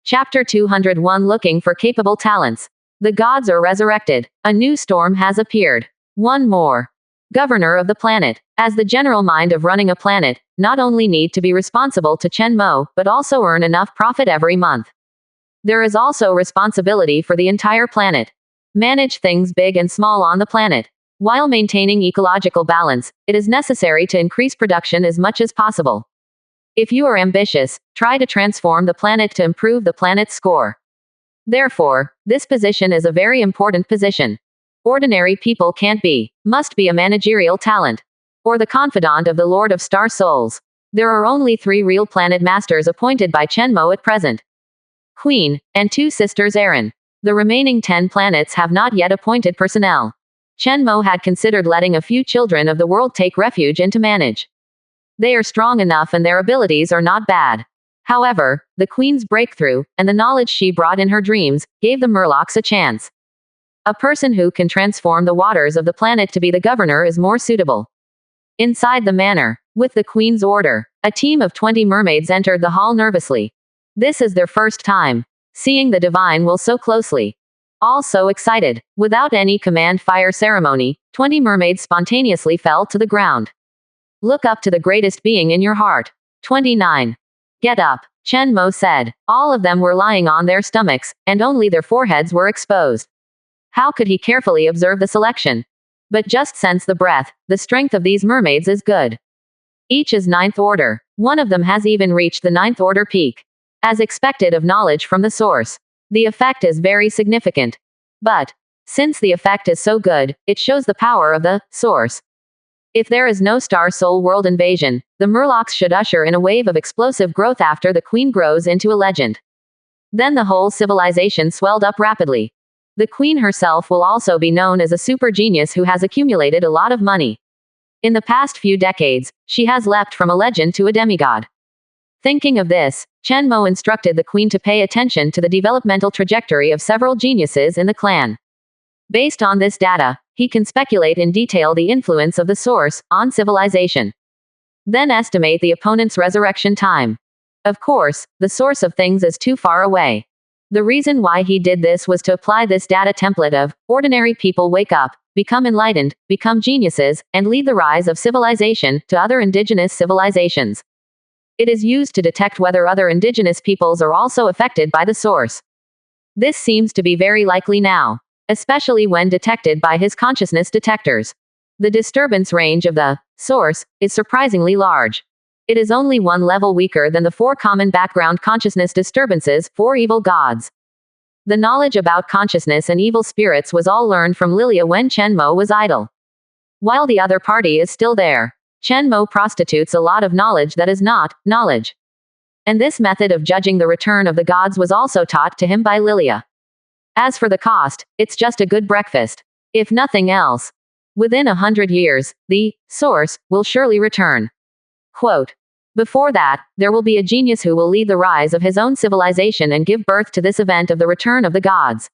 Chapter 201 Looking for Capable Talents. The gods are resurrected. A new storm has appeared. One more. Governor of the planet. As the general mind of running a planet, not only need to be responsible to Chen Mo, but also earn enough profit every month. There is also responsibility for the entire planet. Manage things big and small on the planet. While maintaining ecological balance, it is necessary to increase production as much as possible. If you are ambitious, try to transform the planet to improve the planet's score. Therefore, this position is a very important position. Ordinary people must be a managerial talent. Or the confidant of the Lord of Star Souls. There are only 3 real planet masters appointed by Chen Mo at present. Queen, and 2 sisters Aaron. The remaining 10 planets have not yet appointed personnel. Chen Mo had considered letting a few children of the world take refuge and to manage. They are strong enough and their abilities are not bad. However, the Queen's breakthrough, and the knowledge she brought in her dreams, gave the Murlocs a chance. A person who can transform the waters of the planet to be the governor is more suitable. Inside the manor, with the Queen's order, a team of 20 mermaids entered the hall nervously. This is their first time seeing the divine will so closely. All so excited. Without any command fire ceremony, 20 mermaids spontaneously fell to the ground. Look up to the greatest being in your heart. 29. Get up, Chen Mo said. All of them were lying on their stomachs, and only their foreheads were exposed. How could he carefully observe the selection? But just sense the breath. The strength of these mermaids is good. Each is 9th order. One of them has even reached the 9th order peak. As expected of knowledge from the source. The effect is very significant. But, since the effect is so good, it shows the power of the source. If there is no Star Soul world invasion, the Murlocs should usher in a wave of explosive growth after the Queen grows into a legend. Then the whole civilization swelled up rapidly. The Queen herself will also be known as a super genius who has accumulated a lot of money. In the past few decades, she has leapt from a legend to a demigod. Thinking of this, Chen Mo instructed the Queen to pay attention to the developmental trajectory of several geniuses in the clan. Based on this data, he can speculate in detail the influence of the source on civilization. Then estimate the opponent's resurrection time. Of course, the source of things is too far away. The reason why he did this was to apply this data template of ordinary people wake up, become enlightened, become geniuses, and lead the rise of civilization to other indigenous civilizations. It is used to detect whether other indigenous peoples are also affected by the source. This seems to be very likely now, especially when detected by his consciousness detectors. The disturbance range of the source is surprisingly large. It is only 1 level weaker than the 4 common background consciousness disturbances for evil gods. The knowledge about consciousness and evil spirits was all learned from Lilia when Chen Mo was idle. While the other party is still there, Chen Mo prostitutes a lot of knowledge that is not knowledge. And this method of judging the return of the gods was also taught to him by Lilia. As for the cost, it's just a good breakfast. If nothing else. Within 100 years, the source will surely return. Quote. Before that, there will be a genius who will lead the rise of his own civilization and give birth to this event of the return of the gods.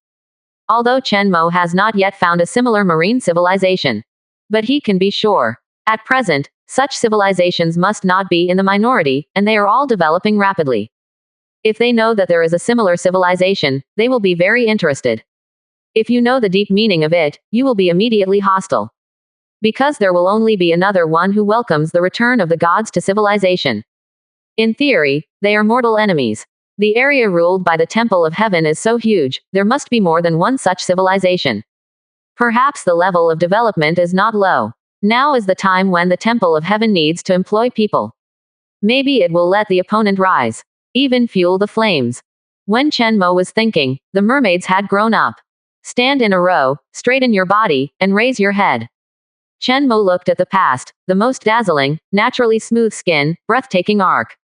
Although Chen Mo has not yet found a similar marine civilization. But he can be sure. At present, such civilizations must not be in the minority, and they are all developing rapidly. If they know that there is a similar civilization, they will be very interested. If you know the deep meaning of it, you will be immediately hostile. Because there will only be another one who welcomes the return of the gods to civilization. In theory, they are mortal enemies. The area ruled by the Temple of Heaven is so huge, there must be more than one such civilization. Perhaps the level of development is not low. Now is the time when the Temple of Heaven needs to employ people. Maybe it will let the opponent rise. Even fuel the flames. When Chen Mo was thinking, the mermaids had grown up. Stand in a row, straighten your body, and raise your head. Chen Mo looked at the past, the most dazzling, naturally smooth skin, breathtaking arc.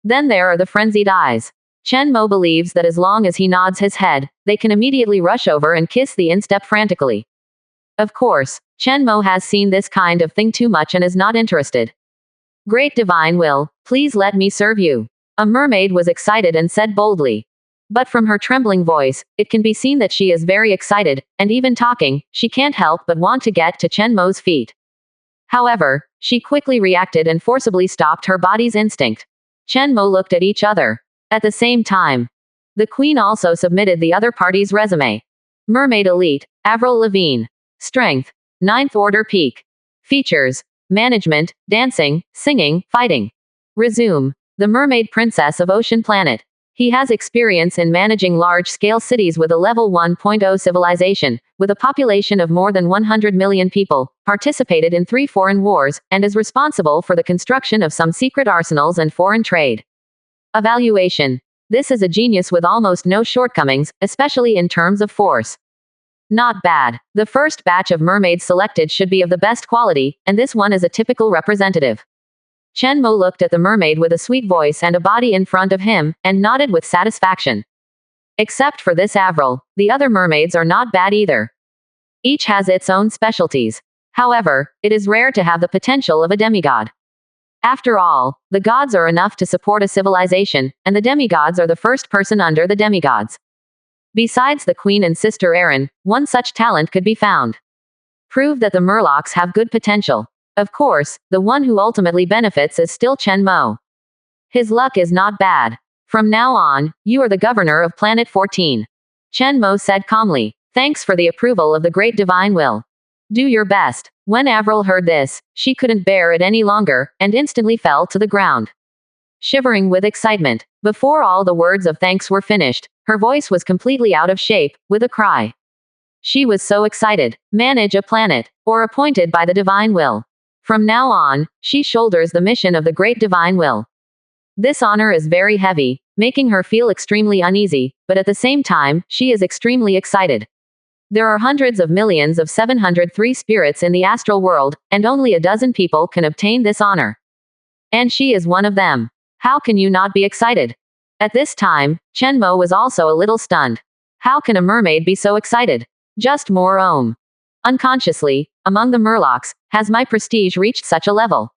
Then there are the frenzied eyes. Chen Mo believes that as long as he nods his head, they can immediately rush over and kiss the instep frantically. Of course, Chen Mo has seen this kind of thing too much and is not interested. Great divine will, please let me serve you. A mermaid was excited and said boldly. But from her trembling voice, it can be seen that she is very excited, and even talking, she can't help but want to get to Chen Mo's feet. However, she quickly reacted and forcibly stopped her body's instinct. Chen Mo looked at each other. At the same time, The Queen also submitted the other party's resume. Mermaid Elite, Avril Lavigne. Strength, Ninth Order Peak. Features, Management, Dancing, Singing, Fighting. Resume, the Mermaid Princess of Ocean Planet. He has experience in managing large-scale cities with a level 1.0 civilization, with a population of more than 100 million people, participated in 3 foreign wars, and is responsible for the construction of some secret arsenals and foreign trade. Evaluation. This is a genius with almost no shortcomings, especially in terms of force. Not bad. The first batch of mermaids selected should be of the best quality, and this one is a typical representative. Chen Mo looked at the mermaid with a sweet voice and a body in front of him, and nodded with satisfaction. Except for this Avril, the other mermaids are not bad either. Each has its own specialties. However, it is rare to have the potential of a demigod. After all, the gods are enough to support a civilization, and the demigods are the first person under the demigods. Besides the Queen and Sister Erin, one such talent could be found. Prove that the Murlocs have good potential. Of course, the one who ultimately benefits is still Chen Mo. His luck is not bad. From now on, you are the governor of Planet 14. Chen Mo said calmly. Thanks for the approval of the great divine will. Do your best. When Avril heard this, she couldn't bear it any longer, and instantly fell to the ground. Shivering with excitement. Before all the words of thanks were finished, her voice was completely out of shape, with a cry. She was so excited. Manage a planet, or appointed by the divine will. From now on, she shoulders the mission of the great divine will. This honor is very heavy, making her feel extremely uneasy, but at the same time, she is extremely excited. There are hundreds of millions of 703 spirits in the astral world, and only a dozen people can obtain this honor. And she is one of them. How can you not be excited? At this time, Chen Mo was also a little stunned. How can a mermaid be so excited? Just more ohm. Unconsciously, among the Murlocs, has my prestige reached such a level?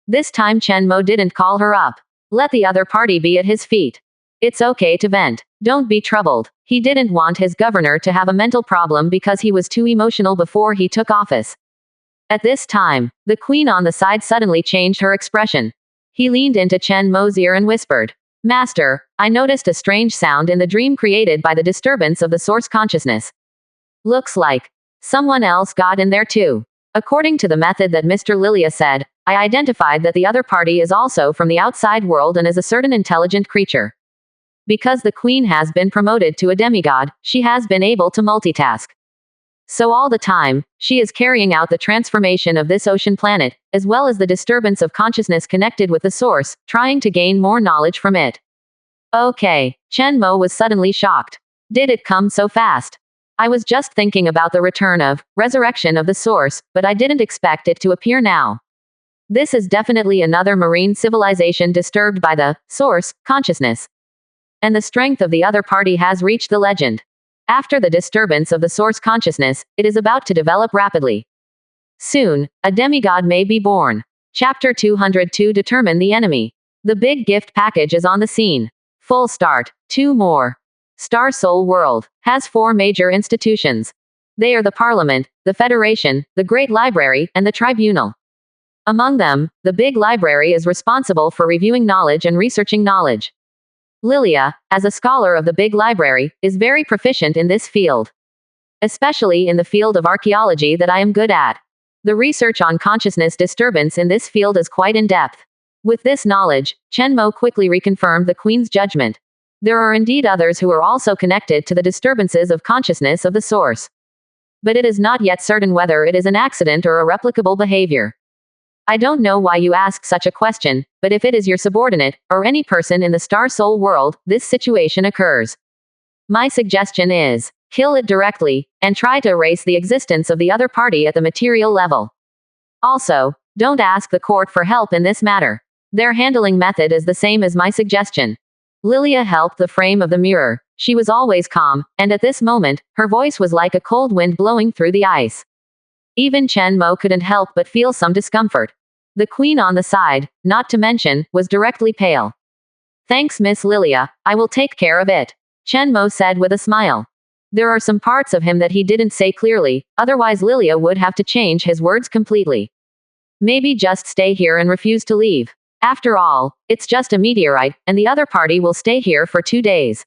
This time Chen Mo didn't call her up. Let the other party be at his feet. It's okay to vent. Don't be troubled. He didn't want his governor to have a mental problem because he was too emotional before he took office. At this time, the queen on the side suddenly changed her expression. He leaned into Chen Mo's ear and whispered, Master, I noticed a strange sound in the dream created by the disturbance of the source consciousness. Looks like someone else got in there too. According to the method that Mr. Lilia said, I identified that the other party is also from the outside world and is a certain intelligent creature. Because the queen has been promoted to a demigod, she has been able to multitask. So all the time, she is carrying out the transformation of this ocean planet, as well as the disturbance of consciousness connected with the source, trying to gain more knowledge from it. Okay, Chen Mo was suddenly shocked. Did it come so fast? I was just thinking about the return of, resurrection of the source, but I didn't expect it to appear now. This is definitely another marine civilization disturbed by the source consciousness. And the strength of the other party has reached the legend. After the disturbance of the source consciousness, it is about to develop rapidly. Soon, a demigod may be born. Chapter 202 Determine the enemy. The big gift package is on the scene. Full start. 2 more. Star Soul World has 4 major institutions. They are the Parliament, the Federation, the Great Library, and the Tribunal. Among them, the Big Library is responsible for reviewing knowledge and researching knowledge. Lilia, as a scholar of the Big Library, is very proficient in this field. Especially in the field of archaeology that I am good at. The research on consciousness disturbance in this field is quite in-depth. With this knowledge, Chen Mo quickly reconfirmed the Queen's judgment. There are indeed others who are also connected to the disturbances of consciousness of the source. But it is not yet certain whether it is an accident or a replicable behavior. I don't know why you ask such a question, but if it is your subordinate, or any person in the Star Soul world, this situation occurs. My suggestion is, kill it directly, and try to erase the existence of the other party at the material level. Also, don't ask the court for help in this matter. Their handling method is the same as my suggestion. Lilia helped the frame of the mirror. She was always calm, and at this moment, her voice was like a cold wind blowing through the ice. Even Chen Mo couldn't help but feel some discomfort. The queen on the side, not to mention, was directly pale. Thanks Miss Lilia, I will take care of it, Chen Mo said with a smile. There are some parts of him that he didn't say clearly, otherwise Lilia would have to change his words completely. Maybe just stay here and refuse to leave. After all, it's just a meteorite, and the other party will stay here for 2 days.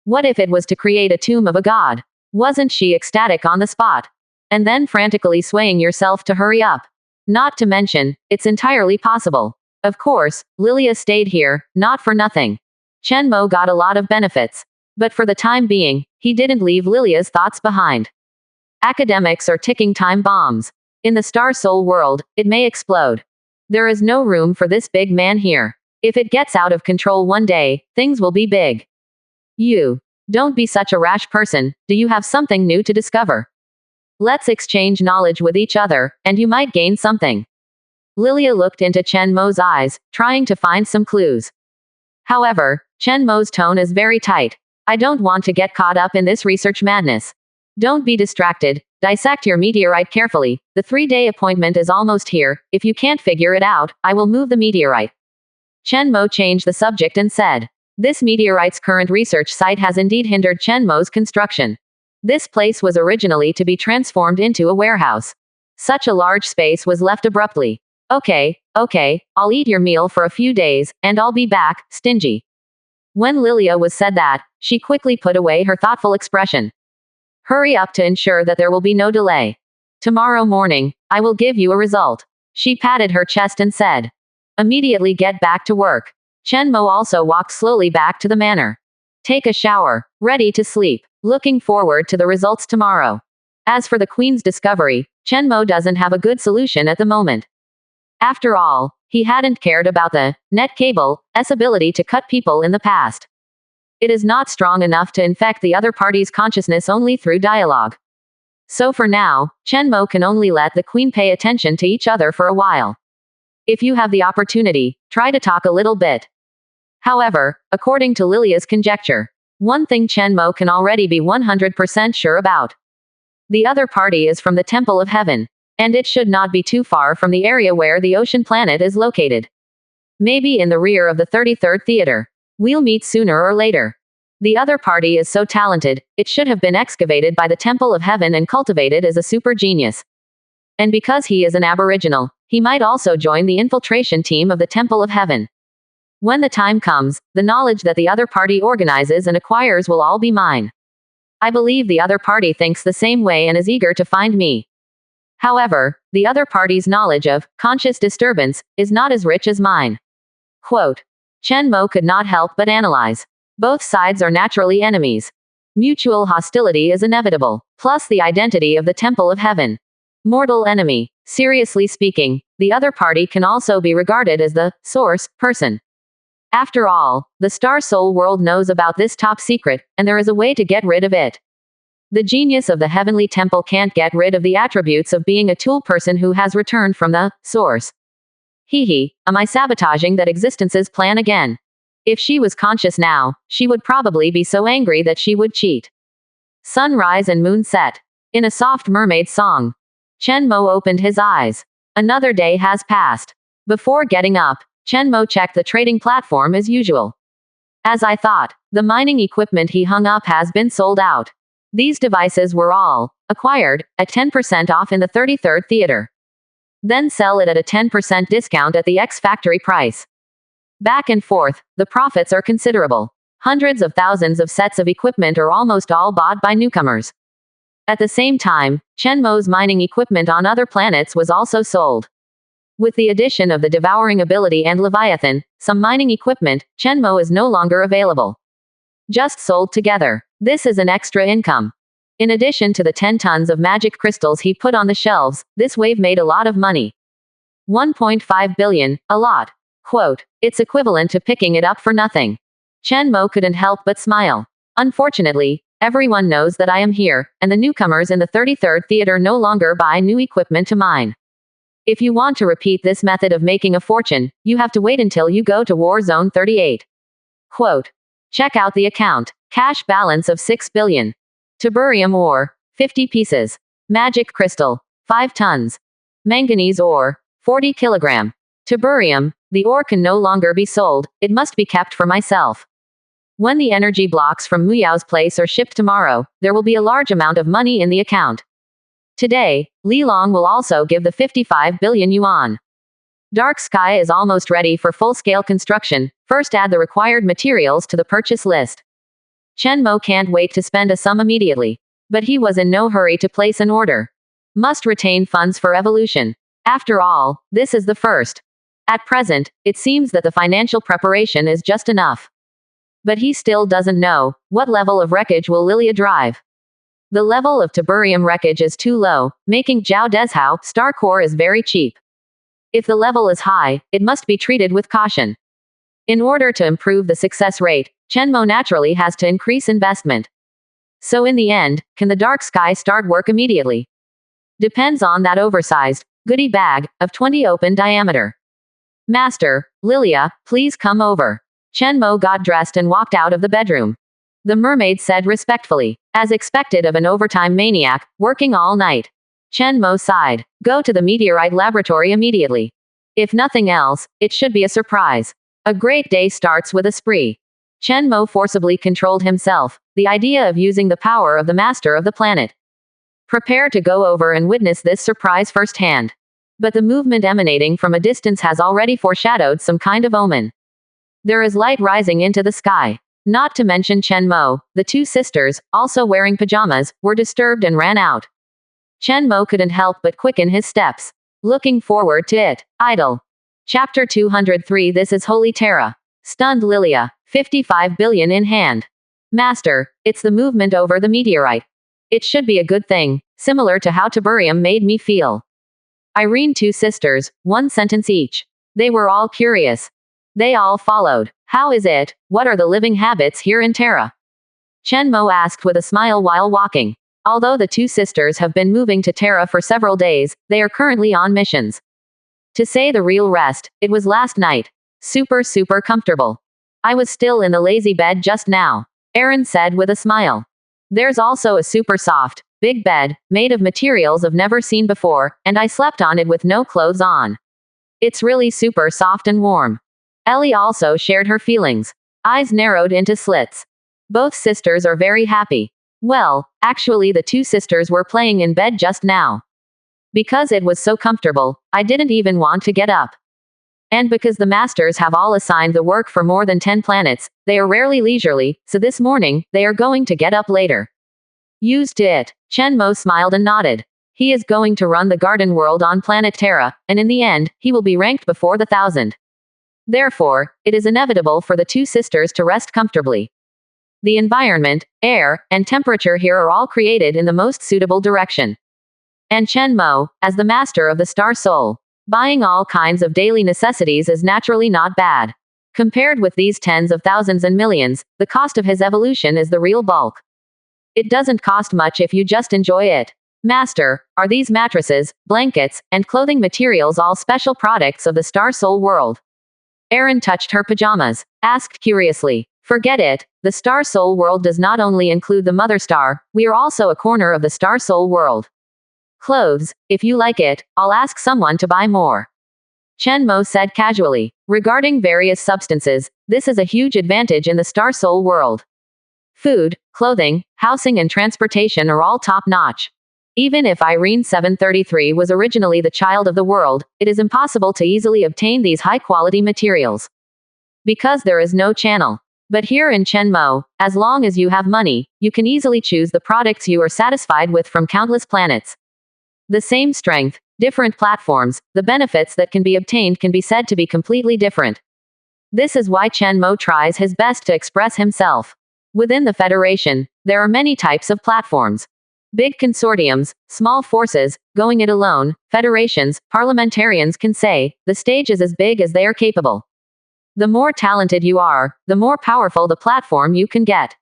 What if it was to create a tomb of a god? Wasn't she ecstatic on the spot? And then frantically swaying yourself to hurry up. Not to mention, it's entirely possible. Of course, Lilia stayed here, not for nothing. Chen Mo got a lot of benefits. But for the time being, he didn't leave Lilia's thoughts behind. Academics are ticking time bombs. In the Star Soul world, it may explode. There is no room for this big man here. If it gets out of control one day, things will be big. You. Don't be such a rash person, do you have something new to discover? Let's exchange knowledge with each other, and you might gain something. Lilia looked into Chen Mo's eyes, trying to find some clues. However, Chen Mo's tone is very tight. I don't want to get caught up in this research madness. Don't be distracted, dissect your meteorite carefully, the 3-day appointment is almost here, if you can't figure it out, I will move the meteorite. Chen Mo changed the subject and said, this meteorite's current research site has indeed hindered Chen Mo's construction. This place was originally to be transformed into a warehouse. Such a large space was left abruptly. Okay, I'll eat your meal for a few days, and I'll be back, stingy. When Lilia was said that, she quickly put away her thoughtful expression. Hurry up to ensure that there will be no delay. Tomorrow morning, I will give you a result. She patted her chest and said. Immediately get back to work. Chen Mo also walked slowly back to the manor. Take a shower, ready to sleep. Looking forward to the results tomorrow. As for the Queen's discovery, Chen Mo doesn't have a good solution at the moment. After all, he hadn't cared about the net cable's ability to cut people in the past. It is not strong enough to infect the other party's consciousness only through dialogue. So for now, Chen Mo can only let the Queen pay attention to each other for a while. If you have the opportunity, try to talk a little bit. However, according to Lilia's conjecture, one thing Chen Mo can already be 100% sure about. The other party is from the Temple of Heaven. And it should not be too far from the area where the ocean planet is located. Maybe in the rear of the 33rd Theater. We'll meet sooner or later. The other party is so talented, it should have been excavated by the Temple of Heaven and cultivated as a super genius. And because he is an aboriginal, he might also join the infiltration team of the Temple of Heaven. When the time comes, the knowledge that the other party organizes and acquires will all be mine. I believe the other party thinks the same way and is eager to find me. However, the other party's knowledge of conscious disturbance is not as rich as mine. Quote. Chen Mo could not help but analyze. Both sides are naturally enemies. Mutual hostility is inevitable, plus the identity of the Temple of Heaven. Mortal enemy. Seriously speaking, the other party can also be regarded as the source person. After all, the Star Soul world knows about this top secret, and there is a way to get rid of it. The genius of the Heavenly Temple can't get rid of the attributes of being a tool person who has returned from the source. Am I sabotaging that existence's plan again? If she was conscious now, she would probably be so angry that she would cheat. Sunrise and moon set. In a soft mermaid song. Chen Mo opened his eyes. Another day has passed. Before getting up, Chen Mo checked the trading platform as usual. As I thought, the mining equipment he hung up has been sold out. These devices were all acquired at 10% off in the 33rd Theater. Then sell it at a 10% discount at the X-Factory price. Back and forth, the profits are considerable. Hundreds of thousands of sets of equipment are almost all bought by newcomers. At the same time, Chen Mo's mining equipment on other planets was also sold. With the addition of the devouring ability and Leviathan, some mining equipment, Chen Mo is no longer available. Just sold together. This is an extra income. In addition to the 10 tons of magic crystals he put on the shelves, this wave made a lot of money. 1.5 billion, a lot. Quote, it's equivalent to picking it up for nothing. Chen Mo couldn't help but smile. Unfortunately, everyone knows that I am here, and the newcomers in the 33rd Theater no longer buy new equipment to mine. If you want to repeat this method of making a fortune, you have to wait until you go to War Zone 38. Quote, check out the account. Cash balance of 6 billion. Tiburium ore, 50 pieces. Magic crystal, 5 tons. Manganese ore, 40 kilogram. Tiburium, the ore can no longer be sold, it must be kept for myself. When the energy blocks from Muyao's place are shipped tomorrow, there will be a large amount of money in the account. Today, Li Long will also give the 55 billion yuan. Dark Sky is almost ready for full-scale construction. First add the required materials to the purchase list. Chen Mo can't wait to spend a sum immediately. But he was in no hurry to place an order. Must retain funds for evolution. After all, this is the first. At present, it seems that the financial preparation is just enough. But he still doesn't know, what level of wreckage will Lilia drive? The level of tiberium wreckage is too low, making Zhao Dezhao star core is very cheap. If the level is high, it must be treated with caution. In order to improve the success rate, Chen Mo naturally has to increase investment. So in the end, can the dark sky start work immediately? Depends on that oversized goodie bag of 20 open diameter. Master, Lilia, please come over. Chen Mo got dressed and walked out of the bedroom. The mermaid said respectfully, as expected of an overtime maniac, working all night. Chen Mo sighed. Go to the meteorite laboratory immediately. If nothing else, it should be a surprise. A great day starts with a spree. Chen Mo forcibly controlled himself, the idea of using the power of the master of the planet. Prepare to go over and witness this surprise firsthand. But the movement emanating from a distance has already foreshadowed some kind of omen. There is light rising into the sky. Not to mention Chen Mo, the two sisters, also wearing pajamas, were disturbed and ran out. Chen Mo couldn't help but quicken his steps. Looking forward to it. Idle. Chapter 203 This is Holy Terra. Stunned Lilia. 55 billion in hand. Master, it's the movement over the meteorite. It should be a good thing, similar to how tiberium made me feel. Irene two sisters, one sentence each. They were all curious. They all followed. How is it? What are the living habits here in Terra? Chen Mo asked with a smile while walking. Although the two sisters have been moving to Terra for several days, they are currently on missions. To say the real rest, it was last night. Super comfortable. I was still in the lazy bed just now. Aaron said with a smile. There's also a super soft, big bed, made of materials I've never seen before, and I slept on it with no clothes on. It's really super soft and warm. Ellie also shared her feelings. Eyes narrowed into slits. Both sisters are very happy. Well, actually the two sisters were playing in bed just now. Because it was so comfortable, I didn't even want to get up. And because the masters have all assigned the work for more than 10 planets, they are rarely leisurely, so this morning, they are going to get up later. Used to it. Chen Mo smiled and nodded. He is going to run the garden world on planet Terra, and in the end, he will be ranked before the 1,000. Therefore, it is inevitable for the two sisters to rest comfortably. The environment, air, and temperature here are all created in the most suitable direction. And Chen Mo, as the master of the Star Soul, buying all kinds of daily necessities is naturally not bad. Compared with these tens of thousands and millions, the cost of his evolution is the real bulk. It doesn't cost much if you just enjoy it. Master, are these mattresses, blankets, and clothing materials all special products of the Star Soul world? Aaron touched her pajamas, asked curiously. Forget it, the Star Soul world does not only include the Mother Star, we are also a corner of the Star Soul world. Clothes, if you like it, I'll ask someone to buy more. Chen Mo said casually. Regarding various substances, this is a huge advantage in the Star Soul world. Food, clothing, housing and transportation are all top-notch. Even if Irene 733 was originally the child of the world, it is impossible to easily obtain these high-quality materials. Because there is no channel. But here in Chen Mo, as long as you have money, you can easily choose the products you are satisfied with from countless planets. The same strength, different platforms, the benefits that can be obtained can be said to be completely different. This is why Chen Mo tries his best to express himself. Within the Federation, there are many types of platforms. Big consortiums, small forces, going it alone, federations, parliamentarians can say, the stage is as big as they are capable. The more talented you are, the more powerful the platform you can get.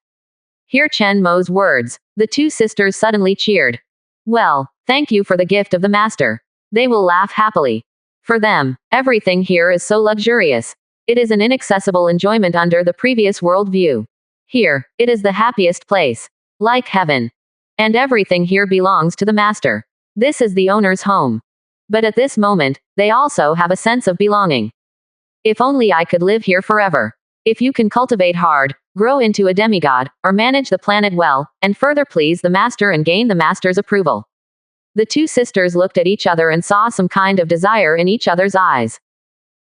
Hear Chen Mo's words. The two sisters suddenly cheered. Well, thank you for the gift of the master. They will laugh happily. For them, everything here is so luxurious. It is an inaccessible enjoyment under the previous world view. Here, it is the happiest place. Like heaven. And everything here belongs to the master. This is the owner's home. But at this moment, they also have a sense of belonging. If only I could live here forever. If you can cultivate hard, grow into a demigod, or manage the planet well, and further please the master and gain the master's approval. The two sisters looked at each other and saw some kind of desire in each other's eyes.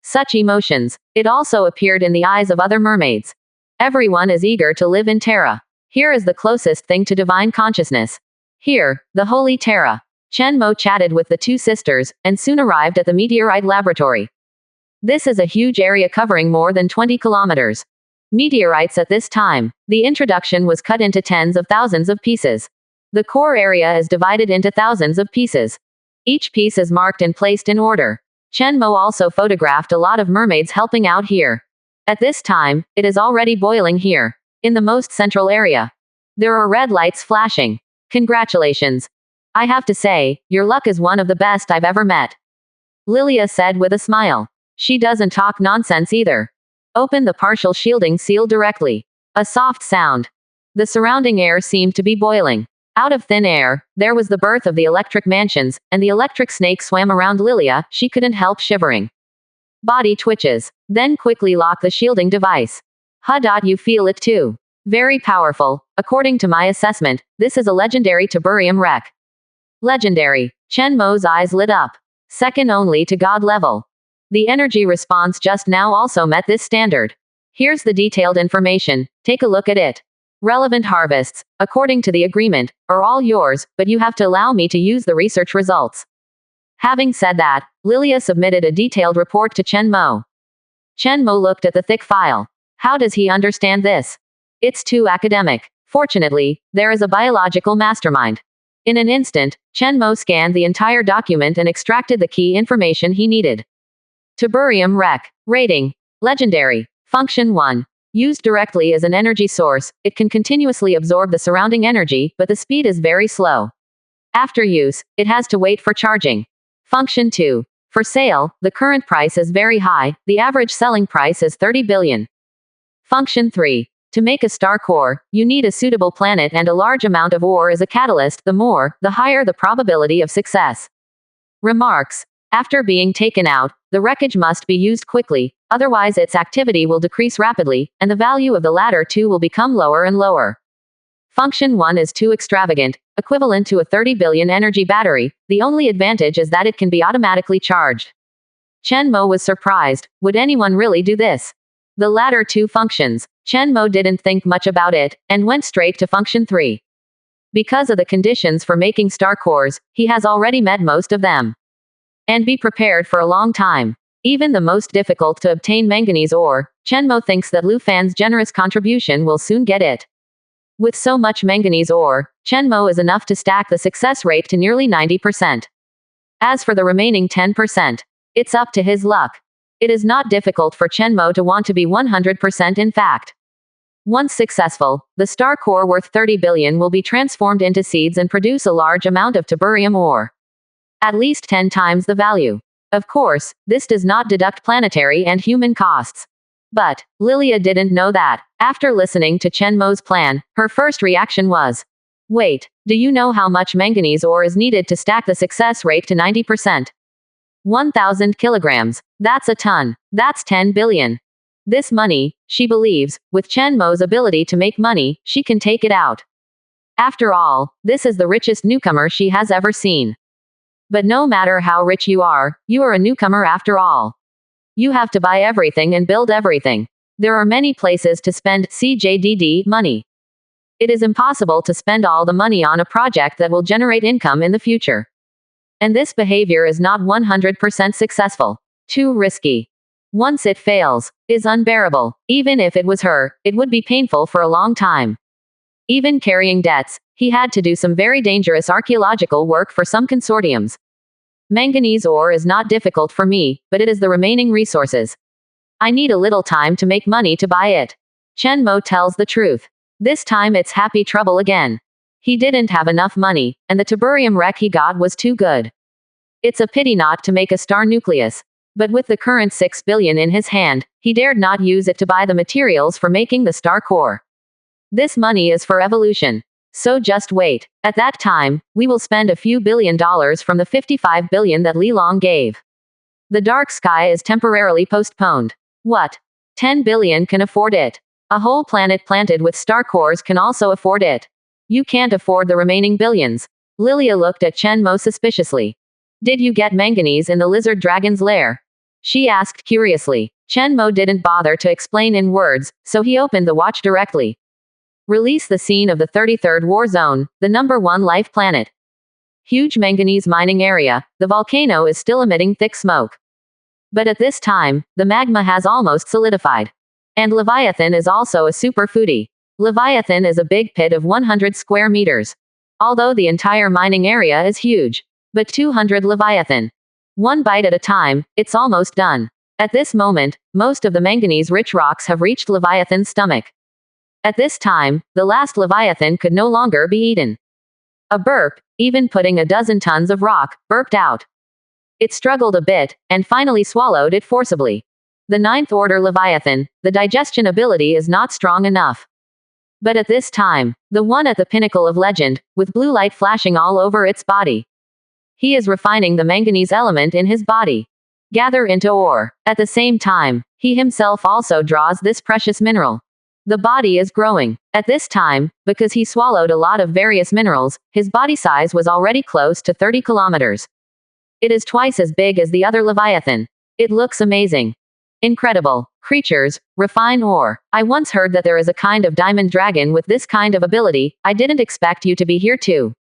Such emotions. It also appeared in the eyes of other mermaids. Everyone is eager to live in Terra. Here is the closest thing to divine consciousness. Here, the Holy Terra. Chen Mo chatted with the two sisters, and soon arrived at the meteorite laboratory. This is a huge area covering more than 20 kilometers. Meteorites at this time. The introduction was cut into tens of thousands of pieces. The core area is divided into thousands of pieces. Each piece is marked and placed in order. Chen Mo also photographed a lot of mermaids helping out here. At this time, it is already boiling here. In the most central area. There are red lights flashing. Congratulations. I have to say, your luck is one of the best I've ever met. Lilia said with a smile. She doesn't talk nonsense either. Open the partial shielding seal directly. A soft sound. The surrounding air seemed to be boiling. Out of thin air, there was the birth of the electric mansions, and the electric snake swam around Lilia. She couldn't help shivering. Body twitches. Then quickly lock the shielding device. You feel it too. Very powerful. According to my assessment, this is a legendary Tiberium wreck. Legendary. Chen Mo's eyes lit up. Second only to God level. The energy response just now also met this standard. Here's the detailed information. Take a look at it. Relevant harvests, according to the agreement, are all yours, but you have to allow me to use the research results. Having said that, Lilia submitted a detailed report to Chen Mo. Chen Mo looked at the thick file. How does he understand this? It's too academic. Fortunately, there is a biological mastermind. In an instant, Chen Mo scanned the entire document and extracted the key information he needed. Tiberium wreck. Rating. Legendary. Function 1. Used directly as an energy source, it can continuously absorb the surrounding energy, but the speed is very slow. After use, it has to wait for charging. Function 2. For sale, the current price is very high, the average selling price is 30 billion. Function 3. To make a star core, you need a suitable planet and a large amount of ore as a catalyst. The higher the probability of success. Remarks. After being taken out, the wreckage must be used quickly, otherwise its activity will decrease rapidly, and the value of the latter two will become lower and lower. Function 1 is too extravagant, equivalent to a 30 billion energy battery. The only advantage is that it can be automatically charged. Chen Mo was surprised. Would anyone really do this? The latter two functions. Chen Mo didn't think much about it, and went straight to function 3. Because of the conditions for making star cores, he has already met most of them. And be prepared for a long time. Even the most difficult to obtain manganese ore, Chen Mo thinks that Lu Fan's generous contribution will soon get it. With so much manganese ore, Chen Mo is enough to stack the success rate to nearly 90%. As for the remaining 10%, it's up to his luck. It is not difficult for Chen Mo to want to be 100% in fact. Once successful, the star core worth 30 billion will be transformed into seeds and produce a large amount of Tiberium ore. At least 10 times the value. Of course, this does not deduct planetary and human costs. But, Lilia didn't know that. After listening to Chen Mo's plan, her first reaction was, wait, do you know how much manganese ore is needed to stack the success rate to 90%? 1,000 kilograms. That's a ton. That's 10 billion. This money, she believes, with Chen Mo's ability to make money, she can take it out. After all, this is the richest newcomer she has ever seen. But no matter how rich you are a newcomer after all. You have to buy everything and build everything. There are many places to spend CJDD money. It is impossible to spend all the money on a project that will generate income in the future. And this behavior is not 100% successful. Too risky. Once it fails, is unbearable. Even if it was her, it would be painful for a long time. Even carrying debts, he had to do some very dangerous archaeological work for some consortiums. Manganese ore is not difficult for me, but it is the remaining resources. I need a little time to make money to buy it. Chen Mo tells the truth. This time it's happy trouble again. He didn't have enough money, and the Tiberium wreck he got was too good. It's a pity not to make a star nucleus. But with the current 6 billion in his hand, he dared not use it to buy the materials for making the star core. This money is for evolution. So just wait. At that time, we will spend a few $1 billion from the 55 billion that Li Long gave. The dark sky is temporarily postponed. What? 10 billion can afford it. A whole planet planted with star cores can also afford it. You can't afford the remaining billions. Lilia looked at Chen Mo suspiciously. Did you get manganese in the lizard dragon's lair? She asked curiously. Chen Mo didn't bother to explain in words, so he opened the watch directly. Release the scene of the 33rd War Zone, the #1 life planet. Huge manganese mining area, the volcano is still emitting thick smoke. But at this time, the magma has almost solidified. And Leviathan is also a super foodie. Leviathan is a big pit of 100 square meters. Although the entire mining area is huge. But 200 Leviathan. One bite at a time, it's almost done. At this moment, most of the manganese-rich rocks have reached Leviathan's stomach. At this time, the last Leviathan could no longer be eaten. A burp, even putting a dozen tons of rock, burped out. It struggled a bit, and finally swallowed it forcibly. The 9th order Leviathan, the digestion ability is not strong enough. But at this time, the one at the pinnacle of legend, with blue light flashing all over its body. He is refining the manganese element in his body. Gather into ore. At the same time, he himself also draws this precious mineral. The body is growing. At this time, because he swallowed a lot of various minerals, his body size was already close to 30 kilometers. It is twice as big as the other Leviathan. It looks amazing. Incredible. Creatures, refine ore. I once heard that there is a kind of diamond dragon with this kind of ability. I didn't expect you to be here too.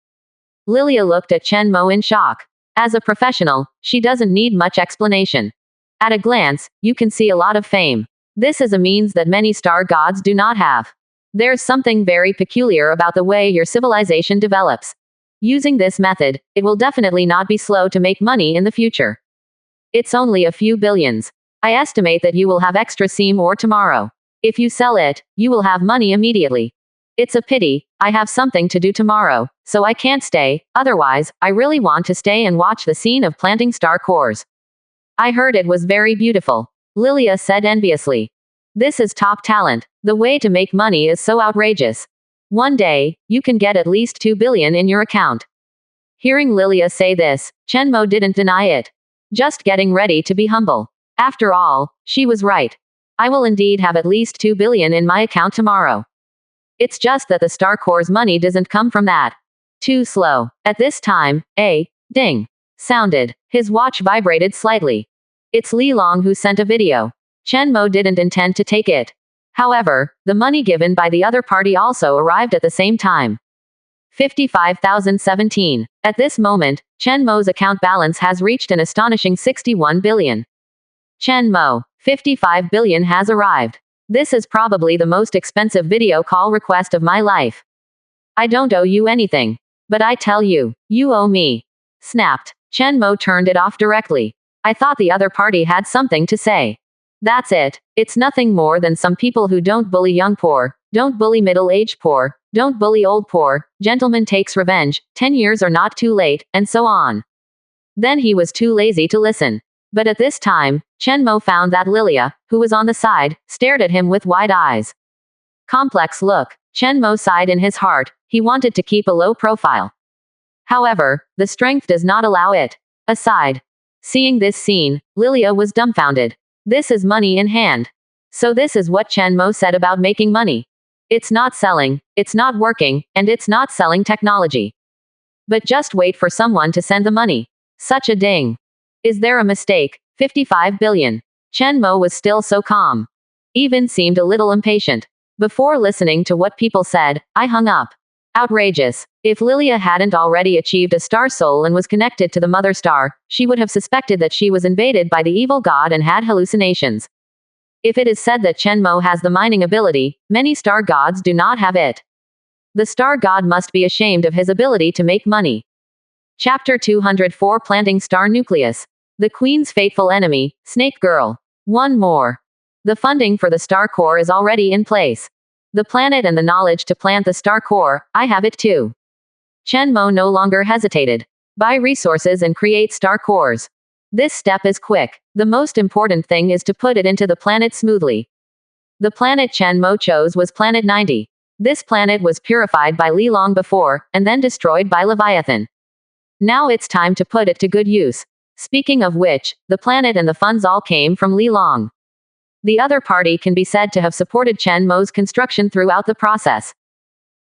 Lilia looked at Chen Mo in shock. As a professional, she doesn't need much explanation. At a glance, you can see a lot of fame. This is a means that many star gods do not have. There's something very peculiar about the way your civilization develops. Using this method, it will definitely not be slow to make money in the future. It's only a few billions. I estimate that you will have extra seam ore tomorrow. If you sell it, you will have money immediately. It's a pity, I have something to do tomorrow, so I can't stay, otherwise, I really want to stay and watch the scene of planting star cores. I heard it was very beautiful. Lilia said enviously. This is top talent. The way to make money is so outrageous. One day, you can get at least 2 billion in your account. Hearing Lilia say this, Chen Mo didn't deny it. Just getting ready to be humble. After all, she was right. I will indeed have at least 2 billion in my account tomorrow. It's just that the Star Core's money doesn't come from that. Too slow. At this time, a ding sounded. His watch vibrated slightly. It's Li Long who sent a video. Chen Mo didn't intend to take it. However, the money given by the other party also arrived at the same time. 55,017. At this moment, Chen Mo's account balance has reached an astonishing 61 billion. Chen Mo, 55 billion has arrived. This is probably the most expensive video call request of my life. I don't owe you anything. But I tell you, you owe me. Snapped. Chen Mo turned it off directly. I thought the other party had something to say. That's it. It's nothing more than some people who don't bully young poor, don't bully middle-aged poor, don't bully old poor, gentleman takes revenge, 10 years are not too late, and so on. Then he was too lazy to listen. But at this time, Chen Mo found that Lilia, who was on the side, stared at him with wide eyes. Complex look. Chen Mo sighed in his heart. He wanted to keep a low profile. However, the strength does not allow it. Aside. Seeing this scene, Lilia was dumbfounded. This is money in hand. So this is what Chen Mo said about making money. It's not selling, it's not working, and it's not selling technology. But just wait for someone to send the money. Such a ding. Is there a mistake? 55 billion. Chen Mo was still so calm. Even seemed a little impatient. Before listening to what people said, I hung up. Outrageous. If Lilia hadn't already achieved a star soul and was connected to the mother star, she would have suspected that she was invaded by the evil god and had hallucinations. If it is said that Chen Mo has the mining ability, many star gods do not have it. The star god must be ashamed of his ability to make money. Chapter 204 Planting Star Nucleus. The Queen's Fateful Enemy, Snake Girl. One more. The funding for the star core is already in place. The planet and the knowledge to plant the star core, I have it too. Chen Mo no longer hesitated. Buy resources and create star cores. This step is quick. The most important thing is to put it into the planet smoothly. The planet Chen Mo chose was Planet 90. This planet was purified by Li Long before, and then destroyed by Leviathan. Now it's time to put it to good use. Speaking of which, the planet and the funds all came from Li Long. The other party can be said to have supported Chen Mo's construction throughout the process.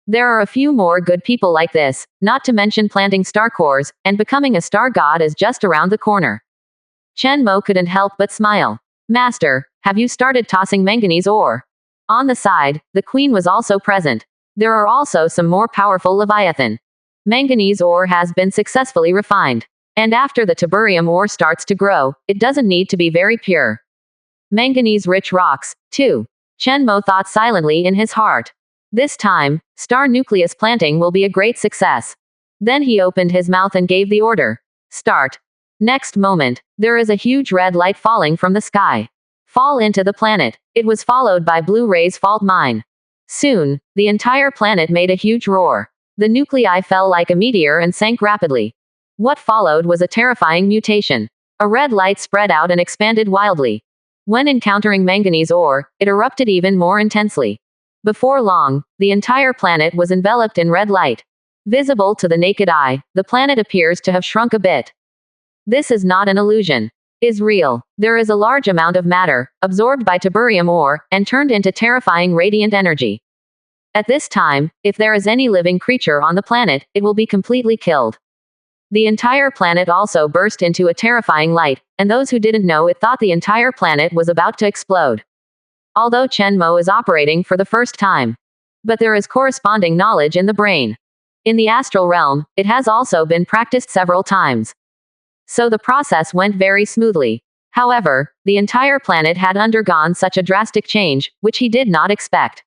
There are a few more good people like this, not to mention planting star cores, and becoming a star god is just around the corner. Chen Mo couldn't help but smile. Master, have you started tossing manganese ore? On the side, the queen was also present. There are also some more powerful Leviathan. Manganese ore has been successfully refined. And after the tiberium ore starts to grow, it doesn't need to be very pure. Manganese-rich rocks, too. Chen Mo thought silently in his heart. This time, star nucleus planting will be a great success. Then he opened his mouth and gave the order. Start. Next moment, there is a huge red light falling from the sky. Fall into the planet. It was followed by blue rays fault mine. Soon, the entire planet made a huge roar. The nuclei fell like a meteor and sank rapidly. What followed was a terrifying mutation. A red light spread out and expanded wildly. When encountering manganese ore, it erupted even more intensely. Before long, the entire planet was enveloped in red light. Visible to the naked eye, the planet appears to have shrunk a bit. This is not an illusion. Is real. There is a large amount of matter, absorbed by tiberium ore, and turned into terrifying radiant energy. At this time, if there is any living creature on the planet, it will be completely killed. The entire planet also burst into a terrifying light, and those who didn't know it thought the entire planet was about to explode. Although Chen Mo is operating for the first time. But there is corresponding knowledge in the brain. In the astral realm, it has also been practiced several times. So the process went very smoothly. However, the entire planet had undergone such a drastic change, which he did not expect.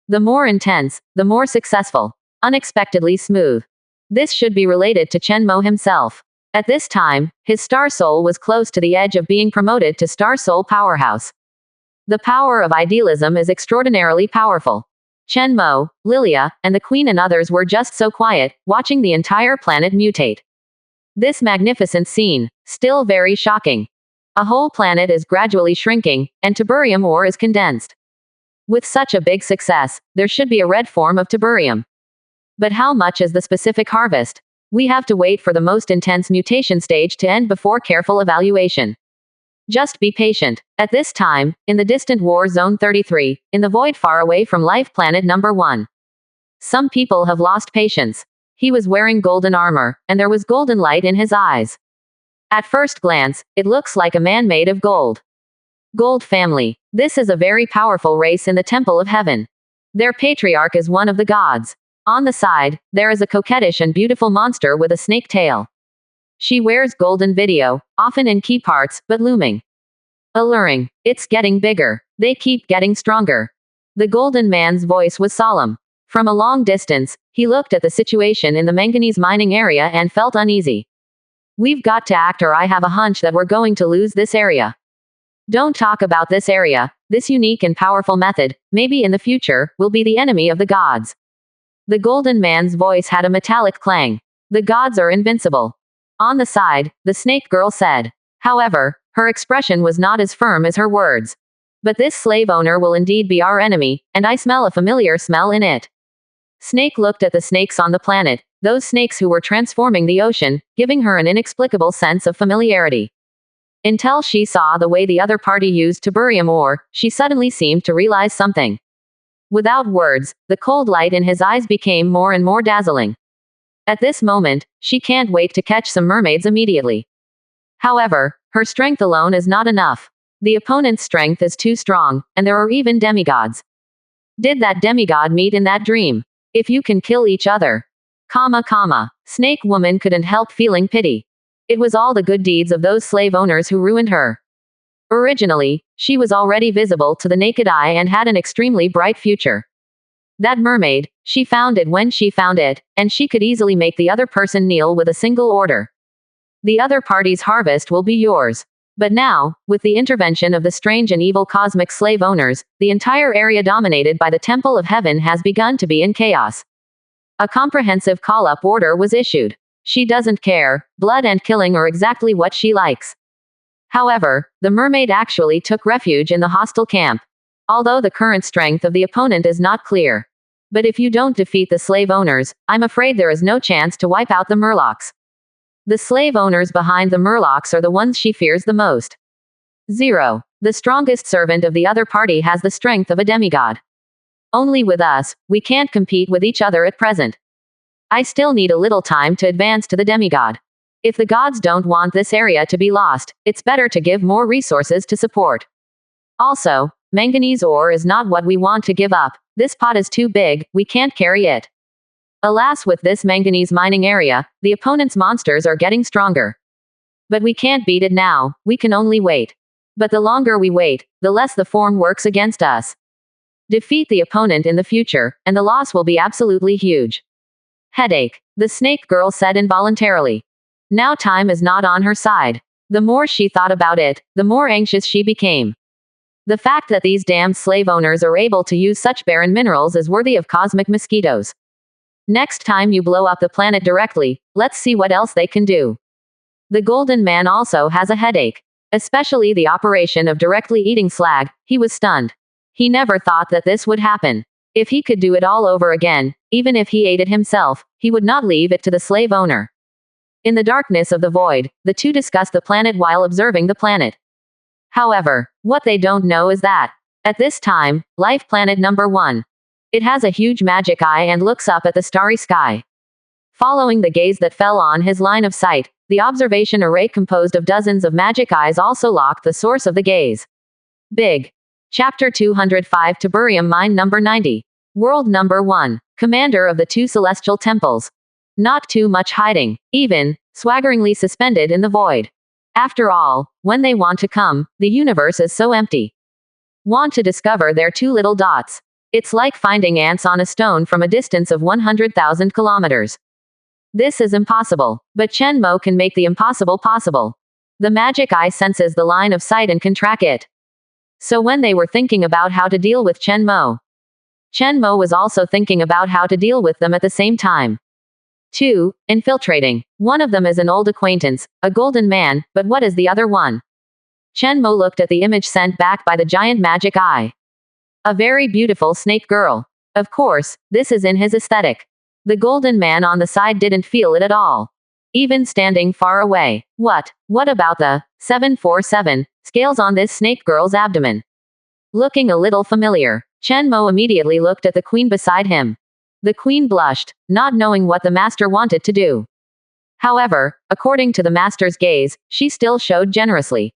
The more intense, the more successful. Unexpectedly smooth. This should be related to Chen Mo himself. At this time, his star soul was close to the edge of being promoted to star soul powerhouse. The power of idealism is extraordinarily powerful. Chen Mo, Lilia, and the Queen and others were just so quiet, watching the entire planet mutate. This magnificent scene, still very shocking. A whole planet is gradually shrinking, and tiberium ore is condensed. With such a big success, there should be a red form of tiberium. But how much is the specific harvest? We have to wait for the most intense mutation stage to end before careful evaluation. Just be patient. At this time, in the distant war zone 33, in the void far away from life planet number 1. Some people have lost patience. He was wearing golden armor, and there was golden light in his eyes. At first glance, it looks like a man made of gold. Gold family. This is a very powerful race in the Temple of Heaven. Their patriarch is one of the gods. On the side, there is a coquettish and beautiful monster with a snake tail. She wears golden video, often in key parts, but looming. Alluring. It's getting bigger. They keep getting stronger. The golden man's voice was solemn. From a long distance, he looked at the situation in the manganese mining area and felt uneasy. We've got to act, or I have a hunch that we're going to lose this area. Don't talk about this area. This unique and powerful method, maybe in the future, will be the enemy of the gods. The golden man's voice had a metallic clang. The gods are invincible. On the side, the snake girl said. However, her expression was not as firm as her words. But this slave owner will indeed be our enemy, and I smell a familiar smell in it. Snake looked at the snakes on the planet, those snakes who were transforming the ocean, giving her an inexplicable sense of familiarity. Until she saw the way the other party used tiberium ore, she suddenly seemed to realize something. Without words, the cold light in his eyes became more and more dazzling. At this moment, she can't wait to catch some mermaids immediately. However, her strength alone is not enough. The opponent's strength is too strong, and there are even demigods. Did that demigod meet in that dream? If you can kill each other. Snake woman couldn't help feeling pity. It was all the good deeds of those slave owners who ruined her. Originally, she was already visible to the naked eye and had an extremely bright future. That mermaid, she found it when she found it, and she could easily make the other person kneel with a single order. The other party's harvest will be yours. But now, with the intervention of the strange and evil cosmic slave owners, the entire area dominated by the Temple of Heaven has begun to be in chaos. A comprehensive call-up order was issued. She doesn't care, blood and killing are exactly what she likes. However, the mermaid actually took refuge in the hostile camp. Although the current strength of the opponent is not clear. But if you don't defeat the slave owners, I'm afraid there is no chance to wipe out the Murlocs. The slave owners behind the Murlocs are the ones she fears the most. 0. The strongest servant of the other party has the strength of a demigod. Only with us, we can't compete with each other at present. I still need a little time to advance to the demigod. If the gods don't want this area to be lost, it's better to give more resources to support. Also, manganese ore is not what we want to give up. This pot is too big, we can't carry it. Alas, with this manganese mining area, the opponent's monsters are getting stronger. But we can't beat it now, we can only wait. But the longer we wait, the less the form works against us. Defeat the opponent in the future, and the loss will be absolutely huge. Headache, the snake girl said involuntarily. Now time is not on her side. The more she thought about it, the more anxious she became. The fact that these damn slave owners are able to use such barren minerals is worthy of cosmic mosquitoes. Next time you blow up the planet directly, let's see what else they can do. The Golden Man also has a headache. Especially the operation of directly eating slag, he was stunned. He never thought that this would happen. If he could do it all over again, even if he ate it himself, he would not leave it to the slave owner. In the darkness of the void, the two discussed the planet while observing the planet. However, what they don't know is that, at this time, life planet number 1. It has a huge magic eye and looks up at the starry sky. Following the gaze that fell on his line of sight, the observation array composed of dozens of magic eyes also locked the source of the gaze. Big. Chapter 205 Tiberium Mine Number 90. World Number 1. Commander of the 2 Celestial Temples. Not too much hiding, even, swaggeringly suspended in the void. After all, when they want to come, the universe is so empty. Want to discover their 2 little dots. It's like finding ants on a stone from a distance of 100,000 kilometers. This is impossible, but Chen Mo can make the impossible possible. The magic eye senses the line of sight and can track it. So when they were thinking about how to deal with Chen Mo was also thinking about how to deal with them at the same time. 2. Infiltrating. One of them is an old acquaintance, a golden man, but what is the other one? Chen Mo looked at the image sent back by the giant magic eye. A very beautiful snake girl. Of course, this is in his aesthetic. The golden man on the side didn't feel it at all. Even standing far away. What about the 747 scales on this snake girl's abdomen? Looking a little familiar, Chen Mo immediately looked at the queen beside him. The queen blushed, not knowing what the master wanted to do. However, according to the master's gaze, she still showed generously.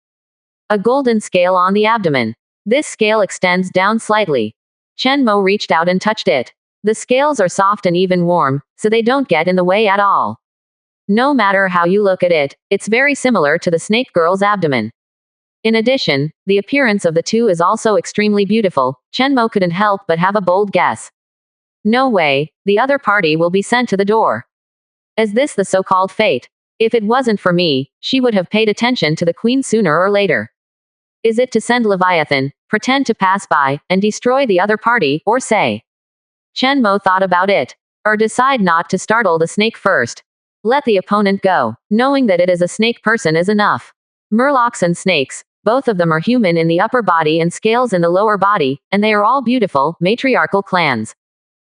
A golden scale on the abdomen. This scale extends down slightly. Chen Mo reached out and touched it. The scales are soft and even warm, so they don't get in the way at all. No matter how you look at it, it's very similar to the snake girl's abdomen. In addition, the appearance of the two is also extremely beautiful. Chen Mo couldn't help but have a bold guess. No way, the other party will be sent to the door. Is this the so-called fate? If it wasn't for me, she would have paid attention to the queen sooner or later. Is it to send Leviathan, pretend to pass by, and destroy the other party, or say? Chen Mo thought about it. Or decide not to startle the snake first. Let the opponent go. Knowing that it is a snake person is enough. Murlocs and snakes, both of them are human in the upper body and scales in the lower body, and they are all beautiful, matriarchal clans.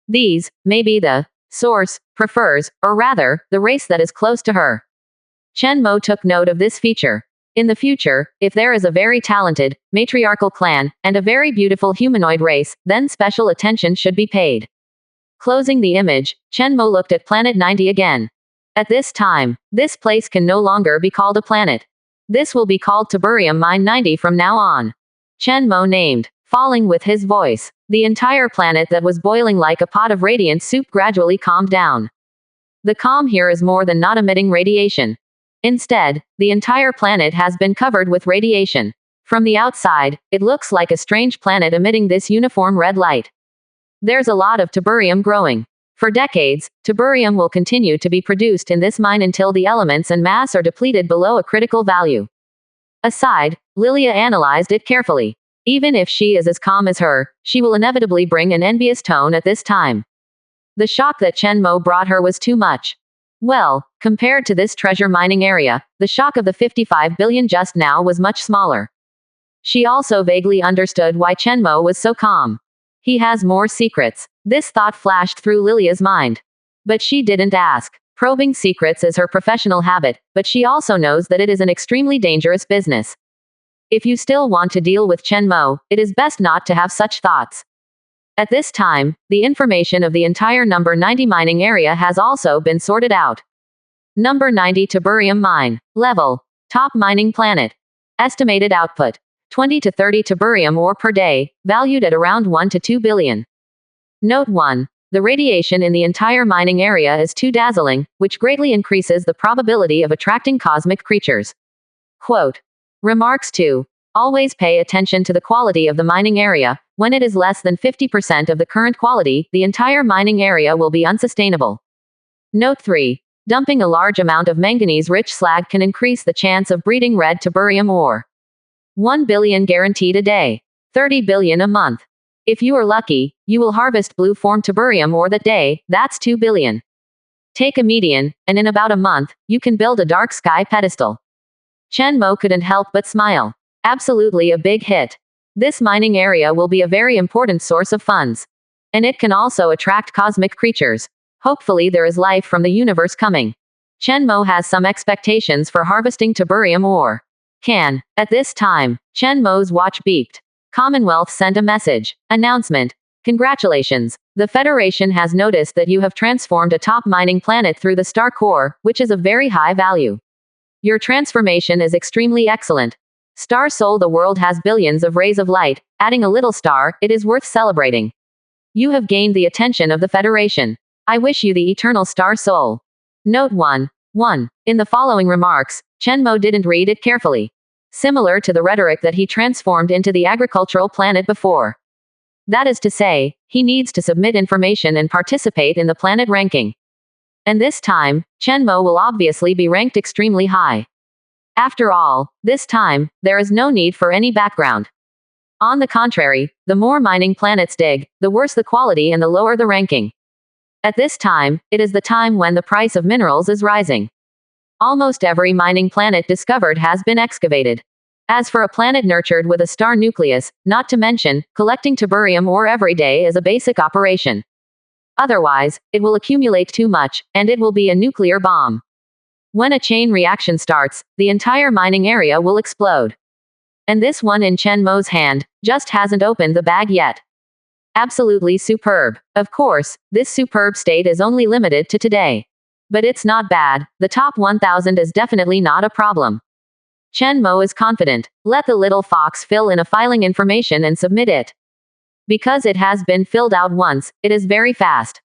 These, may be the source, prefers, or rather, the race that is close to her. Chen Mo took note of this feature. In the future, if there is a very talented, matriarchal clan, and a very beautiful humanoid race, then special attention should be paid. Closing the image, Chen Mo looked at Planet 90 again. At this time, this place can no longer be called a planet. This will be called Tiberium Mine 90 from now on. Chen Mo named. Falling with his voice. The entire planet that was boiling like a pot of radiant soup gradually calmed down. The calm here is more than not emitting radiation. Instead, the entire planet has been covered with radiation. From the outside, it looks like a strange planet emitting this uniform red light. There's a lot of tiberium growing. For decades, tiberium will continue to be produced in this mine until the elements and mass are depleted below a critical value. Aside, Lilia analyzed it carefully. Even if she is as calm as her, she will inevitably bring an envious tone at this time. The shock that Chen Mo brought her was too much. Well, compared to this treasure mining area, the shock of the 55 billion just now was much smaller. She also vaguely understood why Chen Mo was so calm. He has more secrets. This thought flashed through Lilia's mind. But she didn't ask. Probing secrets is her professional habit, but she also knows that it is an extremely dangerous business. If you still want to deal with Chen Mo, it is best not to have such thoughts. At this time, the information of the entire number 90 mining area has also been sorted out. Number 90 Tiberium Mine. Level. Top mining planet. Estimated output. 20 to 30 tiberium ore per day, valued at around 1 to 2 billion. Note 1. The radiation in the entire mining area is too dazzling, which greatly increases the probability of attracting cosmic creatures. Quote. Remarks 2. Always pay attention to the quality of the mining area. When it is less than 50% of the current quality, the entire mining area will be unsustainable. Note 3. Dumping a large amount of manganese-rich slag can increase the chance of breeding red tiberium ore. 1 billion guaranteed a day. 30 billion a month. If you are lucky, you will harvest blue form tiberium ore that day, that's 2 billion. Take a median, and in about a month, you can build a dark sky pedestal. Chen Mo couldn't help but smile. Absolutely a big hit. This mining area will be a very important source of funds. And it can also attract cosmic creatures. Hopefully there is life from the universe coming. Chen Mo has some expectations for harvesting tiberium ore. At this time, Chen Mo's watch beeped. Commonwealth sent a message. Announcement. Congratulations. The Federation has noticed that you have transformed a top mining planet through the star core, which is of very high value. Your transformation is extremely excellent. Star Soul, the world has billions of rays of light, adding a little star, it is worth celebrating. You have gained the attention of the Federation. I wish you the eternal Star Soul. Note 1. 1. In the following remarks, Chen Mo didn't read it carefully. Similar to the rhetoric that he transformed into the agricultural planet before. That is to say, he needs to submit information and participate in the planet ranking. And this time, Chen Mo will obviously be ranked extremely high. After all, this time, there is no need for any background. On the contrary, the more mining planets dig, the worse the quality and the lower the ranking. At this time, it is the time when the price of minerals is rising. Almost every mining planet discovered has been excavated. As for a planet nurtured with a star nucleus, not to mention, collecting tiberium ore every day is a basic operation. Otherwise, it will accumulate too much, and it will be a nuclear bomb. When a chain reaction starts, the entire mining area will explode. And this one in Chen Mo's hand, just hasn't opened the bag yet. Absolutely superb. Of course, this superb state is only limited to today. But it's not bad, the top 1000 is definitely not a problem. Chen Mo is confident. Let the little fox fill in a filing information and submit it. Because it has been filled out once, it is very fast.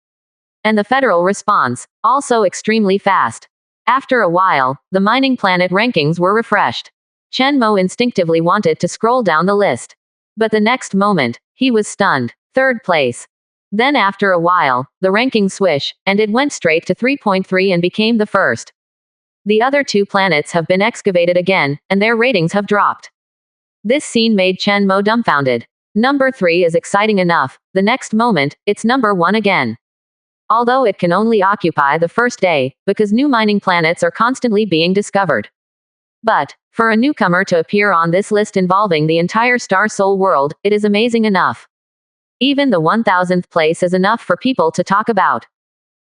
And the federal response, also extremely fast. After a while, the mining planet rankings were refreshed. Chen Mo instinctively wanted to scroll down the list. But the next moment, he was stunned. 3rd place. Then after a while, the ranking swish, and it went straight to 3.3 and became the first. The other 2 planets have been excavated again, and their ratings have dropped. This scene made Chen Mo dumbfounded. Number 3 is exciting enough, the next moment, it's number 1 again. Although it can only occupy the first day, because new mining planets are constantly being discovered. But, for a newcomer to appear on this list involving the entire Star Soul world, it is amazing enough. Even the 1000th place is enough for people to talk about.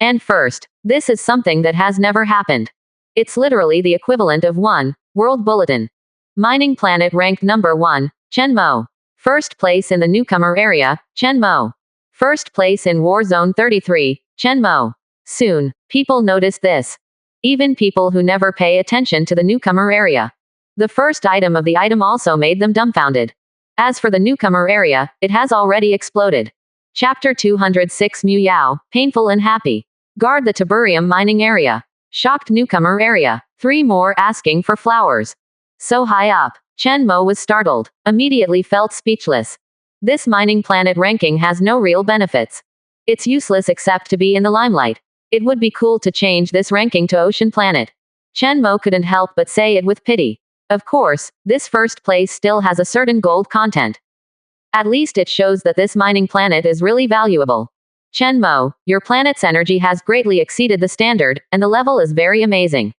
And first, this is something that has never happened. It's literally the equivalent of one World Bulletin. Mining planet ranked number 1, Chen Mo. First place in the newcomer area, Chen Mo. First place in War Zone 33, Chen Mo. Soon, people notice this. Even people who never pay attention to the newcomer area. The first item of the item also made them dumbfounded. As for the newcomer area, it has already exploded. Chapter 206 Mu Yao, Painful and Happy. Guard the tiberium mining area. Shocked newcomer area. 3 more asking for flowers. So high up. Chen Mo was startled. Immediately felt speechless. This mining planet ranking has no real benefits. It's useless except to be in the limelight. It would be cool to change this ranking to Ocean Planet. Chen Mo couldn't help but say it with pity. Of course, this first place still has a certain gold content. At least it shows that this mining planet is really valuable. Chen Mo, your planet's energy has greatly exceeded the standard, and the level is very amazing.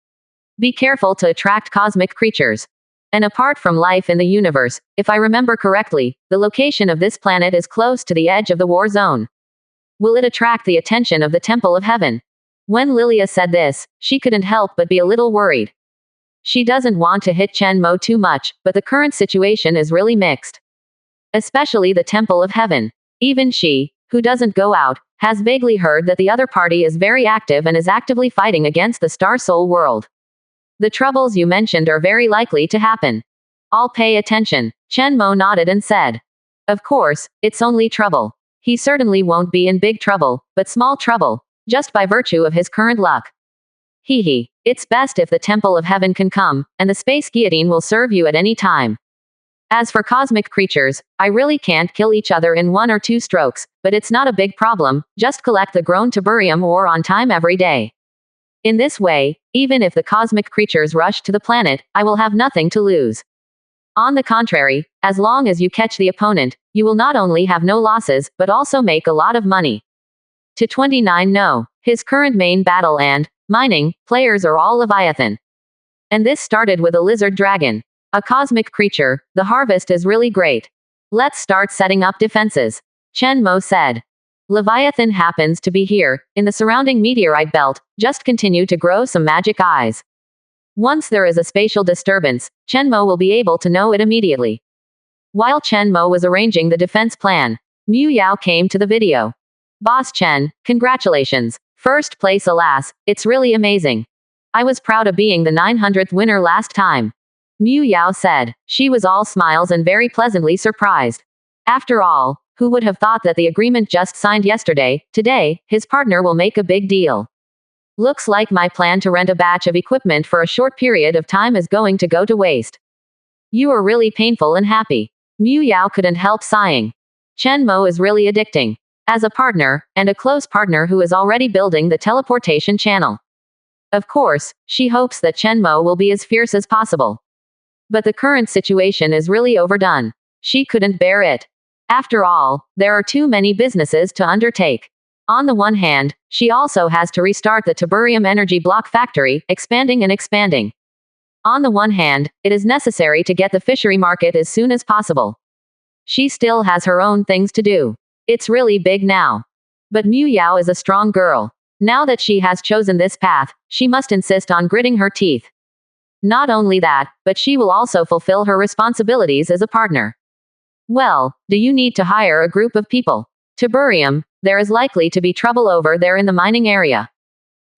Be careful to attract cosmic creatures. And apart from life in the universe, if I remember correctly, the location of this planet is close to the edge of the war zone. Will it attract the attention of the Temple of Heaven? When Lilia said this, she couldn't help but be a little worried. She doesn't want to hit Chen Mo too much, but the current situation is really mixed. Especially the Temple of Heaven. Even she, who doesn't go out, has vaguely heard that the other party is very active and is actively fighting against the Star Soul world. The troubles you mentioned are very likely to happen. I'll pay attention. Chen Mo nodded and said. Of course, it's only trouble. He certainly won't be in big trouble, but small trouble, just by virtue of his current luck. Hee hee. It's best if the Temple of Heaven can come, and the space guillotine will serve you at any time. As for cosmic creatures, I really can't kill each other in 1 or 2 strokes, but it's not a big problem, just collect the grown tiburium ore on time every day. In this way, even if the cosmic creatures rush to the planet, I will have nothing to lose. On the contrary, as long as you catch the opponent, you will not only have no losses, but also make a lot of money. To 29 No. His current main battle and mining players are all Leviathan. And this started with a lizard dragon. A cosmic creature, the harvest is really great. Let's start setting up defenses. Chen Mo said. Leviathan happens to be here, in the surrounding meteorite belt, just continue to grow some magic eyes. Once there is a spatial disturbance, Chen Mo will be able to know it immediately. While Chen Mo was arranging the defense plan, Mu Yao came to the video. Boss Chen, congratulations. First place alas, it's really amazing. I was proud of being the 900th winner last time. Mu Yao said. She was all smiles and very pleasantly surprised. After all, who would have thought that the agreement just signed yesterday, today, his partner will make a big deal. Looks like my plan to rent a batch of equipment for a short period of time is going to go to waste. You are really painful and happy. Mu Yao couldn't help sighing. Chen Mo is really addicting. As a partner, and a close partner who is already building the teleportation channel. Of course, she hopes that Chen Mo will be as fierce as possible. But the current situation is really overdone. She couldn't bear it. After all, there are too many businesses to undertake. On the one hand, she also has to restart the tiburium energy block factory, expanding and expanding. On the one hand, it is necessary to get the fishery market as soon as possible. She still has her own things to do. It's really big now. But Mu Yao is a strong girl. Now that she has chosen this path, she must insist on gritting her teeth. Not only that, but she will also fulfill her responsibilities as a partner. Well, do you need to hire a group of people? Tiburium, there is likely to be trouble over there in the mining area.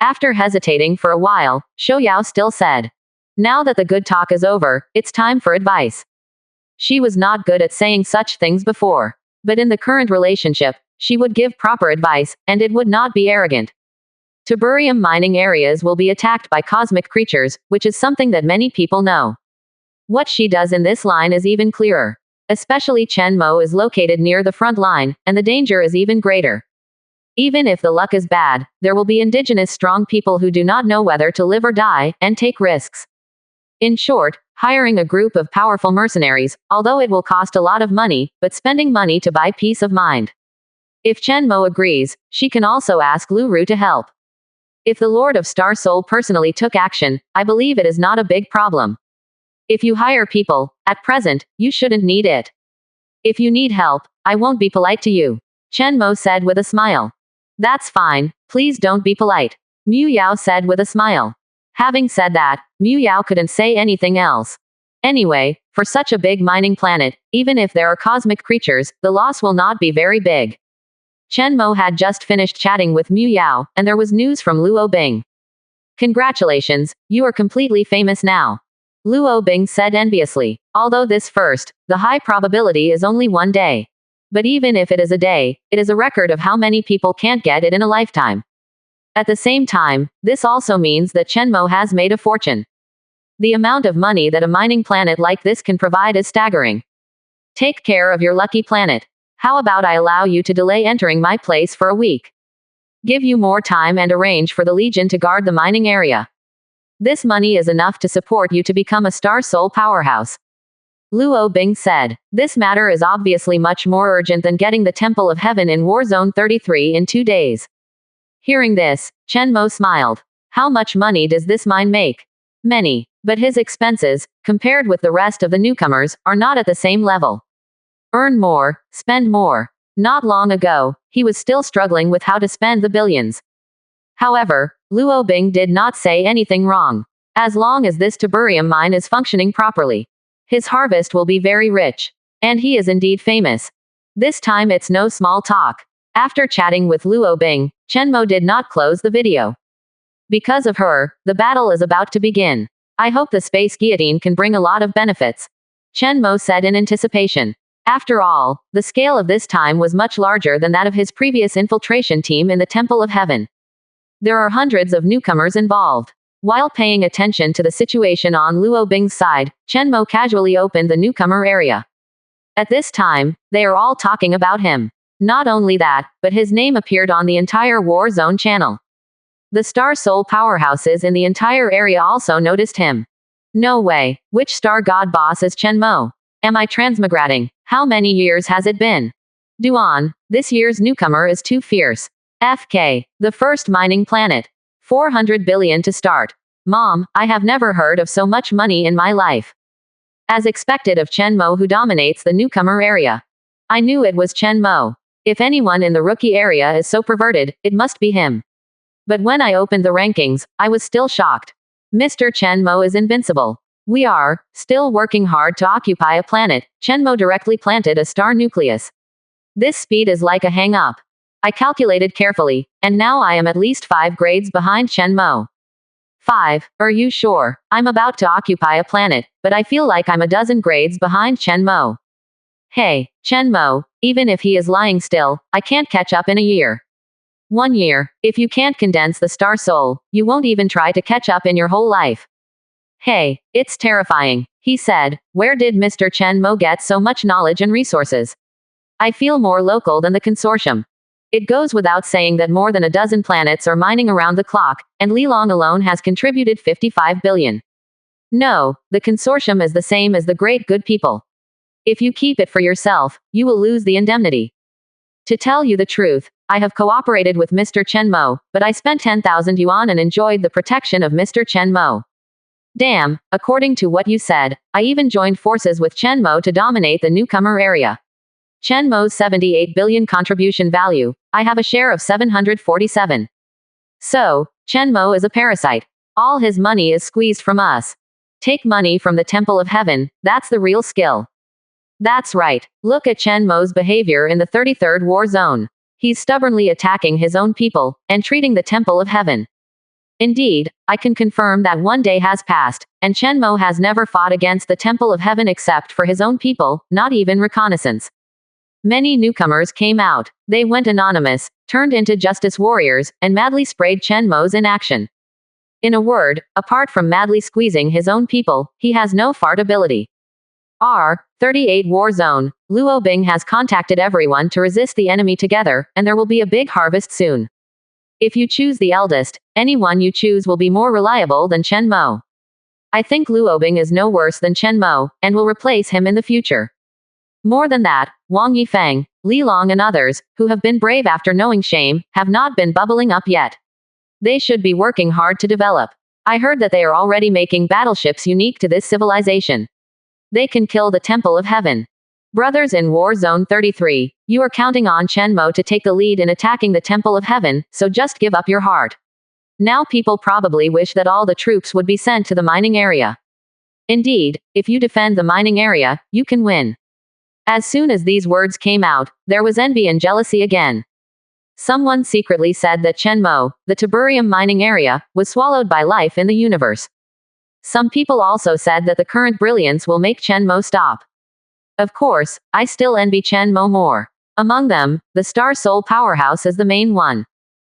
After hesitating for a while, Shou Yao still said. Now that the good talk is over, it's time for advice. She was not good at saying such things before. But in the current relationship, she would give proper advice, and it would not be arrogant. Tiburium mining areas will be attacked by cosmic creatures, which is something that many people know. What she does in this line is even clearer. Especially Chen Mo is located near the front line, and the danger is even greater. Even if the luck is bad, there will be indigenous strong people who do not know whether to live or die, and take risks. In short, hiring a group of powerful mercenaries, although it will cost a lot of money, but spending money to buy peace of mind. If Chen Mo agrees, she can also ask Lu Ru to help. If the Lord of Star Soul personally took action, I believe it is not a big problem. If you hire people, at present, you shouldn't need it. If you need help, I won't be polite to you. Chen Mo said with a smile. That's fine, please don't be polite. Mu Yao said with a smile. Having said that, Mu Yao couldn't say anything else. Anyway, for such a big mining planet, even if there are cosmic creatures, the loss will not be very big. Chen Mo had just finished chatting with Mu Yao, and there was news from Luo Bing. Congratulations, you are completely famous now. Luo Bing said enviously. Although this first, the high probability is only 1 day. But even if it is a day, it is a record of how many people can't get it in a lifetime. At the same time, this also means that Chen Mo has made a fortune. The amount of money that a mining planet like this can provide is staggering. Take care of your lucky planet. How about I allow you to delay entering my place for a week? Give you more time and arrange for the Legion to guard the mining area. This money is enough to support you to become a Star Soul powerhouse. Luo Bing said. This matter is obviously much more urgent than getting the Temple of Heaven in War Zone 33 in 2 days. Hearing this, Chen Mo smiled. How much money does this mine make? Many. But his expenses, compared with the rest of the newcomers, are not at the same level. Earn more, spend more. Not long ago, he was still struggling with how to spend the billions. However, Luo Bing did not say anything wrong. As long as this tiburium mine is functioning properly, his harvest will be very rich. And he is indeed famous. This time it's no small talk. After chatting with Luo Bing, Chen Mo did not close the video. Because of her, the battle is about to begin. I hope the space guillotine can bring a lot of benefits. Chen Mo said in anticipation. After all, the scale of this time was much larger than that of his previous infiltration team in the Temple of Heaven. There are hundreds of newcomers involved. While paying attention to the situation on Luo Bing's side, Chen Mo casually opened the newcomer area. At this time, they are all talking about him. Not only that, but his name appeared on the entire War Zone channel. The Star Soul powerhouses in the entire area also noticed him. No way. Which Star God boss is Chen Mo? Am I transmigrating? How many years has it been? Duan, this year's newcomer is too fierce. FK, the first mining planet. 400 billion to start. Mom, I have never heard of so much money in my life. As expected of Chen Mo, who dominates the newcomer area. I knew it was Chen Mo. If anyone in the rookie area is so perverted, it must be him. But when I opened the rankings, I was still shocked. Mr. Chen Mo is invincible. We are still working hard to occupy a planet. Chen Mo directly planted a star nucleus. This speed is like a hang-up. I calculated carefully, and now I am at least 5 grades behind Chen Mo. 5. Are you sure? I'm about to occupy a planet, but I feel like I'm a dozen grades behind Chen Mo. Hey, Chen Mo, even if he is lying still, I can't catch up in a year. 1 year. If you can't condense the Star Soul, you won't even try to catch up in your whole life. Hey, it's terrifying, he said. Where did Mr. Chen Mo get so much knowledge and resources? I feel more local than the consortium. It goes without saying that more than a dozen planets are mining around the clock, and Li Long alone has contributed 55 billion. No, the consortium is the same as the great good people. If you keep it for yourself, you will lose the indemnity. To tell you the truth, I have cooperated with Mr. Chen Mo, but I spent 10,000 yuan and enjoyed the protection of Mr. Chen Mo. Damn, according to what you said, I even joined forces with Chen Mo to dominate the newcomer area. Chen Mo's 78 billion contribution value, I have a share of 747. So, Chen Mo is a parasite. All his money is squeezed from us. Take money from the Temple of Heaven, that's the real skill. That's right. Look at Chen Mo's behavior in the 33rd War Zone. He's stubbornly attacking his own people, and treating the Temple of Heaven. Indeed, I can confirm that 1 day has passed, and Chen Mo has never fought against the Temple of Heaven except for his own people, not even reconnaissance. Many newcomers came out. They went anonymous, turned into justice warriors, and madly sprayed Chen Mo's inaction. In a word, apart from madly squeezing his own people, he has no fart ability. R38 War Zone. Luo Bing has contacted everyone to resist the enemy together, and there will be a big harvest soon. If you choose the eldest, anyone you choose will be more reliable than Chen Mo. I think Luo Bing is no worse than Chen Mo, and will replace him in the future. More than that, Wang Yifeng, Li Long and others, who have been brave after knowing shame, have not been bubbling up yet. They should be working hard to develop. I heard that they are already making battleships unique to this civilization. They can kill the Temple of Heaven. Brothers in War Zone 33, you are counting on Chen Mo to take the lead in attacking the Temple of Heaven, so just give up your heart. Now people probably wish that all the troops would be sent to the mining area. Indeed, if you defend the mining area, you can win. As soon as these words came out, there was envy and jealousy again. Someone secretly said that Chen Mo, the Tiberium mining area, was swallowed by life in the universe. Some people also said that the current brilliance will make Chen Mo stop. Of course, I still envy Chen Mo more. Among them, the Star Soul powerhouse is the main one.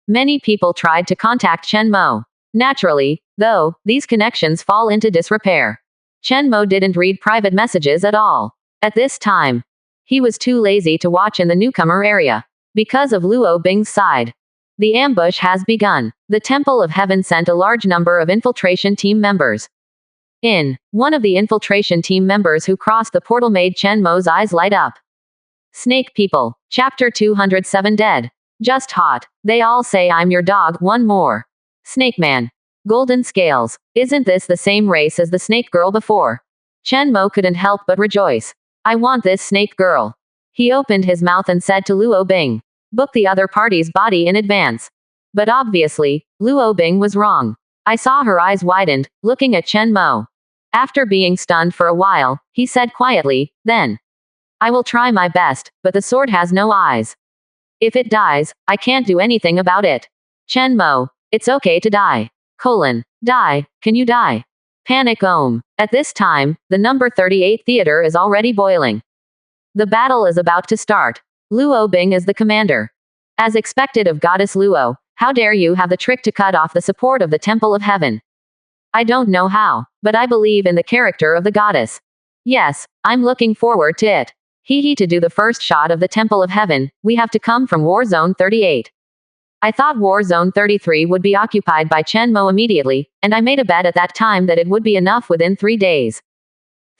Many people tried to contact Chen Mo. Naturally, though, these connections fall into disrepair. Chen Mo didn't read private messages at all. At this time, he was too lazy to watch in the newcomer area. Because of Luo Bing's side. The ambush has begun. The Temple of Heaven sent a large number of infiltration team members. One of the infiltration team members who crossed the portal made Chen Mo's eyes light up. Snake People. Chapter 207 Dead. Just hot. They all say I'm your dog. One more. Snake Man. Golden Scales. Isn't this the same race as the snake girl before? Chen Mo couldn't help but rejoice. I want this snake girl. He opened his mouth and said to Luo Bing. Book the other party's body in advance. But obviously, Luo Bing was wrong. I saw her eyes widened, looking at Chen Mo. After being stunned for a while, he said quietly, then. I will try my best, but the sword has no eyes. If it dies, I can't do anything about it. Chen Mo, it's okay to die. Die. Can you die? Panic Ohm. At this time, the number 38 theater is already boiling. The battle is about to start. Luo Bing is the commander. As expected of Goddess Luo, how dare you have the trick to cut off the support of the Temple of Heaven? I don't know how, but I believe in the character of the goddess. Yes, I'm looking forward to it. To do the first shot of the Temple of Heaven, we have to come from War Zone 38. I thought War Zone 33 would be occupied by Chen Mo immediately, and I made a bet at that time that it would be enough within 3 days.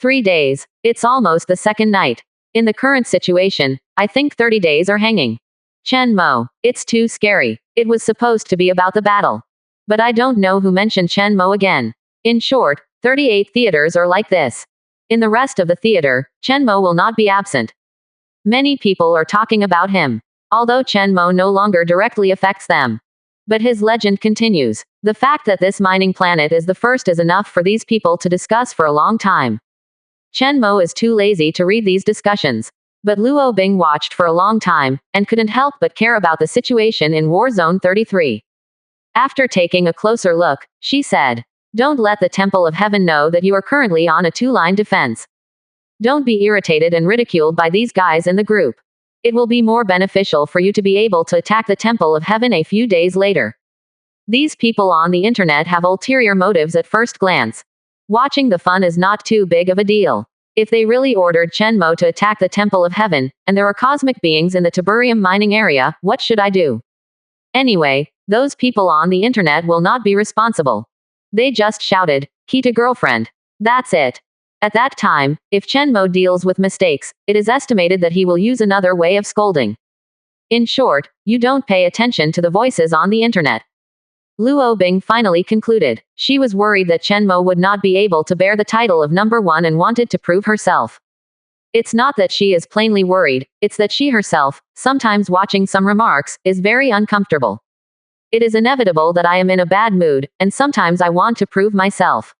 3 days. It's almost the second night. In the current situation, I think 30 days are hanging. Chen Mo. It's too scary. It was supposed to be about the battle. But I don't know who mentioned Chen Mo again. In short, 38 theaters are like this. In the rest of the theater, Chen Mo will not be absent. Many people are talking about him. Although Chen Mo no longer directly affects them. But his legend continues. The fact that this mining planet is the first is enough for these people to discuss for a long time. Chen Mo is too lazy to read these discussions. But Luo Bing watched for a long time, and couldn't help but care about the situation in War Zone 33. After taking a closer look, she said, "Don't let the Temple of Heaven know that you are currently on a 2-line defense. Don't be irritated and ridiculed by these guys in the group. It will be more beneficial for you to be able to attack the Temple of Heaven a few days later. These people on the internet have ulterior motives at first glance. Watching the fun is not too big of a deal. If they really ordered Chen Mo to attack the Temple of Heaven, and there are cosmic beings in the tiberium mining area, what should I do? Anyway, those people on the internet will not be responsible. They just shouted, 'Kita girlfriend.' That's it." At that time, if Chen Mo deals with mistakes, it is estimated that he will use another way of scolding. In short, you don't pay attention to the voices on the internet. Luo Bing finally concluded. She was worried that Chen Mo would not be able to bear the title of number 1 and wanted to prove herself. It's not that she is plainly worried, it's that she herself, sometimes watching some remarks, is very uncomfortable. It is inevitable that I am in a bad mood, and sometimes I want to prove myself.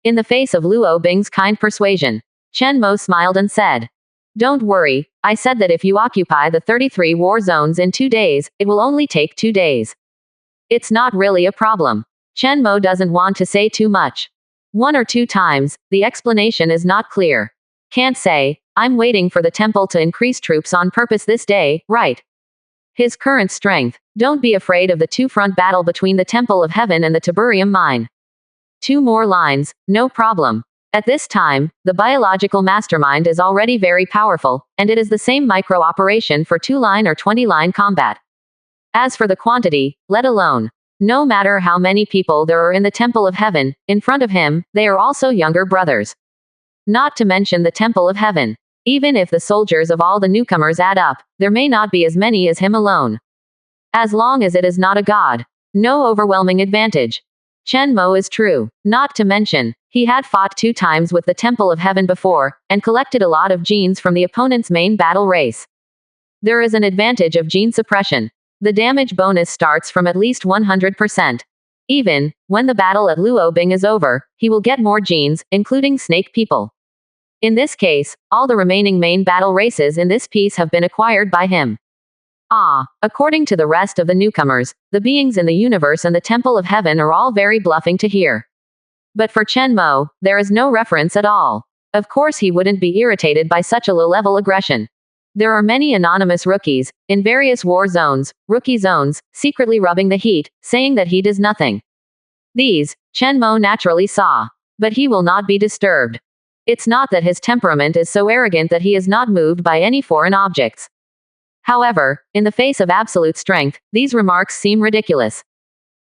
In the face of Luo Bing's kind persuasion, Chen Mo smiled and said, "Don't worry, I said that if you occupy the 33 war zones in 2 days, it will only take 2 days. It's not really a problem." Chen Mo doesn't want to say too much. 1 or 2 times, the explanation is not clear. Can't say, "I'm waiting for the temple to increase troops on purpose this day, right?" His current strength. Don't be afraid of the 2-front battle between the Temple of Heaven and the Tiberium mine. 2 more lines, no problem. At this time, the biological mastermind is already very powerful, and it is the same micro-operation for 2-line or 20-line combat. As for the quantity, let alone. No matter how many people there are in the Temple of Heaven, in front of him, they are also younger brothers. Not to mention the Temple of Heaven. Even if the soldiers of all the newcomers add up, there may not be as many as him alone. As long as it is not a god. No overwhelming advantage. Chen Mo is true. Not to mention, he had fought 2 times with the Temple of Heaven before, and collected a lot of genes from the opponent's main battle race. There is an advantage of gene suppression. The damage bonus starts from at least 100%. Even when the battle at Luo Bing is over, he will get more genes, including snake people. In this case, all the remaining main battle races in this piece have been acquired by him. According to the rest of the newcomers, the beings in the universe and the Temple of Heaven are all very bluffing to hear. But for Chen Mo, there is no reference at all. Of course he wouldn't be irritated by such a low-level aggression. There are many anonymous rookies, in various war zones, rookie zones, secretly rubbing the heat, saying that he does nothing. These, Chen Mo naturally saw. But he will not be disturbed. It's not that his temperament is so arrogant that he is not moved by any foreign objects. However, in the face of absolute strength, these remarks seem ridiculous.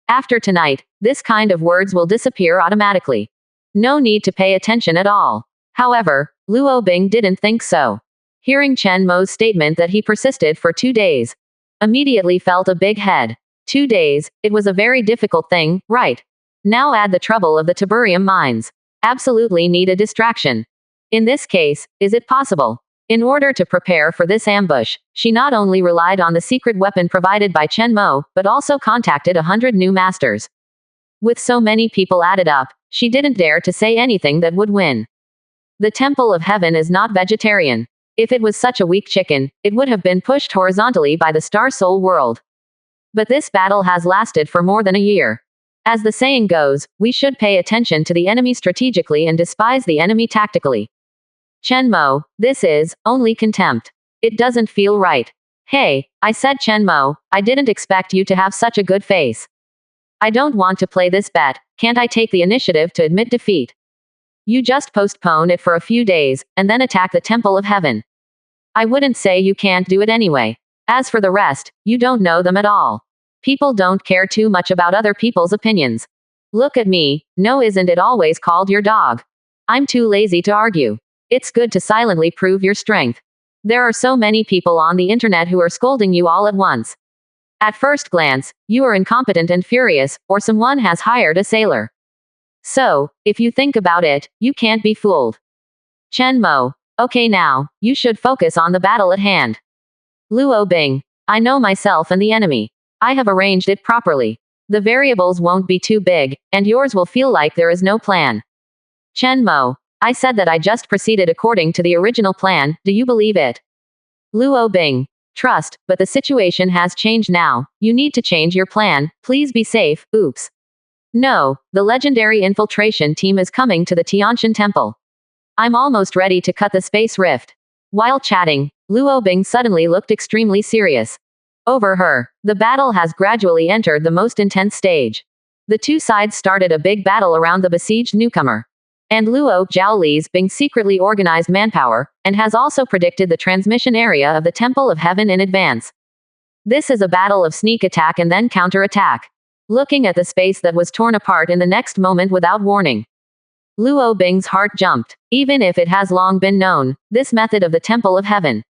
After tonight, this kind of words will disappear automatically. No need to pay attention at all. However, Luo Bing didn't think so. Hearing Chen Mo's statement that he persisted for 2 days, immediately felt a big head. 2 days, it was a very difficult thing, right? Now add the trouble of the tiberium mines. Absolutely need a distraction. In this case, is it possible? In order to prepare for this ambush, she not only relied on the secret weapon provided by Chen Mo, but also contacted 100 new masters. With so many people added up, she didn't dare to say anything that would win. The Temple of Heaven is not vegetarian. If it was such a weak chicken, it would have been pushed horizontally by the Star Soul world. But this battle has lasted for more than a year. As the saying goes, we should pay attention to the enemy strategically and despise the enemy tactically. Chen Mo, this is only contempt. It doesn't feel right. Hey, I said Chen Mo, I didn't expect you to have such a good face. I don't want to play this bet, can't I take the initiative to admit defeat? You just postpone it for a few days, and then attack the Temple of Heaven. I wouldn't say you can't do it anyway. As for the rest, you don't know them at all. People don't care too much about other people's opinions. Look at me, no, isn't it always called your dog? I'm too lazy to argue. It's good to silently prove your strength. There are so many people on the internet who are scolding you all at once. At first glance, you are incompetent and furious, or someone has hired a sailor. So, if you think about it, you can't be fooled. Chen Mo, okay, now, you should focus on the battle at hand. Luo Bing, I know myself and the enemy. I have arranged it properly. The variables won't be too big, and yours will feel like there is no plan. Chen Mo, I said that I just proceeded according to the original plan, do you believe it? Luo Bing, trust, but the situation has changed now, you need to change your plan, please be safe, oops. No, the legendary infiltration team is coming to the Tianshan Temple. I'm almost ready to cut the space rift. While chatting, Luo Bing suddenly looked extremely serious. Over her, the battle has gradually entered the most intense stage. The two sides started a big battle around the besieged newcomer. And Luo Zhaoli's Bing secretly organized manpower, and has also predicted the transmission area of the Temple of Heaven in advance. This is a battle of sneak attack and then counter-attack. Looking at the space that was torn apart in the next moment without warning. Luo Bing's heart jumped, even if it has long been known, this method of the Temple of Heaven.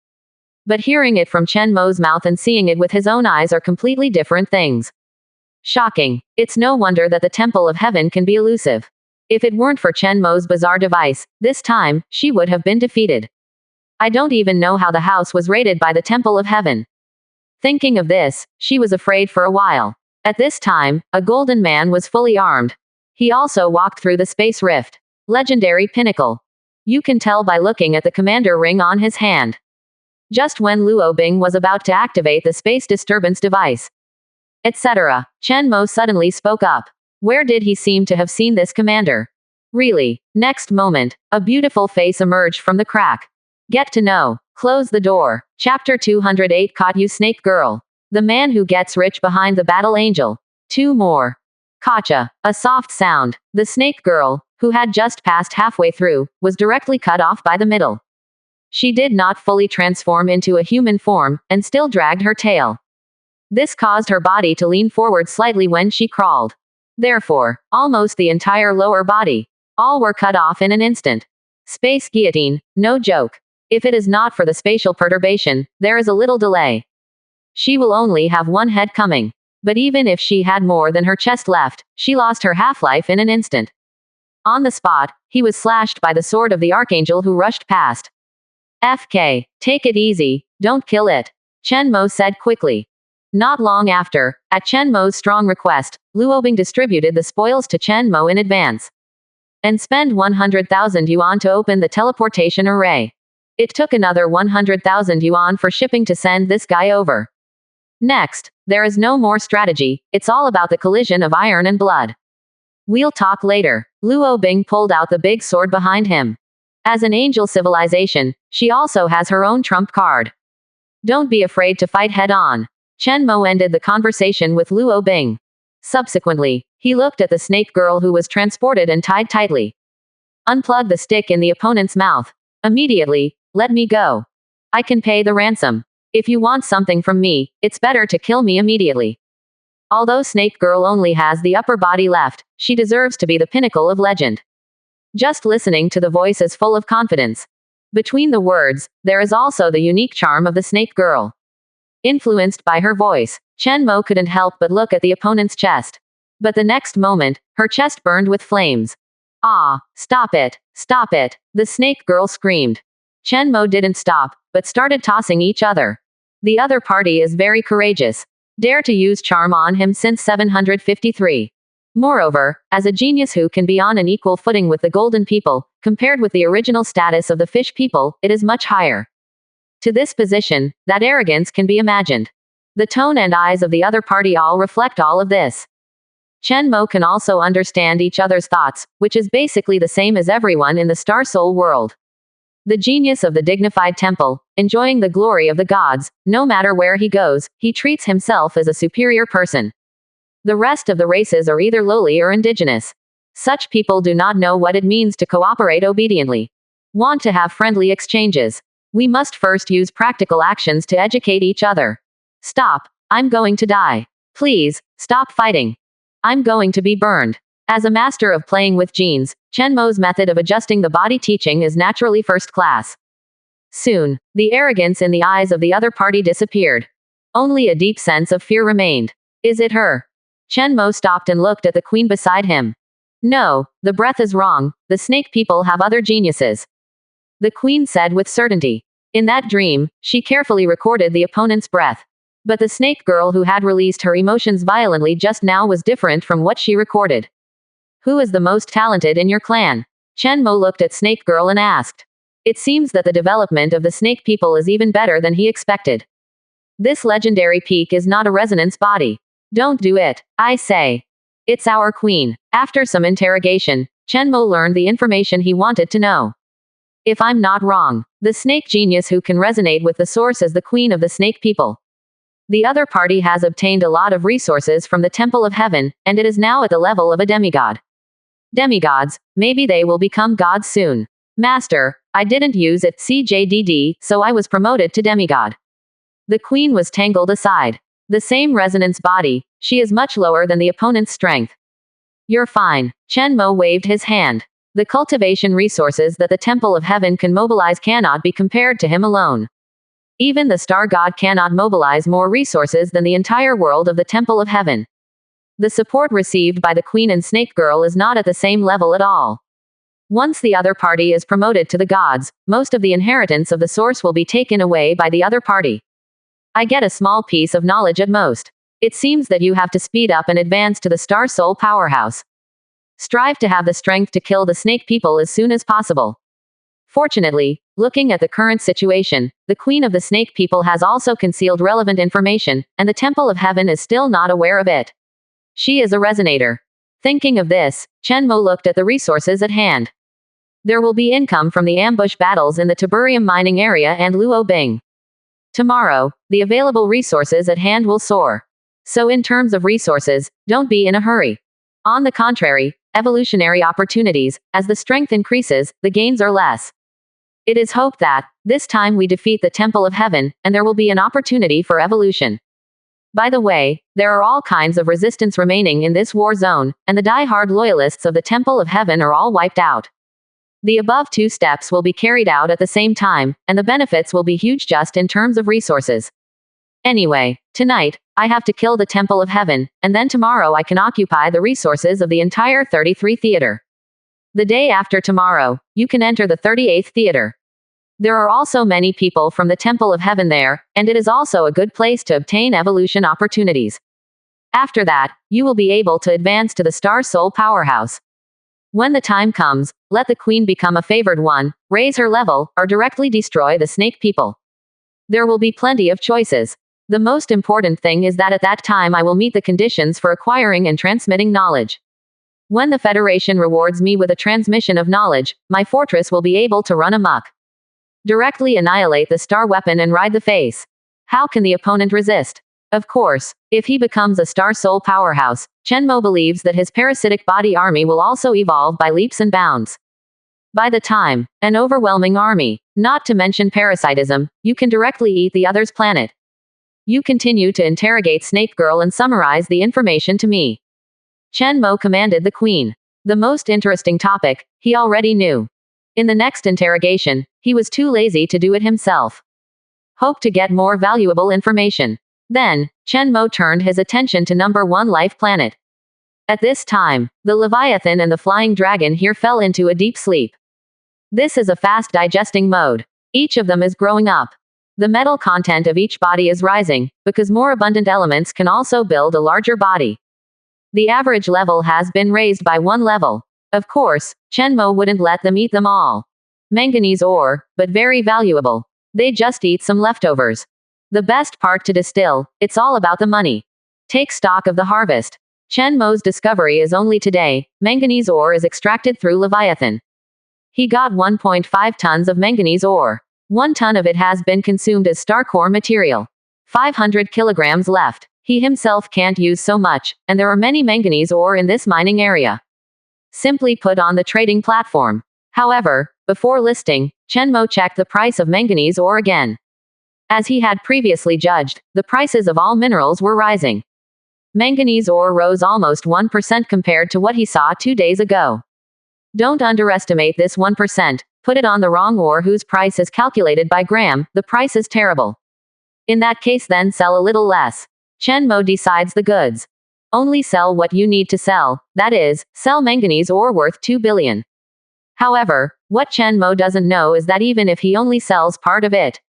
But hearing it from Chen Mo's mouth and seeing it with his own eyes are completely different things. Shocking. It's no wonder that the Temple of Heaven can be elusive. If it weren't for Chen Mo's bizarre device, this time, she would have been defeated. I don't even know how the house was raided by the Temple of Heaven. Thinking of this, she was afraid for a while. At this time, a golden man was fully armed. He also walked through the space rift. Legendary pinnacle. You can tell by looking at the commander ring on his hand. Just when Luo Bing was about to activate the space disturbance device, etc., Chen Mo suddenly spoke up. Where did he seem to have seen this commander? Really? Next moment, a beautiful face emerged from the crack. Get to know. Close the door. Chapter 208 Caught You Snake Girl. The man who gets rich behind the battle angel. 2 more. Gotcha. A soft sound. The snake girl, who had just passed halfway through, was directly cut off by the middle. She did not fully transform into a human form, and still dragged her tail. This caused her body to lean forward slightly when she crawled. Therefore, almost the entire lower body. All were cut off in an instant. Space guillotine, no joke. If it is not for the spatial perturbation, there is a little delay. She will only have one head coming. But even if she had more than her chest left, she lost her half-life in an instant. On the spot, he was slashed by the sword of the archangel who rushed past. FK, take it easy, don't kill it, Chen Mo said quickly. Not long after, at Chen Mo's strong request, Luo Bing distributed the spoils to Chen Mo in advance. And spend 100,000 yuan to open the teleportation array. It took another 100,000 yuan for shipping to send this guy over. Next, there is no more strategy, it's all about the collision of iron and blood. We'll talk later. Luo Bing pulled out the big sword behind him. As an angel civilization, she also has her own trump card. Don't be afraid to fight head-on. Chen Mo ended the conversation with Luo Bing. Subsequently, he looked at the snake girl who was transported and tied tightly. Unplug the stick in the opponent's mouth. Immediately, let me go. I can pay the ransom. If you want something from me, it's better to kill me immediately. Although Snake Girl only has the upper body left, she deserves to be the pinnacle of legend. Just listening to the voice is full of confidence. Between the words, there is also the unique charm of the Snake Girl. Influenced by her voice, Chen Mo couldn't help but look at the opponent's chest. But the next moment, her chest burned with flames. Ah, stop it, the Snake Girl screamed. Chen Mo didn't stop, but started tossing each other. The other party is very courageous. Dare to use charm on him since 753. Moreover, as a genius who can be on an equal footing with the golden people, compared with the original status of the fish people, it is much higher. To this position, that arrogance can be imagined. The tone and eyes of the other party all reflect all of this. Chen Mo can also understand each other's thoughts, which is basically the same as everyone in the Star Soul world. The genius of the dignified temple, enjoying the glory of the gods, no matter where he goes, he treats himself as a superior person. The rest of the races are either lowly or indigenous. Such people do not know what it means to cooperate obediently. Want to have friendly exchanges. We must first use practical actions to educate each other. Stop. I'm going to die. Please, stop fighting. I'm going to be burned. As a master of playing with genes, Chen Mo's method of adjusting the body teaching is naturally first class. Soon, the arrogance in the eyes of the other party disappeared. Only a deep sense of fear remained. Is it her? Chen Mo stopped and looked at the queen beside him. No, the breath is wrong. The snake people have other geniuses. The queen said with certainty. In that dream, she carefully recorded the opponent's breath. But the snake girl who had released her emotions violently just now was different from what she recorded. Who is the most talented in your clan? Chen Mo looked at Snake Girl and asked. It seems that the development of the snake people is even better than he expected. This legendary peak is not a resonance body. Don't do it, I say. It's our queen. After some interrogation, Chen Mo learned the information he wanted to know. If I'm not wrong, the snake genius who can resonate with the source is the queen of the snake people. The other party has obtained a lot of resources from the Temple of Heaven, and it is now at the level of a demigod. Demigods, maybe they will become gods soon. Master, I didn't use it CJDD, so I was promoted to demigod. The queen was tangled aside. The same resonance body, she is much lower than the opponent's strength. You're fine. Chen Mo waved his hand. The cultivation resources that the Temple of Heaven can mobilize cannot be compared to him alone. Even the Star God cannot mobilize more resources than the entire world of the Temple of Heaven. The support received by the Queen and Snake Girl is not at the same level at all. Once the other party is promoted to the gods, most of the inheritance of the source will be taken away by the other party. I get a small piece of knowledge at most. It seems that you have to speed up and advance to the Star Soul powerhouse. Strive to have the strength to kill the snake people as soon as possible. Fortunately, looking at the current situation, the Queen of the Snake People has also concealed relevant information, and the Temple of Heaven is still not aware of it. She is a resonator. Thinking of this, Chen Mo looked at the resources at hand. There will be income from the ambush battles in the Tiberium mining area and Luo Bing. Tomorrow, the available resources at hand will soar. So in terms of resources, don't be in a hurry. On the contrary, evolutionary opportunities, as the strength increases, the gains are less. It is hoped that, this time we defeat the Temple of Heaven, and there will be an opportunity for evolution. By the way, there are all kinds of resistance remaining in this war zone, and the die-hard loyalists of the Temple of Heaven are all wiped out. The above two steps will be carried out at the same time, and the benefits will be huge just in terms of resources. Anyway, tonight, I have to kill the Temple of Heaven, and then tomorrow I can occupy the resources of the entire 33 theater. The day after tomorrow, you can enter the 38th theater. There are also many people from the Temple of Heaven there, and it is also a good place to obtain evolution opportunities. After that, you will be able to advance to the Star Soul powerhouse. When the time comes, let the Queen become a favored one, raise her level, or directly destroy the snake people. There will be plenty of choices. The most important thing is that at that time I will meet the conditions for acquiring and transmitting knowledge. When the Federation rewards me with a transmission of knowledge, my fortress will be able to run amok. Directly annihilate the star weapon and ride the face. How can the opponent resist? Of course, if he becomes a Star Soul powerhouse, Chen Mo believes that his parasitic body army will also evolve by leaps and bounds. By the time, an overwhelming army, not to mention parasitism, you can directly eat the other's planet. You continue to interrogate Snake Girl and summarize the information to me. Chen Mo commanded the Queen. The most interesting topic, he already knew. In the next interrogation, he was too lazy to do it himself. Hope to get more valuable information. Then, Chen Mo turned his attention to number 1 life planet. At this time, the Leviathan and the Flying Dragon here fell into a deep sleep. This is a fast digesting mode. Each of them is growing up. The metal content of each body is rising, because more abundant elements can also build a larger body. The average level has been raised by 1 level. Of course, Chen Mo wouldn't let them eat them all. Manganese ore, but very valuable. They just eat some leftovers. The best part to distill, it's all about the money. Take stock of the harvest. Chen Mo's discovery is only today. Manganese ore is extracted through Leviathan. He got 1.5 tons of manganese ore. 1 ton of it has been consumed as star core material. 500 kilograms left. He himself can't use so much, and there are many manganese ore in this mining area. Simply put on the trading platform. However, before listing, Chen Mo checked the price of manganese ore again. As he had previously judged, the prices of all minerals were rising. Manganese ore rose almost 1% compared to what he saw 2 days ago. Don't underestimate this 1%. Put it on the wrong ore whose price is calculated by gram, the price is terrible. In that case then sell a little less. Chen Mo decides the goods. Only sell what you need to sell, that is, sell manganese ore worth 2 billion. However, what Chen Mo doesn't know is that even if he only sells part of it,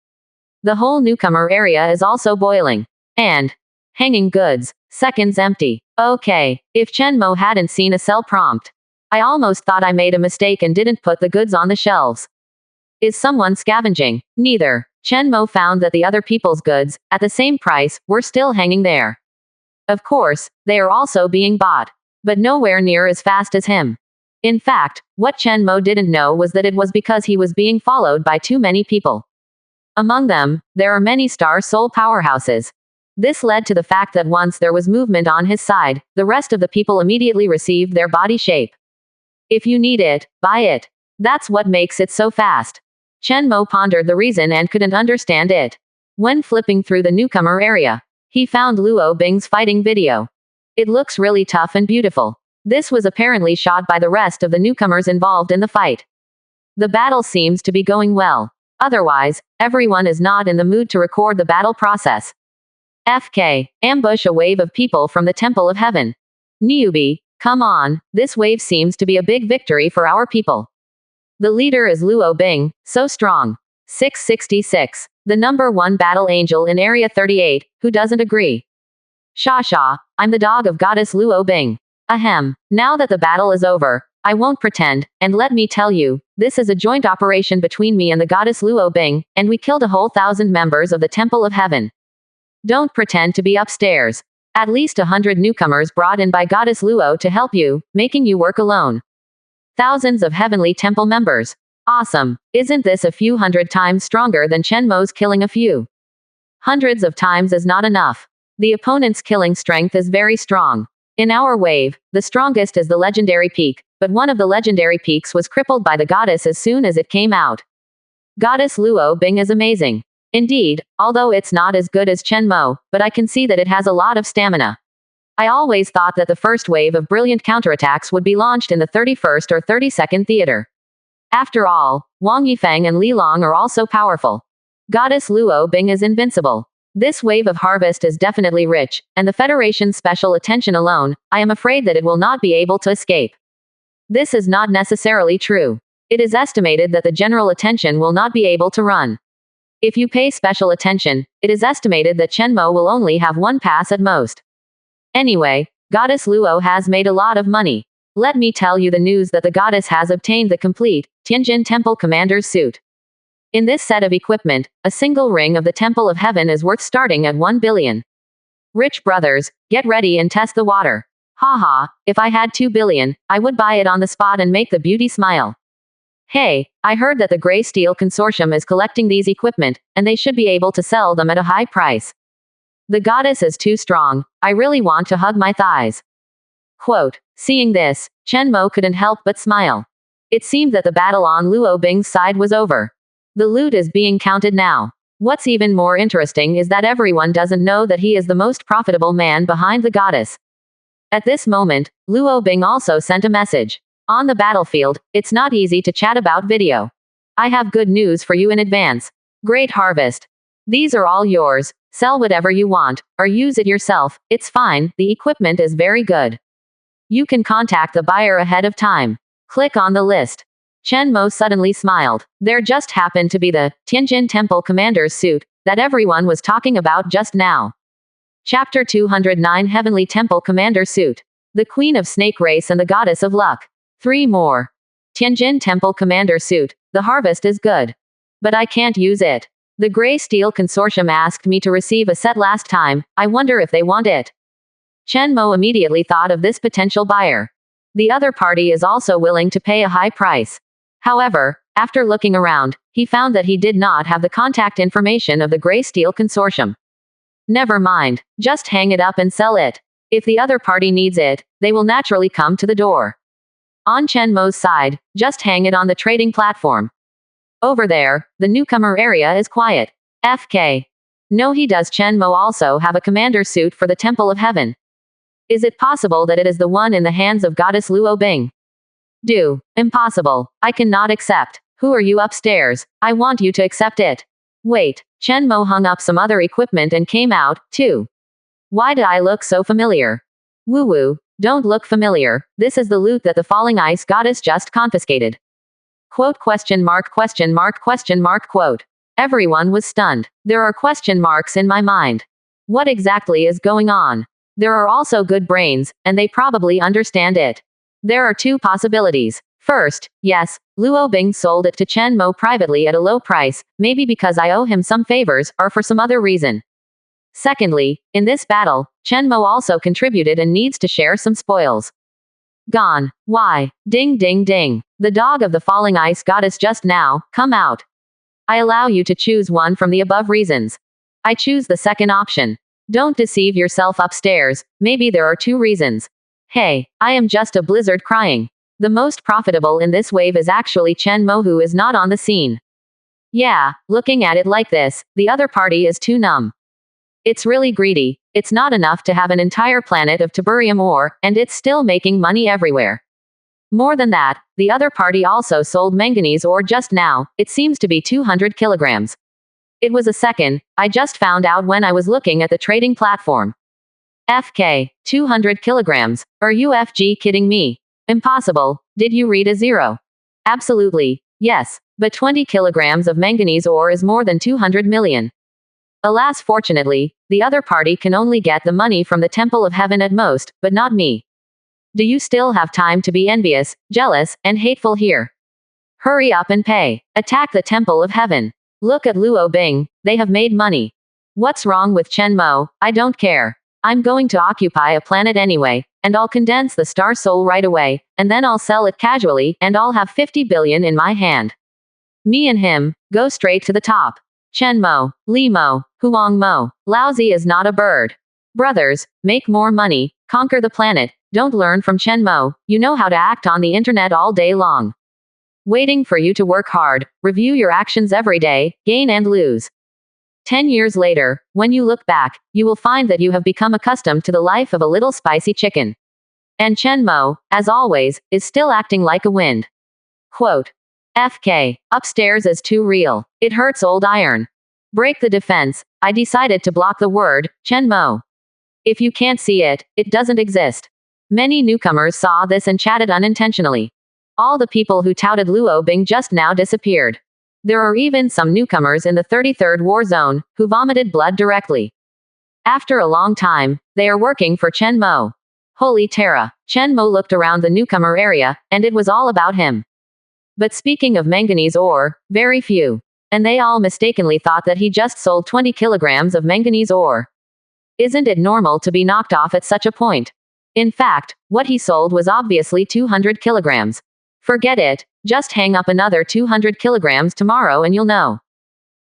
the whole newcomer area is also boiling. And hanging goods. Seconds empty. Okay, if Chen Mo hadn't seen a sell prompt, I almost thought I made a mistake and didn't put the goods on the shelves. Is someone scavenging? Neither. Chen Mo found that the other people's goods, at the same price, were still hanging there. Of course, they are also being bought. But nowhere near as fast as him. In fact, what Chen Mo didn't know was that it was because he was being followed by too many people. Among them, there are many star soul powerhouses. This led to the fact that once there was movement on his side, the rest of the people immediately received their body shape. If you need it, buy it. That's what makes it so fast. Chen Mo pondered the reason and couldn't understand it. When flipping through the newcomer area, he found Luo Bing's fighting video. It looks really tough and beautiful. This was apparently shot by the rest of the newcomers involved in the fight. The battle seems to be going well. Otherwise, everyone is not in the mood to record the battle process. FK. Ambush a wave of people from the Temple of Heaven. Newbie. Come on, this wave seems to be a big victory for our people. The leader is Luo Bing, so strong. 666. The number 1 battle angel in Area 38, who doesn't agree? Sha, I'm the dog of Goddess Luo Bing. Ahem. Now that the battle is over, I won't pretend, and let me tell you, this is a joint operation between me and the Goddess Luo Bing, and we killed a whole 1,000 members of the Temple of Heaven. Don't pretend to be upstairs. At least 100 newcomers brought in by Goddess Luo to help you, making you work alone. Thousands of heavenly temple members. Awesome. Isn't this a few hundred times stronger than Chen Mo's killing a few? Hundreds of times is not enough. The opponent's killing strength is very strong. In our wave, the strongest is the legendary peak, but one of the legendary peaks was crippled by the goddess as soon as it came out. Goddess Luo Bing is amazing. Indeed, although it's not as good as Chen Mo, but I can see that it has a lot of stamina. I always thought that the first wave of brilliant counterattacks would be launched in the 31st or 32nd theater. After all, Wang Yifeng and Li Long are also powerful. Goddess Luo Bing is invincible. This wave of harvest is definitely rich, and the Federation's special attention alone, I am afraid that it will not be able to escape. This is not necessarily true. It is estimated that the general attention will not be able to run. If you pay special attention, it is estimated that Chen Mo will only have 1 pass at most. Anyway, Goddess Luo has made a lot of money. Let me tell you the news that the goddess has obtained the complete Tianjin Temple Commander's suit. In this set of equipment, a single ring of the Temple of Heaven is worth starting at 1 billion. Rich brothers, get ready and test the water. Haha, if I had 2 billion, I would buy it on the spot and make the beauty smile. Hey, I heard that the Grey Steel Consortium is collecting these equipment, and they should be able to sell them at a high price. The goddess is too strong. I really want to hug my thighs. Quote. Seeing this, Chen Mo couldn't help but smile. It seemed that the battle on Luo Bing's side was over. The loot is being counted now. What's even more interesting is that everyone doesn't know that he is the most profitable man behind the goddess. At this moment, Luo Bing also sent a message. On the battlefield, it's not easy to chat about video. I have good news for you in advance. Great harvest. These are all yours. Sell whatever you want, or use it yourself, it's fine, the equipment is very good. You can contact the buyer ahead of time. Click on the list. Chen Mo suddenly smiled. There just happened to be the Tianjin Temple Commander's suit that everyone was talking about just now. Chapter 209 Heavenly Temple Commander Suit. The Queen of Snake Race and the Goddess of Luck. 3 more. Tianjin Temple Commander Suit. The harvest is good. But I can't use it. The Grey Steel Consortium asked me to receive a set last time. I wonder if they want it. Chen Mo immediately thought of this potential buyer. The other party is also willing to pay a high price. However, after looking around, he found that he did not have the contact information of the Gray Steel Consortium. Never mind, just hang it up and sell it. If the other party needs it, they will naturally come to the door. On Chen Mo's side, just hang it on the trading platform. Over there, the newcomer area is quiet. FK. No, he does. Chen Mo also have a commander suit for the Temple of Heaven. Is it possible that it is the one in the hands of Goddess Luo Bing? Impossible. I cannot accept. Who are you upstairs? I want you to accept it. Wait. Chen Mo hung up some other equipment and came out, too. Why do I look so familiar? Woo-woo. Don't look familiar. This is the loot that the falling ice goddess just confiscated. Quote question mark question mark question mark quote. Everyone was stunned. There are question marks in my mind. What exactly is going on? There are also good brains, and they probably understand it. There are two possibilities. First, yes, Luo Bing sold it to Chen Mo privately at a low price, maybe because I owe him some favors, or for some other reason. Secondly, in this battle, Chen Mo also contributed and needs to share some spoils. Gone. Why? Ding ding ding. The dog of the falling ice goddess just now, come out. I allow you to choose one from the above reasons. I choose the second option. Don't deceive yourself upstairs, maybe there are two reasons. Hey, I am just a blizzard crying. The most profitable in this wave is actually Chen Mo, who is not on the scene. Yeah, looking at it like this, the other party is too numb. It's really greedy. It's not enough to have an entire planet of tiberium ore, and it's still making money everywhere. More than that, the other party also sold manganese ore just now. It seems to be 200 kilograms. It was a second, I just found out when I was looking at the trading platform. FK, 200 kilograms. Are you FG kidding me? Impossible. Did you read a zero? Absolutely, yes, but 20 kilograms of manganese ore is more than 200 million. Alas, fortunately, the other party can only get the money from the Temple of Heaven at most, but not me. Do you still have time to be envious, jealous, and hateful here? Hurry up and pay. Attack the Temple of Heaven. Look at Luo Bing, they have made money. What's wrong with Chen Mo? I don't care. I'm going to occupy a planet anyway, and I'll condense the star soul right away, and then I'll sell it casually, and I'll have 50 billion in my hand. Me and him, go straight to the top. Chen Mo, Li Mo, Huang Mo, Laozi is not a bird. Brothers, make more money, conquer the planet, don't learn from Chen Mo, you know how to act on the internet all day long. Waiting for you to work hard, review your actions every day, gain and lose. 10 years later, when you look back, you will find that you have become accustomed to the life of a little spicy chicken. And Chen Mo, as always, is still acting like a wind. Quote. FK, upstairs is too real. It hurts old iron. Break the defense. I decided to block the word, Chen Mo. If you can't see it, it doesn't exist. Many newcomers saw this and chatted unintentionally. All the people who touted Luo Bing just now disappeared. There are even some newcomers in the 33rd war zone, who vomited blood directly. After a long time, they are working for Chen Mo. Holy Terra. Chen Mo looked around the newcomer area, and it was all about him. But speaking of manganese ore, very few. And they all mistakenly thought that he just sold 20 kilograms of manganese ore. Isn't it normal to be knocked off at such a point? In fact, what he sold was obviously 200 kilograms. Forget it, just hang up another 200 kilograms tomorrow and you'll know.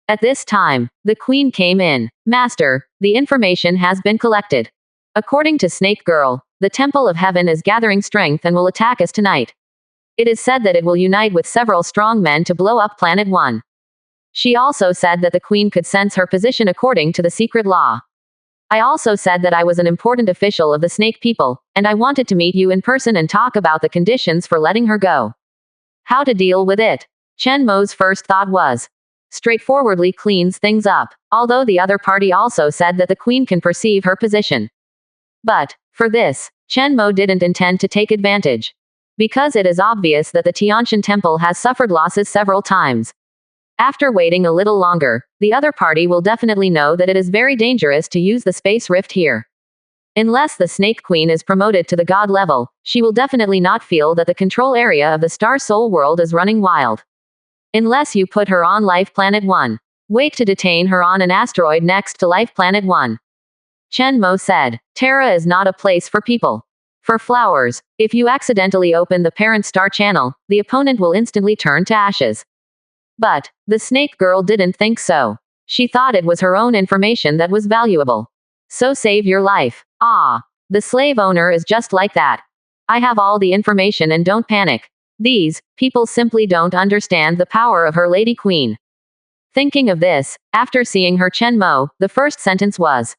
At this time, the queen came in. Master, the information has been collected. According to Snake Girl, the Temple of Heaven is gathering strength and will attack us tonight. It is said that it will unite with several strong men to blow up Planet 1. She also said that the queen could sense her position according to the secret law. I also said that I was an important official of the Snake people, and I wanted to meet you in person and talk about the conditions for letting her go. How to deal with it? Chen Mo's first thought was, straightforwardly cleans things up, although the other party also said that the queen can perceive her position. But, for this, Chen Mo didn't intend to take advantage. Because it is obvious that the Tianshan temple has suffered losses several times. After waiting a little longer, the other party will definitely know that it is very dangerous to use the space rift here. Unless the Snake Queen is promoted to the god level, she will definitely not feel that the control area of the Star Soul world is running wild. Unless you put her on Life Planet 1. Wait to detain her on an asteroid next to Life Planet 1. Chen Mo said. Terra is not a place for people. For flowers, if you accidentally open the parent star channel, the opponent will instantly turn to ashes. But the snake girl didn't think so. She thought it was her own information that was valuable. So save your life. Ah, the slave owner is just like that. I have all the information and don't panic. These people simply don't understand the power of her lady queen. Thinking of this, after seeing her Chen Mo, the first sentence was,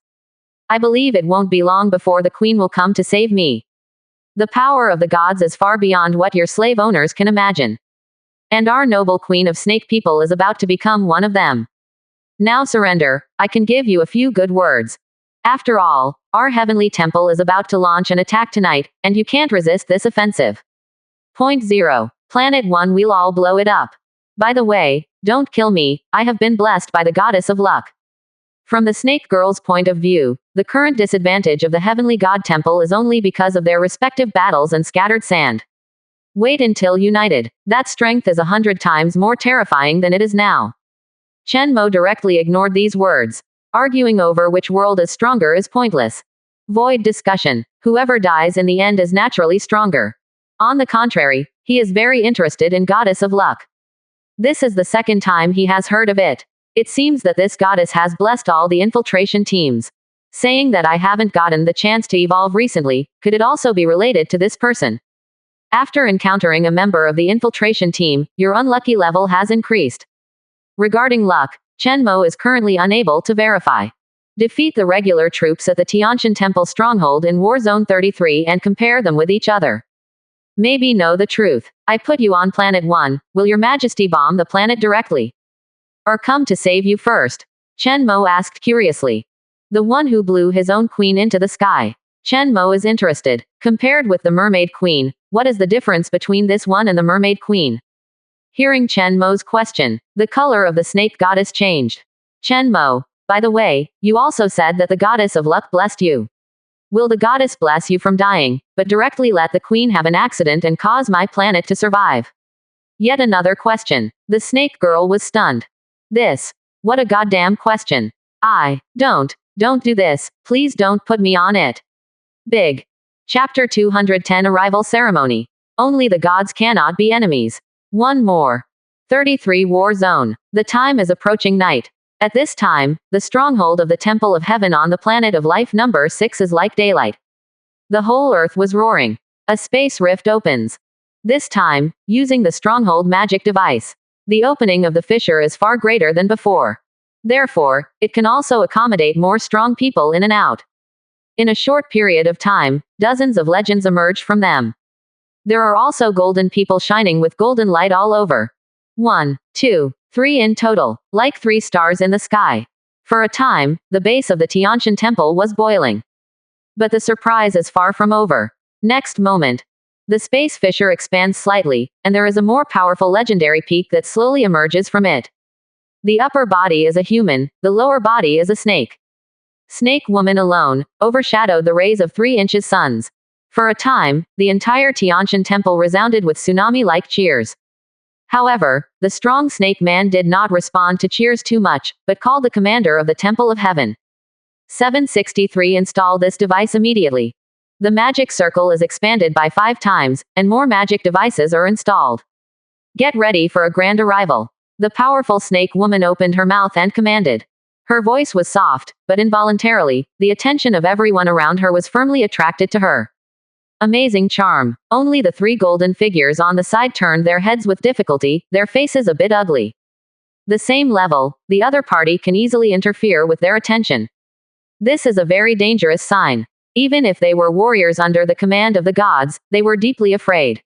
I believe it won't be long before the queen will come to save me. The power of the gods is far beyond what your slave owners can imagine. And our noble queen of snake people is about to become one of them. Now surrender, I can give you a few good words. After all, our heavenly temple is about to launch an attack tonight, and you can't resist this offensive. Point 0. Planet 1, we'll all blow it up. By the way, don't kill me, I have been blessed by the goddess of luck. From the snake girl's point of view, the current disadvantage of the heavenly god temple is only because of their respective battles and scattered sand. Wait until united. That strength is 100 times more terrifying than it is now. Chen Mo directly ignored these words. Arguing over which world is stronger is pointless. Void discussion. Whoever dies in the end is naturally stronger. On the contrary, he is very interested in goddess of luck. This is the second time he has heard of it. It seems that this goddess has blessed all the infiltration teams. Saying that I haven't gotten the chance to evolve recently, could it also be related to this person? After encountering a member of the infiltration team, your unlucky level has increased. Regarding luck, Chen Mo is currently unable to verify. Defeat the regular troops at the Tianshan Temple stronghold in War Zone 33 and compare them with each other. Maybe know the truth. I put you on Planet 1, will your majesty bomb the planet directly? Or come to save you first? Chen Mo asked curiously. The one who blew his own queen into the sky. Chen Mo is interested. Compared with the mermaid queen, what is the difference between this one and the mermaid queen? Hearing Chen Mo's question, the color of the snake goddess changed. Chen Mo, by the way, you also said that the goddess of luck blessed you. Will the goddess bless you from dying, but directly let the queen have an accident and cause my planet to survive? Yet another question. The snake girl was stunned. What a goddamn question. Don't do this, please don't put me on it. Big. Chapter 210 Arrival Ceremony. Only the gods cannot be enemies. One more. 33 War Zone. The time is approaching night. At this time, the stronghold of the Temple of Heaven on the planet of life number 6 is like daylight. The whole earth was roaring. A space rift opens. This time, using the stronghold magic device. The opening of the fissure is far greater than before. Therefore, it can also accommodate more strong people in and out. In a short period of time, dozens of legends emerge from them. There are also golden people shining with golden light all over. 1, 2, 3 in total, like 3 stars in the sky. For a time, the base of the Tianshan Temple was boiling. But the surprise is far from over. Next moment, the space fissure expands slightly, and there is a more powerful legendary peak that slowly emerges from it. The upper body is a human, the lower body is a snake. Snake woman alone overshadowed the rays of 3-inch suns. For a time, the entire Tianshan Temple resounded with tsunami-like cheers. However, the strong snake man did not respond to cheers too much, but called the commander of the Temple of Heaven. 763 Install this device immediately. The magic circle is expanded by 5 times, and more magic devices are installed. Get ready for a grand arrival. The powerful snake woman opened her mouth and commanded. Her voice was soft, but involuntarily, the attention of everyone around her was firmly attracted to her. Amazing charm. Only the 3 golden figures on the side turned their heads with difficulty, their faces a bit ugly. The same level, the other party can easily interfere with their attention. This is a very dangerous sign. Even if they were warriors under the command of the gods, they were deeply afraid.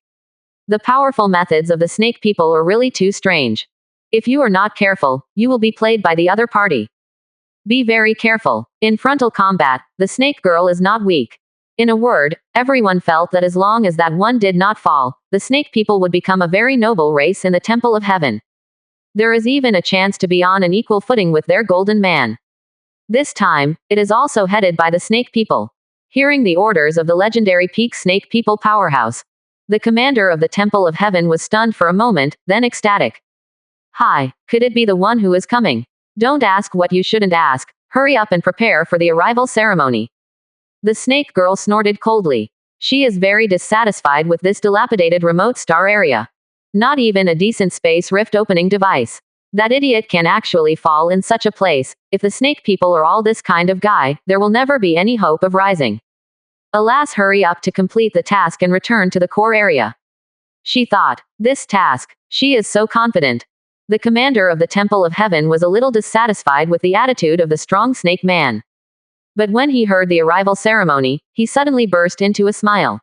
The powerful methods of the snake people are really too strange. If you are not careful, you will be played by the other party. Be very careful. In frontal combat, the snake girl is not weak. In a word, everyone felt that as long as that one did not fall, the snake people would become a very noble race in the Temple of Heaven. There is even a chance to be on an equal footing with their golden man. This time, it is also headed by the snake people. Hearing the orders of the legendary peak snake people powerhouse, the commander of the Temple of Heaven was stunned for a moment, then ecstatic. Hi, could it be the one who is coming? Don't ask what you shouldn't ask, Hurry up and prepare for the arrival ceremony. The snake girl snorted coldly. She is very dissatisfied with this dilapidated remote star area. Not even a decent space rift opening device. That idiot can actually fall in such a place. If the snake people are all this kind of guy, there will never be any hope of rising. Alas, hurry up to complete the task and return to the core area. She thought. This task. She is so confident. The commander of the Temple of Heaven was a little dissatisfied with the attitude of the strong snake man. But when he heard the arrival ceremony, he suddenly burst into a smile.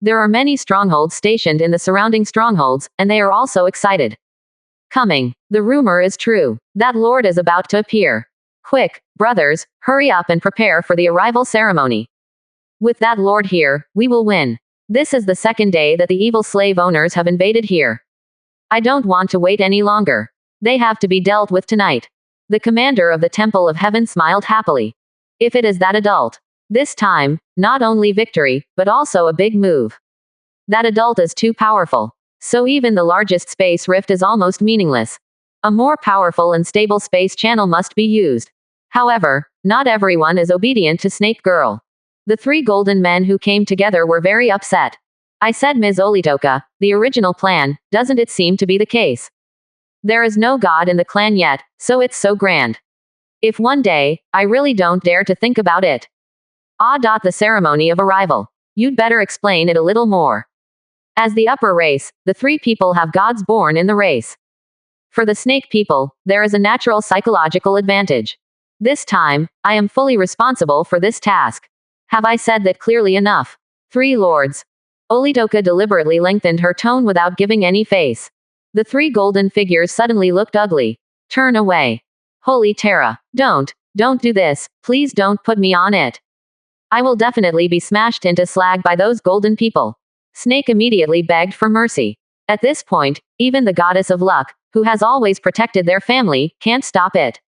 There are many strongholds stationed in the surrounding strongholds, and they are also excited. Coming. The rumor is true. That Lord is about to appear. Quick, brothers, hurry up and prepare for the arrival ceremony. With that Lord here, we will win. This is the second day that the evil slave owners have invaded here. I don't want to wait any longer. They have to be dealt with tonight. The commander of the Temple of Heaven smiled happily. If it is that adult. This time, not only victory, but also a big move. That adult is too powerful. So even the largest space rift is almost meaningless. A more powerful and stable space channel must be used. However, not everyone is obedient to Snake Girl. The three golden men who came together were very upset. I said, Ms. Olitoka, the original plan, doesn't it seem to be the case? There is no god in the clan yet, so it's so grand. If one day, I really don't dare to think about it. The ceremony of arrival. You'd better explain it a little more. As the upper race, the three people have gods born in the race. For the snake people, there is a natural psychological advantage. This time, I am fully responsible for this task. Have I said that clearly enough? Three lords. Olitoka deliberately lengthened her tone without giving any face. The three golden figures suddenly looked ugly. Turn away. Holy Terra. Don't do this, please don't put me on it. I will definitely be smashed into slag by those golden people. Snake immediately begged for mercy. At this point, even the goddess of luck, who has always protected their family, can't stop it.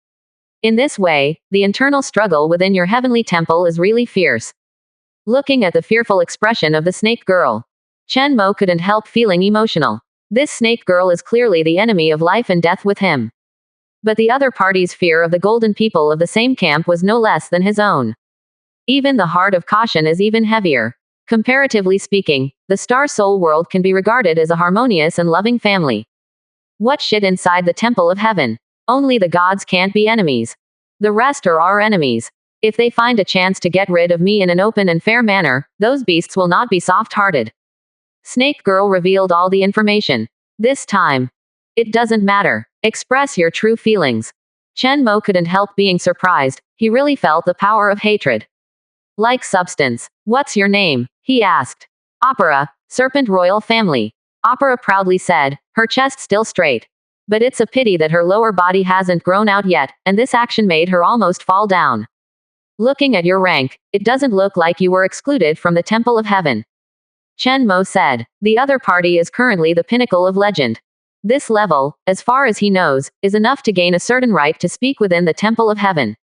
In this way, the internal struggle within your heavenly temple is really fierce. Looking at the fearful expression of the snake girl, Chen Mo couldn't help feeling emotional. This snake girl is clearly the enemy of life and death with him. But the other party's fear of the golden people of the same camp was no less than his own. Even the heart of caution is even heavier. Comparatively speaking, the Star Soul world can be regarded as a harmonious and loving family. What shit inside the Temple of Heaven? Only the gods can't be enemies. The rest are our enemies. If they find a chance to get rid of me in an open and fair manner, those beasts will not be soft-hearted. Snake Girl revealed all the information. This time. It doesn't matter. Express your true feelings. Chen Mo couldn't help being surprised. He really felt the power of hatred. Like substance. What's your name? He asked. Opera, Serpent Royal Family. Opera proudly said, her chest still straight. But it's a pity that her lower body hasn't grown out yet, and this action made her almost fall down. Looking at your rank, it doesn't look like you were excluded from the Temple of Heaven. Chen Mo said. The other party is currently the pinnacle of legend. This level, as far as he knows, is enough to gain a certain right to speak within the Temple of Heaven.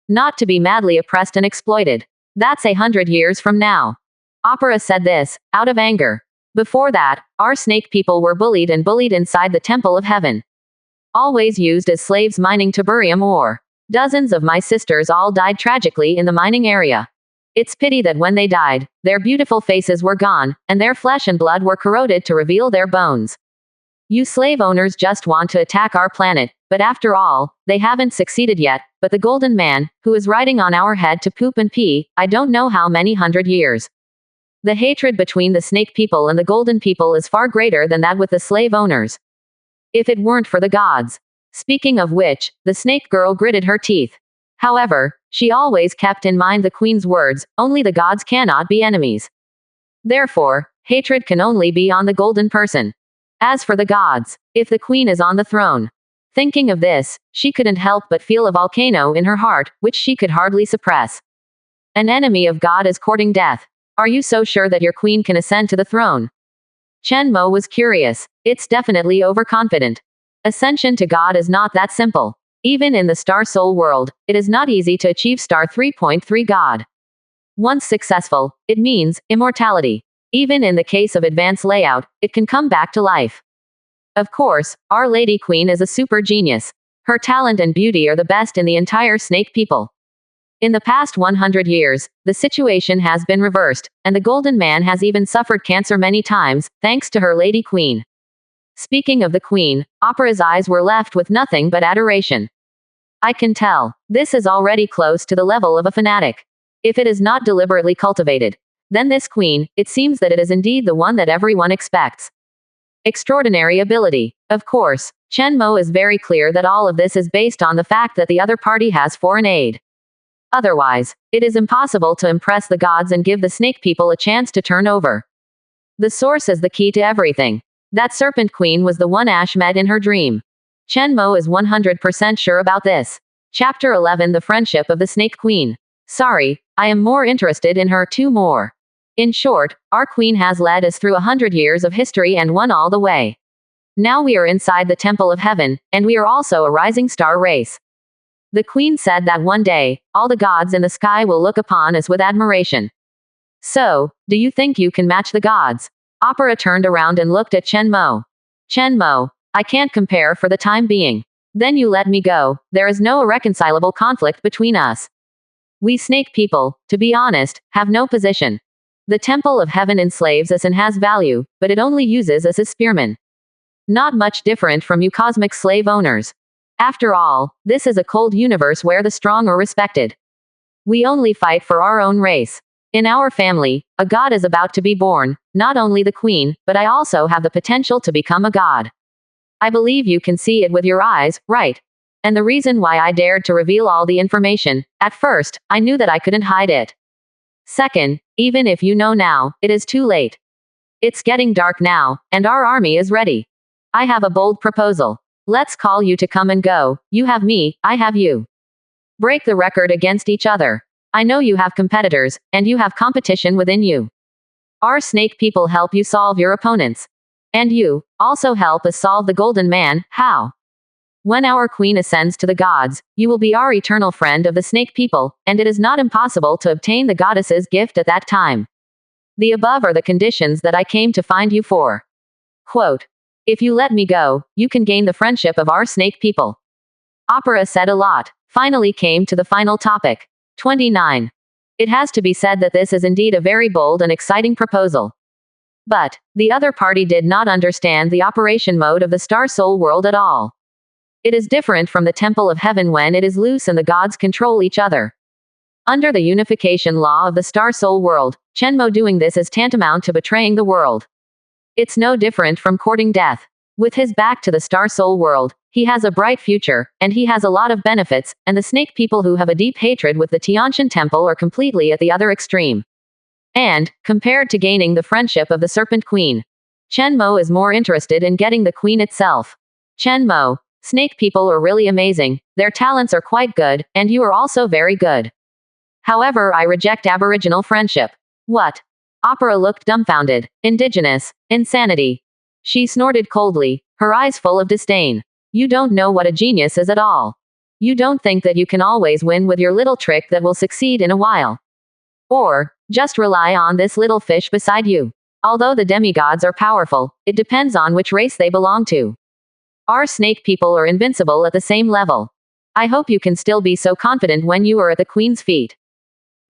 Not to be madly oppressed and exploited. That's 100 years from now. Opera said this, out of anger. Before that, our snake people were bullied inside the Temple of Heaven. Always used as slaves mining tiberium ore. Dozens of my sisters all died tragically in the mining area. It's pity that when they died, their beautiful faces were gone, and their flesh and blood were corroded to reveal their bones. You slave owners just want to attack our planet, but after all, they haven't succeeded yet, but the golden man, who is riding on our head to poop and pee, I don't know how many 100 years. The hatred between the snake people and the golden people is far greater than that with the slave owners. If it weren't for the gods. Speaking of which, the snake girl gritted her teeth. However, she always kept in mind the queen's words, only the gods cannot be enemies. Therefore, hatred can only be on the golden person. As for the gods, if the queen is on the throne. Thinking of this, she couldn't help but feel a volcano in her heart, which she could hardly suppress. An enemy of God is courting death. Are you so sure that your queen can ascend to the throne? Chen Mo was curious. It's definitely overconfident. Ascension to God is not that simple. Even in the Star Soul world, it is not easy to achieve Star 3.3 God. Once successful, it means immortality. Even in the case of advanced layout, it can come back to life. Of course, Our Lady Queen is a super genius. Her talent and beauty are the best in the entire snake people. In the past 100 years, the situation has been reversed, and the Golden Man has even suffered cancer many times, thanks to her Lady Queen. Speaking of the Queen, Opera's eyes were left with nothing but adoration. I can tell. This is already close to the level of a fanatic. If it is not deliberately cultivated, then this Queen, it seems that it is indeed the one that everyone expects. Extraordinary ability. Of course, Chen Mo is very clear that all of this is based on the fact that the other party has foreign aid. Otherwise, it is impossible to impress the gods and give the snake people a chance to turn over. The source is the key to everything. That Serpent Queen was the one Ash met in her dream. Chen Mo is 100% sure about this. Chapter 11: The Friendship of the Snake Queen. Sorry, I am more interested in her too more. In short, our queen has led us through 100 years of history and won all the way. Now we are inside the Temple of Heaven, and we are also a rising star race. The queen said that one day, all the gods in the sky will look upon us with admiration. So, do you think you can match the gods? Opera turned around and looked at Chen Mo. Chen Mo, I can't compare for the time being. Then you let me go. There is no irreconcilable conflict between us. We snake people, to be honest, have no position. The Temple of Heaven enslaves us and has value, but it only uses us as spearmen. Not much different from you cosmic slave owners. After all, this is a cold universe where the strong are respected. We only fight for our own race. In our family, a god is about to be born, not only the queen, but I also have the potential to become a god. I believe you can see it with your eyes, right? And the reason why I dared to reveal all the information, at first, I knew that I couldn't hide it. Second, even if you know now, it is too late. It's getting dark now, and our army is ready. I have a bold proposal. Let's call you to come and go. You have me, I have you. Break the record against each other. I know you have competitors, and you have competition within you. Our snake people help you solve your opponents. And you, also help us solve the Golden Man. How? When our queen ascends to the gods, you will be our eternal friend of the snake people, and it is not impossible to obtain the goddess's gift at that time. The above are the conditions that I came to find you for. Quote. If you let me go, you can gain the friendship of our snake people. Opera said a lot. Finally came to the final topic. 29. It has to be said that this is indeed a very bold and exciting proposal. But, the other party did not understand the operation mode of the Star Soul world at all. It is different from the Temple of Heaven when it is loose and the gods control each other. Under the unification law of the Star Soul world, Chen Mo doing this is tantamount to betraying the world. It's no different from courting death. With his back to the Star Soul world, he has a bright future, and he has a lot of benefits, and the snake people who have a deep hatred with the Tianshan Temple are completely at the other extreme. And, compared to gaining the friendship of the Serpent Queen, Chen Mo is more interested in getting the queen itself. Chen Mo, snake people are really amazing, their talents are quite good, and you are also very good. However, I reject aboriginal friendship. What? Opera looked dumbfounded. Indigenous. Insanity. She snorted coldly, her eyes full of disdain. You don't know what a genius is at all. You don't think that you can always win with your little trick that will succeed in a while. Or, just rely on this little fish beside you. Although the demigods are powerful, it depends on which race they belong to. Our snake people are invincible at the same level. I hope you can still be so confident when you are at the queen's feet.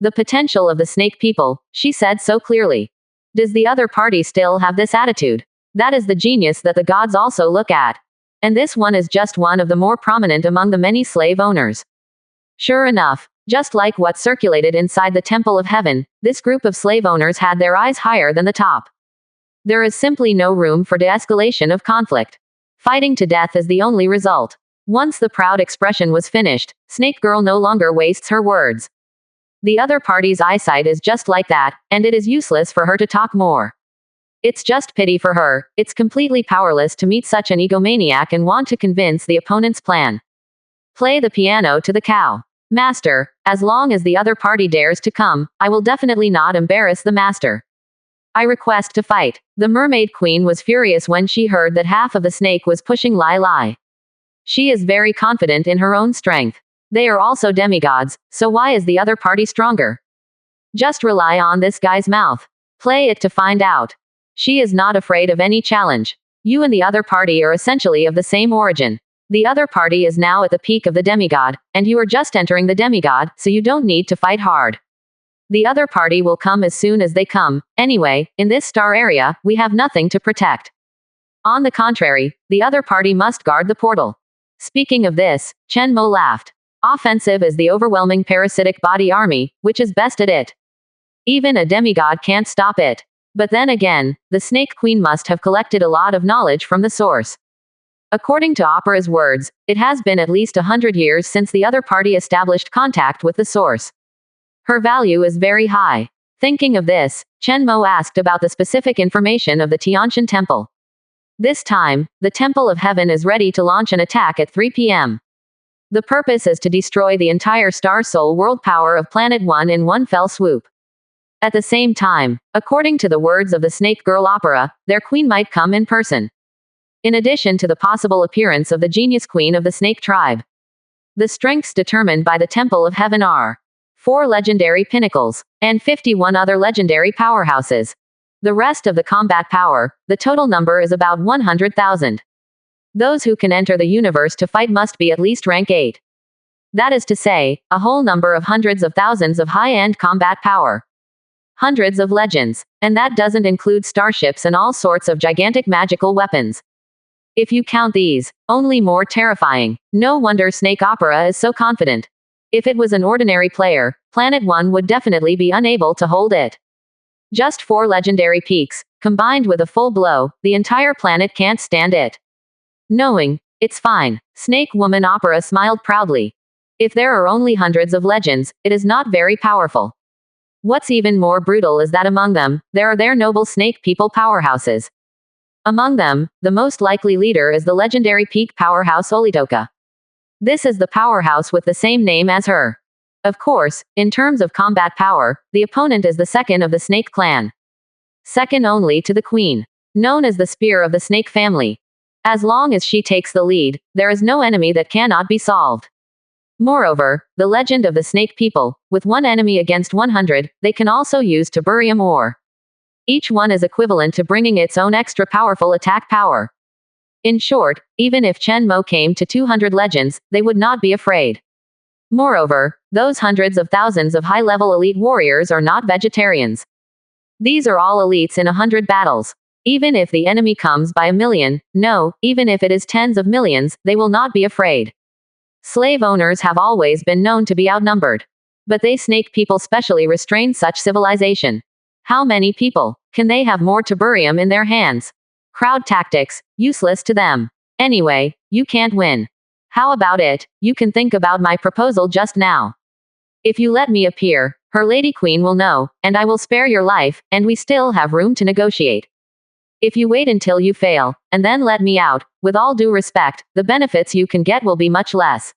The potential of the snake people, she said so clearly. Does the other party still have this attitude? That is the genius that the gods also look at. And this one is just one of the more prominent among the many slave owners. Sure enough, just like what circulated inside the Temple of Heaven, this group of slave owners had their eyes higher than the top. There is simply no room for de-escalation of conflict. Fighting to death is the only result. Once the proud expression was finished, Snake Girl no longer wastes her words. The other party's eyesight is just like that, and it is useless for her to talk more. It's just pity for her, it's completely powerless to meet such an egomaniac and want to convince the opponent's plan. Play the piano to the cow. Master, as long as the other party dares to come, I will definitely not embarrass the master. I request to fight. The Mermaid Queen was furious when she heard that half of the snake was pushing Lai Lai. She is very confident in her own strength. They are also demigods, so why is the other party stronger? Just rely on this guy's mouth. Play it to find out. She is not afraid of any challenge. You and the other party are essentially of the same origin. The other party is now at the peak of the demigod, and you are just entering the demigod, so you don't need to fight hard. The other party will come as soon as they come. Anyway, in this star area, we have nothing to protect. On the contrary, the other party must guard the portal. Speaking of this, Chen Mo laughed. Offensive is the overwhelming parasitic body army, which is best at it. Even a demigod can't stop it. But then again, the Snake Queen must have collected a lot of knowledge from the source. According to Opera's words, it has been at least 100 years since the other party established contact with the source. Her value is very high. Thinking of this, Chen Mo asked about the specific information of the Tianshan Temple. This time, the Temple of Heaven is ready to launch an attack at 3 p.m. The purpose is to destroy the entire Star Soul world power of Planet 1 in one fell swoop. At the same time, according to the words of the Snake Girl Opera, their queen might come in person. In addition to the possible appearance of the Genius Queen of the Snake Tribe. The strengths determined by the Temple of Heaven are 4 legendary pinnacles, and 51 other legendary powerhouses. The rest of the combat power, the total number is about 100,000. Those who can enter the universe to fight must be at least rank 8. That is to say, a whole number of hundreds of thousands of high-end combat power. Hundreds of legends, and that doesn't include starships and all sorts of gigantic magical weapons. If you count these, only more terrifying. No wonder Snake Opera is so confident. If it was an ordinary player, Planet 1 would definitely be unable to hold it. Just 4 legendary peaks, combined with a full blow, the entire planet can't stand it. Knowing, it's fine, Snake Woman Opera smiled proudly. If there are only hundreds of legends, it is not very powerful. What's even more brutal is that among them, there are their noble snake people powerhouses. Among them, the most likely leader is the legendary peak powerhouse Olitoka. This is the powerhouse with the same name as her. Of course, in terms of combat power, the opponent is the second of the Snake clan. Second only to the Queen. Known as the Spear of the Snake family. As long as she takes the lead, there is no enemy that cannot be solved. Moreover, the legend of the Snake people, with one enemy against 100, they can also use Tiberium ore. Each one is equivalent to bringing its own extra powerful attack power. In short, even if Chen Mo came to 200 legends, they would not be afraid. Moreover, those hundreds of thousands of high-level elite warriors are not vegetarians. These are all elites in 100 battles. Even if the enemy comes by 1,000,000, no, even if it is tens of millions, they will not be afraid. Slave owners have always been known to be outnumbered. But they Snake people specially restrain such civilization. How many people can they have more Tiberium in their hands? Crowd tactics, useless to them. Anyway, you can't win. How about it, you can think about my proposal just now. If you let me appear, her Lady Queen will know, and I will spare your life, and we still have room to negotiate. If you wait until you fail, and then let me out, with all due respect, the benefits you can get will be much less.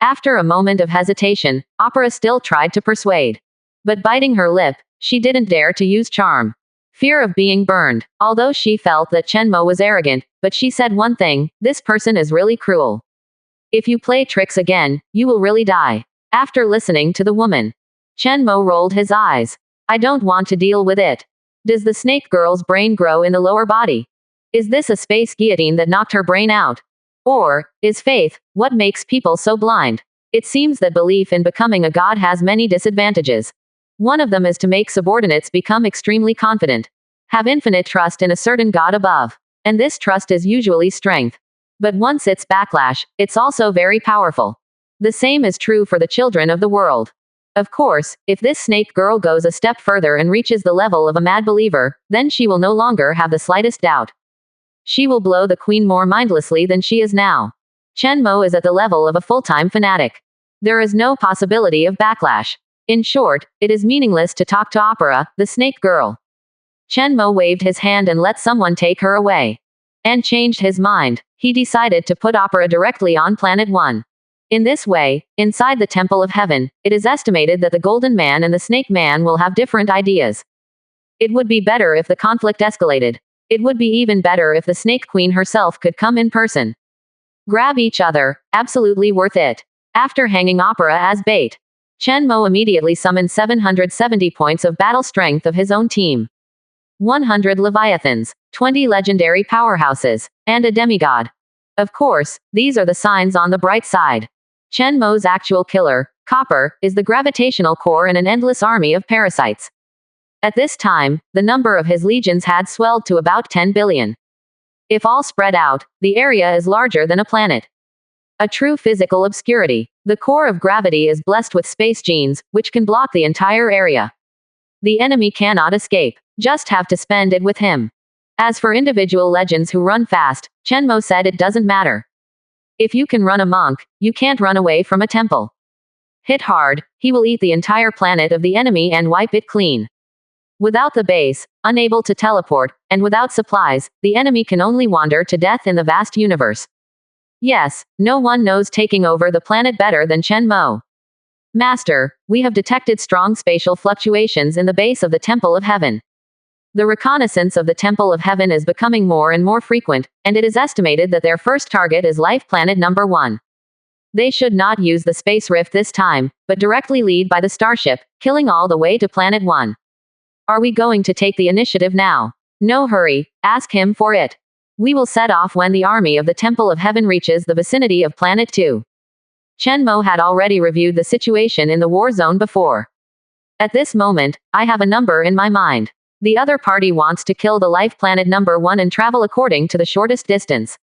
After a moment of hesitation, Opera still tried to persuade. But biting her lip, she didn't dare to use charm. Fear of being burned, although she felt that Chen Mo was arrogant, but she said one thing, this person is really cruel. If you play tricks again, you will really die. After listening to the woman, Chen Mo rolled his eyes. I don't want to deal with it. Does the snake girl's brain grow in the lower body? Is this a space guillotine that knocked her brain out? Or, is faith, what makes people so blind? It seems that belief in becoming a god has many disadvantages. One of them is to make subordinates become extremely confident. Have infinite trust in a certain god above. And this trust is usually strength. But once it's backlash, it's also very powerful. The same is true for the children of the world. Of course, if this snake girl goes a step further and reaches the level of a mad believer, then she will no longer have the slightest doubt. She will blow the queen more mindlessly than she is now. Chen Mo is at the level of a full-time fanatic. There is no possibility of backlash. In short, it is meaningless to talk to Opera, the snake girl. Chen Mo waved his hand and let someone take her away. And changed his mind. He decided to put Opera directly on Planet 1. In this way, inside the Temple of Heaven, it is estimated that the Golden Man and the Snake Man will have different ideas. It would be better if the conflict escalated. It would be even better if the Snake Queen herself could come in person. Grab each other, absolutely worth it. After hanging Opera as bait, Chen Mo immediately summoned 770 points of battle strength of his own team. 100 Leviathans, 20 legendary powerhouses, and a demigod. Of course, these are the signs on the bright side. Chen Mo's actual killer, Copper, is the gravitational core in an endless army of parasites. At this time, the number of his legions had swelled to about 10 billion. If all spread out, the area is larger than a planet. A true physical obscurity. The core of gravity is blessed with space genes, which can block the entire area. The enemy cannot escape. Just have to spend it with him. As for individual legends who run fast, Chen Mo said it doesn't matter. If you can run a monk, you can't run away from a temple. Hit hard, he will eat the entire planet of the enemy and wipe it clean. Without the base, unable to teleport, and without supplies, the enemy can only wander to death in the vast universe. Yes, no one knows taking over the planet better than Chen Mo. Master, we have detected strong spatial fluctuations in the base of the Temple of Heaven. The reconnaissance of the Temple of Heaven is becoming more and more frequent, and it is estimated that their first target is Life Planet number 1. They should not use the space rift this time, but directly lead by the starship, killing all the way to Planet 1. Are we going to take the initiative now? No hurry, ask him for it. We will set off when the army of the Temple of Heaven reaches the vicinity of Planet 2. Chen Mo had already reviewed the situation in the war zone before. At this moment, I have a number in my mind. The other party wants to kill the Life Planet number 1 and travel according to the shortest distance.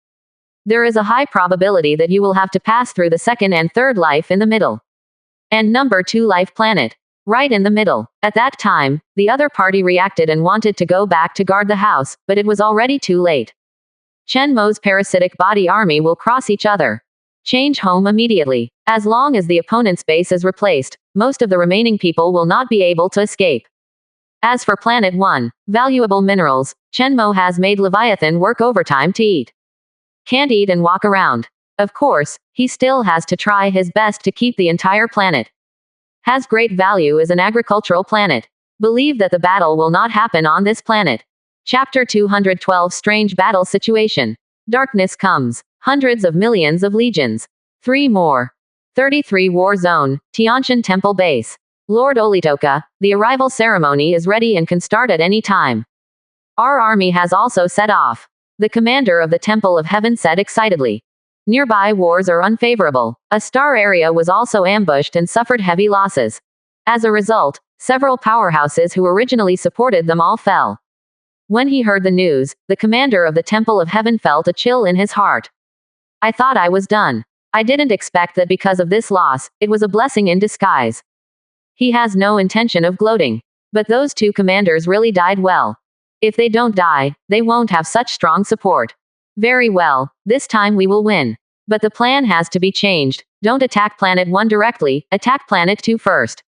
There is a high probability that you will have to pass through the second and third life in the middle. And number 2 Life Planet. Right in the middle. At that time, the other party reacted and wanted to go back to guard the house, but it was already too late. Chen Mo's parasitic body army will cross each other. Change home immediately. As long as the opponent's base is replaced, most of the remaining people will not be able to escape. As for Planet 1, valuable minerals, Chen Mo has made Leviathan work overtime to eat. Can't eat and walk around. Of course, he still has to try his best to keep the entire planet. Has great value as an agricultural planet. Believe that the battle will not happen on this planet. Chapter 212 Strange Battle Situation. Darkness comes. Hundreds of millions of legions. 3 more. 33 War Zone, Tianshan Temple Base. Lord Olitoka, the arrival ceremony is ready and can start at any time. Our army has also set off. The commander of the Temple of Heaven said excitedly. Nearby wars are unfavorable. A star area was also ambushed and suffered heavy losses. As a result, several powerhouses who originally supported them all fell. When he heard the news, the commander of the Temple of Heaven felt a chill in his heart. I thought I was done. I didn't expect that because of this loss, it was a blessing in disguise. He has no intention of gloating. But those 2 commanders really died well. If they don't die, they won't have such strong support. Very well, this time we will win. But the plan has to be changed. Don't attack Planet 1 directly, attack Planet 2 first.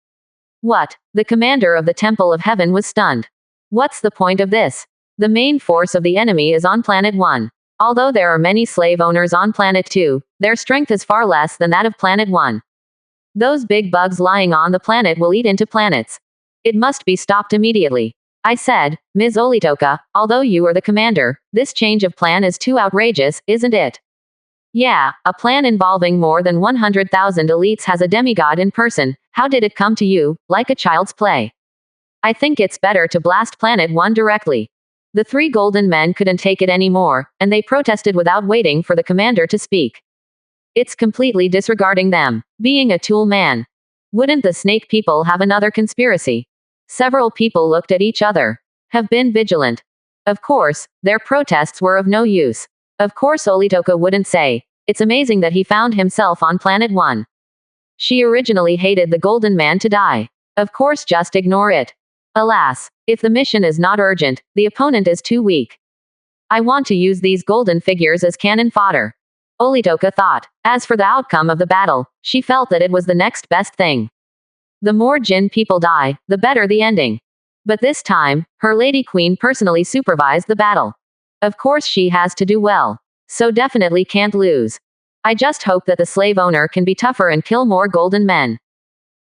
What? The commander of the Temple of Heaven was stunned. What's the point of this? The main force of the enemy is on Planet 1. Although there are many slave owners on Planet 2, their strength is far less than that of Planet 1. Those big bugs lying on the planet will eat into planets. It must be stopped immediately. I said, Ms. Olitoka, although you are the commander, this change of plan is too outrageous, isn't it? Yeah, a plan involving more than 100,000 elites has a demigod in person. How did it come to you, like a child's play? I think it's better to blast Planet 1 directly. The 3 golden men couldn't take it anymore, and they protested without waiting for the commander to speak. It's completely disregarding them. Being a tool man. Wouldn't the snake people have another conspiracy? Several people looked at each other. Have been vigilant. Of course, their protests were of no use. Of course Olitoka wouldn't say. It's amazing that he found himself on Planet 1. She originally hated the golden man to die. Of course just ignore it. Alas, if the mission is not urgent, the opponent is too weak. I want to use these golden figures as cannon fodder. Olitoka thought. As for the outcome of the battle, she felt that it was the next best thing. The more Jinn people die, the better the ending. But this time, her Lady Queen personally supervised the battle. Of course she has to do well. So definitely can't lose. I just hope that the slave owner can be tougher and kill more golden men.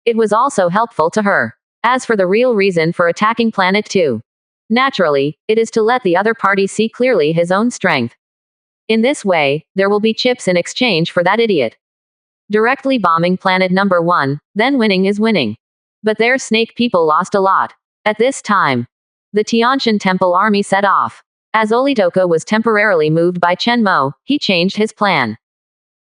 It was also helpful to her. As for the real reason for attacking Planet 2. Naturally, it is to let the other party see clearly his own strength. In this way, there will be chips in exchange for that idiot. Directly bombing Planet number 1, then winning is winning. But their snake people lost a lot. At this time, the Tianshan Temple army set off. As Olitoka was temporarily moved by Chenmo, he changed his plan.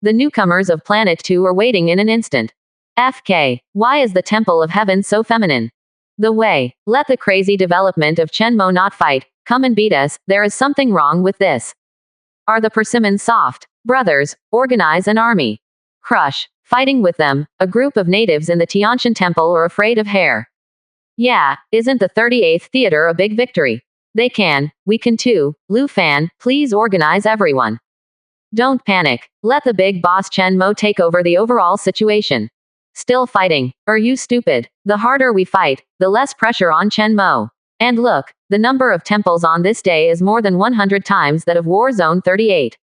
The newcomers of Planet 2 are waiting in an instant. FK. Why is the Temple of Heaven so feminine? The way. Let the crazy development of Chenmo not fight. Come and beat us. There is something wrong with this. Are the persimmons soft? Brothers, organize an army. Crush. Fighting with them. A group of natives in the Tianshan temple are afraid of hair. Yeah, isn't the 38th theater a big victory? They can. We can too. Lu Fan, please organize everyone. Don't panic. Let the big boss Chenmo take over the overall situation. Still fighting. Are you stupid? The harder we fight, the less pressure on Chenmo. And look, the number of temples on this day is more than 100 times that of War Zone 38.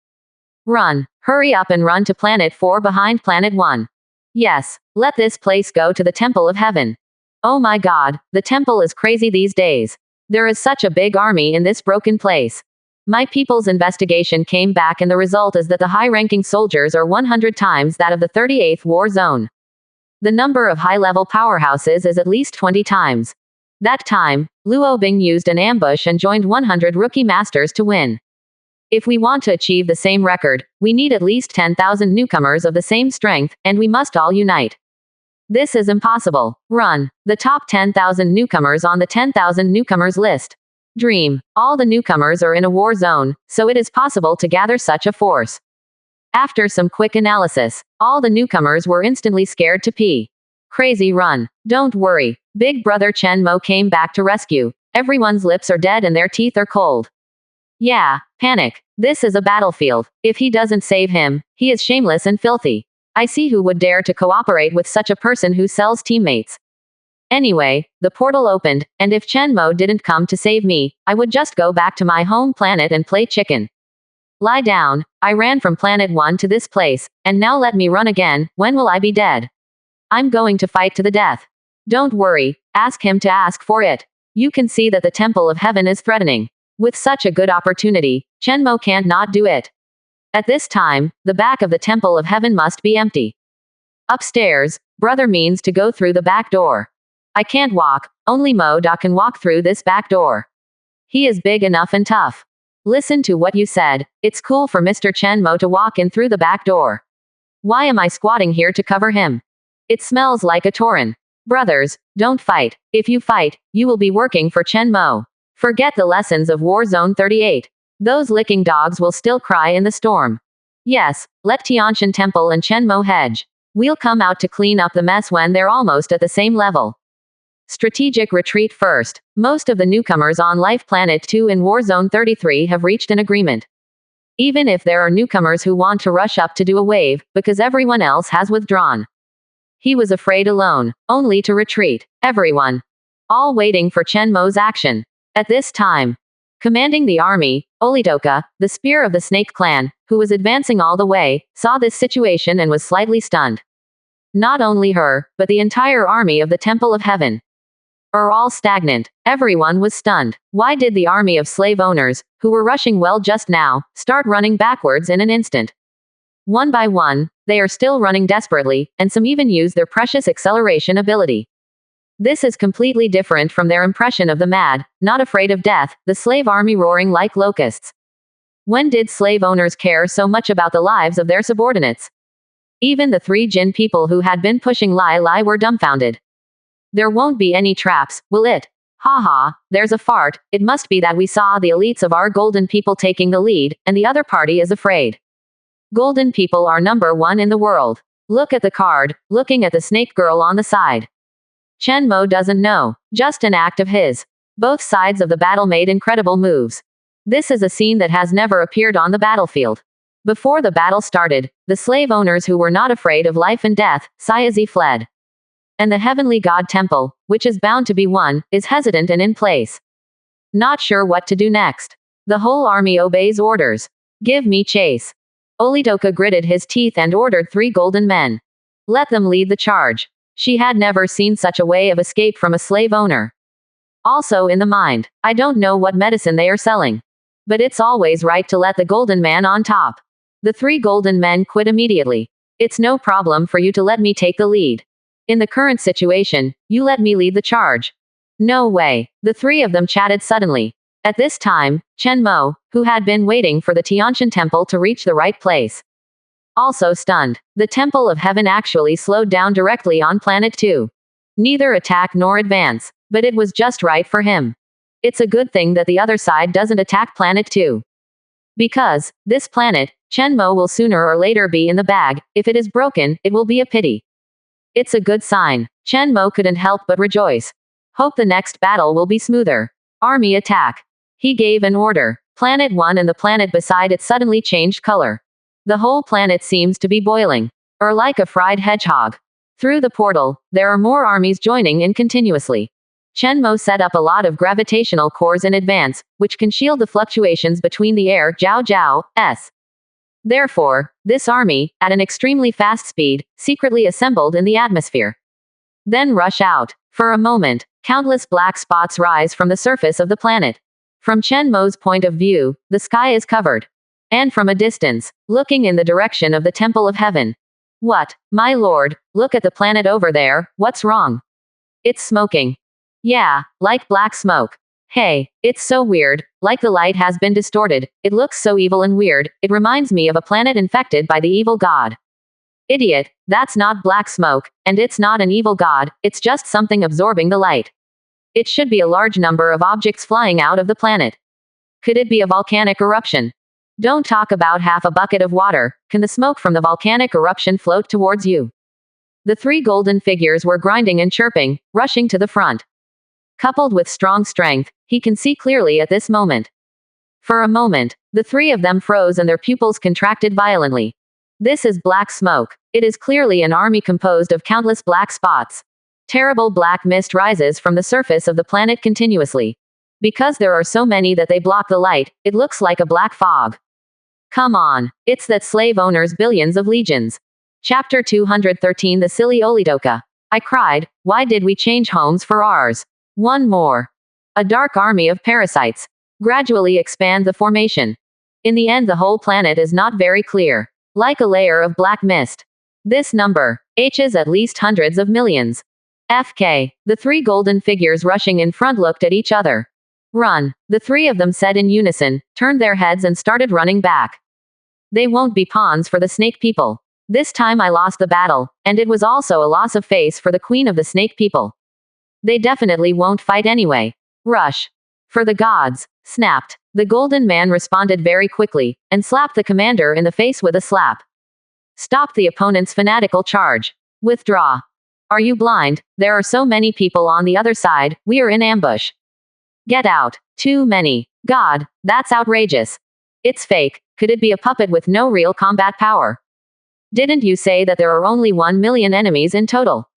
Run. Hurry up and run to Planet 4 behind Planet 1. Yes, let this place go to the Temple of Heaven. Oh my god, the temple is crazy these days. There is such a big army in this broken place. My people's investigation came back and the result is that the high-ranking soldiers are 100 times that of the 38th War Zone. The number of high-level powerhouses is at least 20 times. That time, Luo Bing used an ambush and joined 100 rookie masters to win. If we want to achieve the same record, we need at least 10,000 newcomers of the same strength, and we must all unite. This is impossible. Run. The top 10,000 newcomers on the 10,000 newcomers list. Dream. All the newcomers are in a war zone, so it is possible to gather such a force. After some quick analysis, all the newcomers were instantly scared to pee. Crazy run. Don't worry. Big brother Chenmo came back to rescue. Everyone's lips are dead and their teeth are cold. Yeah, panic. This is a battlefield. If he doesn't save him, he is shameless and filthy. I see who would dare to cooperate with such a person who sells teammates. Anyway, the portal opened, and if Chenmo didn't come to save me, I would just go back to my home planet and play chicken. Lie down. I ran from Planet 1 to this place, and now let me run again. When will I be dead? I'm going to fight to the death. Don't worry, ask him to ask for it. You can see that the Temple of Heaven is threatening. With such a good opportunity, Chenmo can't not do it. At this time, the back of the Temple of Heaven must be empty. Upstairs, brother means to go through the back door. I can't walk, only Mo Da can walk through this back door. He is big enough and tough. Listen to what you said. It's cool for Mr. Chenmo to walk in through the back door. Why am I squatting here to cover him? It smells like a Tauren. Brothers, don't fight. If you fight, you will be working for Chenmo. Forget the lessons of War Zone 38. Those licking dogs will still cry in the storm. Yes, let Tianshan Temple and Chenmo hedge. We'll come out to clean up the mess when they're almost at the same level. Strategic retreat first. Most of the newcomers on Life Planet 2 in War Zone 33 have reached an agreement. Even if there are newcomers who want to rush up to do a wave, because everyone else has withdrawn. He was afraid alone, only to retreat. Everyone. All waiting for Chenmo's action. At this time, commanding the army, Olitoka, the spear of the Snake Clan, who was advancing all the way, saw this situation and was slightly stunned. Not only her, but the entire army of the Temple of Heaven are all stagnant. Everyone was stunned. Why did the army of slave owners, who were rushing well just now, start running backwards in an instant? One by one, they are still running desperately, and some even use their precious acceleration ability. This is completely different from their impression of the mad, not afraid of death, the slave army roaring like locusts. When did slave owners care so much about the lives of their subordinates? Even the 3 Jin people who had been pushing Lai Lai were dumbfounded. There won't be any traps, will it? Haha, there's a fart. It must be that we saw the elites of our golden people taking the lead, and the other party is afraid. Golden people are number 1 in the world. Look at the card, looking at the snake girl on the side. Chenmo doesn't know. Just an act of his. Both sides of the battle made incredible moves. This is a scene that has never appeared on the battlefield. Before the battle started, the slave owners who were not afraid of life and death, Saizi fled. And the Heavenly God Temple, which is bound to be won, is hesitant and in place. Not sure what to do next. The whole army obeys orders. Give me chase. Olitoka gritted his teeth and ordered 3 golden men. Let them lead the charge. She had never seen such a way of escape from a slave owner. Also in the mind, I don't know what medicine they are selling. But it's always right to let the golden man on top. The 3 golden men quit immediately. It's no problem for you to let me take the lead. In the current situation, you let me lead the charge. No way. The 3 of them chatted suddenly. At this time, Chen Mo, who had been waiting for the Tianshan temple to reach the right place, also stunned. The Temple of Heaven actually slowed down directly on Planet 2. Neither attack nor advance, but it was just right for him. It's a good thing that the other side doesn't attack Planet 2. Because, this planet, Chen Mo will sooner or later be in the bag. If it is broken, it will be a pity. It's a good sign. Chen Mo couldn't help but rejoice. Hope the next battle will be smoother. Army attack. He gave an order. Planet 1 and the planet beside it suddenly changed color. The whole planet seems to be boiling. Or like a fried hedgehog. Through the portal, there are more armies joining in continuously. Chen Mo set up a lot of gravitational cores in advance, which can shield the fluctuations between the air Jiao Jiao's. Therefore, this army, at an extremely fast speed, secretly assembled in the atmosphere. Then rush out. For a moment, countless black spots rise from the surface of the planet. From Chen Mo's point of view, the sky is covered. And from a distance, looking in the direction of the Temple of Heaven. What, my lord, look at the planet over there, what's wrong? It's smoking. Yeah, like black smoke. Hey, it's so weird, like the light has been distorted, it looks so evil and weird, it reminds me of a planet infected by the evil god. Idiot, that's not black smoke, and it's not an evil god, it's just something absorbing the light. It should be a large number of objects flying out of the planet. Could it be a volcanic eruption? Don't talk about half a bucket of water, can the smoke from the volcanic eruption float towards you? The three golden figures were grinding and chirping, rushing to the front. Coupled with strong strength, he can see clearly at this moment. For a moment, the three of them froze and their pupils contracted violently. This is black smoke. It is clearly an army composed of countless black spots. Terrible black mist rises from the surface of the planet continuously. Because there are so many that they block the light, it looks like a black fog. Come on, it's that slave owners billions of legions. Chapter 213 The Silly Olitoka. I cried, why did we change homes for ours? One more. A dark army of parasites. Gradually expand the formation. In the end the whole planet is not very clear. Like a layer of black mist. This number, H is at least hundreds of millions. FK. The three golden figures rushing in front looked at each other. Run. The three of them said in unison, turned their heads and started running back. They won't be pawns for the snake people. This time I lost the battle, and it was also a loss of face for the queen of the snake people. They definitely won't fight anyway. Rush. For the gods. Snapped. The golden man responded very quickly, and slapped the commander in the face with a slap. Stop the opponent's fanatical charge. Withdraw. Are you blind? There are so many people on the other side, we are in ambush. Get out. Too many. God, that's outrageous. It's fake. Could it be a puppet with no real combat power? Didn't you say that there are only 1 million enemies in total?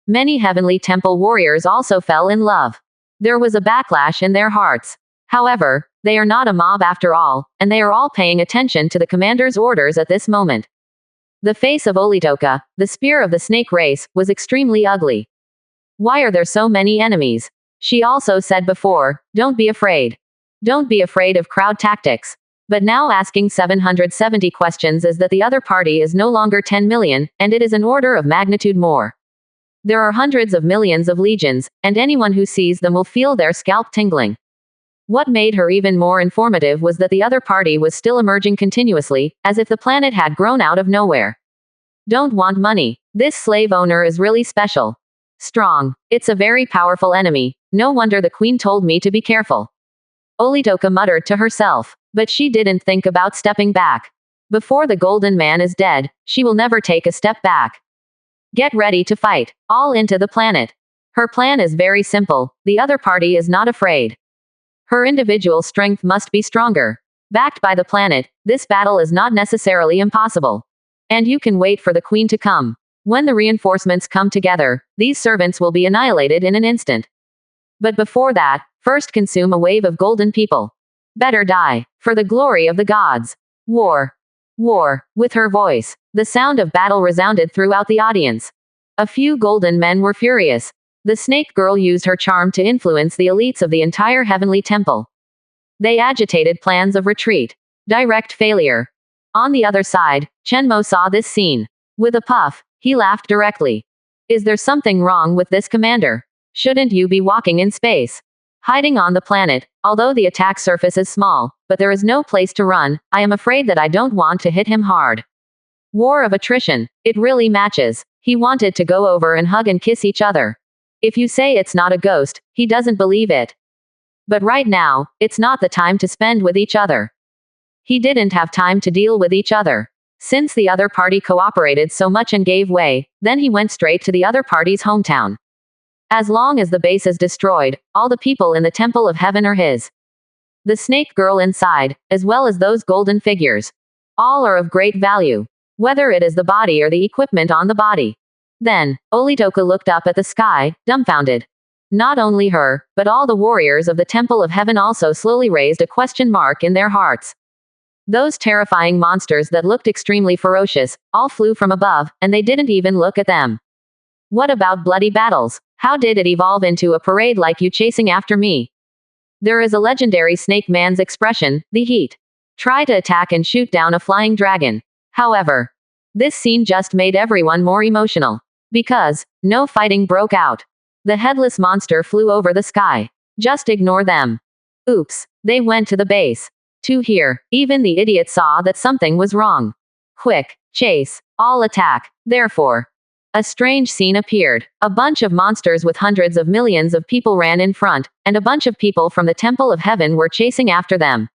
Many heavenly temple warriors also fell in love. There was a backlash in their hearts. However, they are not a mob after all, and they are all paying attention to the commander's orders at this moment. The face of Olitoka, the spear of the snake race, was extremely ugly. Why are there so many enemies? She also said before, don't be afraid. Don't be afraid of crowd tactics. But now asking 770 questions is that the other party is no longer 10 million, and it is an order of magnitude more. There are hundreds of millions of legions, and anyone who sees them will feel their scalp tingling. What made her even more informative was that the other party was still emerging continuously, as if the planet had grown out of nowhere. Don't want money. This slave owner is really special. Strong. It's a very powerful enemy. No wonder the queen told me to be careful. Olitoka muttered to herself. But she didn't think about stepping back. Before the golden man is dead, she will never take a step back. Get ready to fight. All into the planet. Her plan is very simple. The other party is not afraid. Her individual strength must be stronger. Backed by the planet, this battle is not necessarily impossible. And you can wait for the queen to come. When the reinforcements come together, these servants will be annihilated in an instant. But before that, first consume a wave of golden people. Better die. For the glory of the gods. War. War. With her voice, the sound of battle resounded throughout the audience. A few golden men were furious. The snake girl used her charm to influence the elites of the entire heavenly temple. They agitated plans of retreat. Direct failure. On the other side, Chen Mo saw this scene. With a puff, he laughed directly. Is there something wrong with this commander? Shouldn't you be walking in space? Hiding on the planet, although the attack surface is small, but there is no place to run, I am afraid that I don't want to hit him hard. War of attrition. It really matches. He wanted to go over and hug and kiss each other. If you say it's not a ghost, he doesn't believe it. But right now, it's not the time to spend with each other. He didn't have time to deal with each other. Since the other party cooperated so much and gave way, then he went straight to the other party's hometown. As long as the base is destroyed, all the people in the Temple of Heaven are his. The snake girl inside, as well as those golden figures. All are of great value. Whether it is the body or the equipment on the body. Then, Olitoka looked up at the sky, dumbfounded. Not only her, but all the warriors of the Temple of Heaven also slowly raised a question mark in their hearts. Those terrifying monsters that looked extremely ferocious, all flew from above, and they didn't even look at them. What about bloody battles? How did it evolve into a parade like you chasing after me? There is a legendary snake man's expression, the heat. Try to attack and shoot down a flying dragon. However, this scene just made everyone more emotional. Because, no fighting broke out. The headless monster flew over the sky. Just ignore them. Oops, they went to the base. To here, even the idiot saw that something was wrong. Quick, chase, all attack. Therefore, a strange scene appeared. A bunch of monsters with hundreds of millions of people ran in front, and a bunch of people from the Temple of Heaven were chasing after them.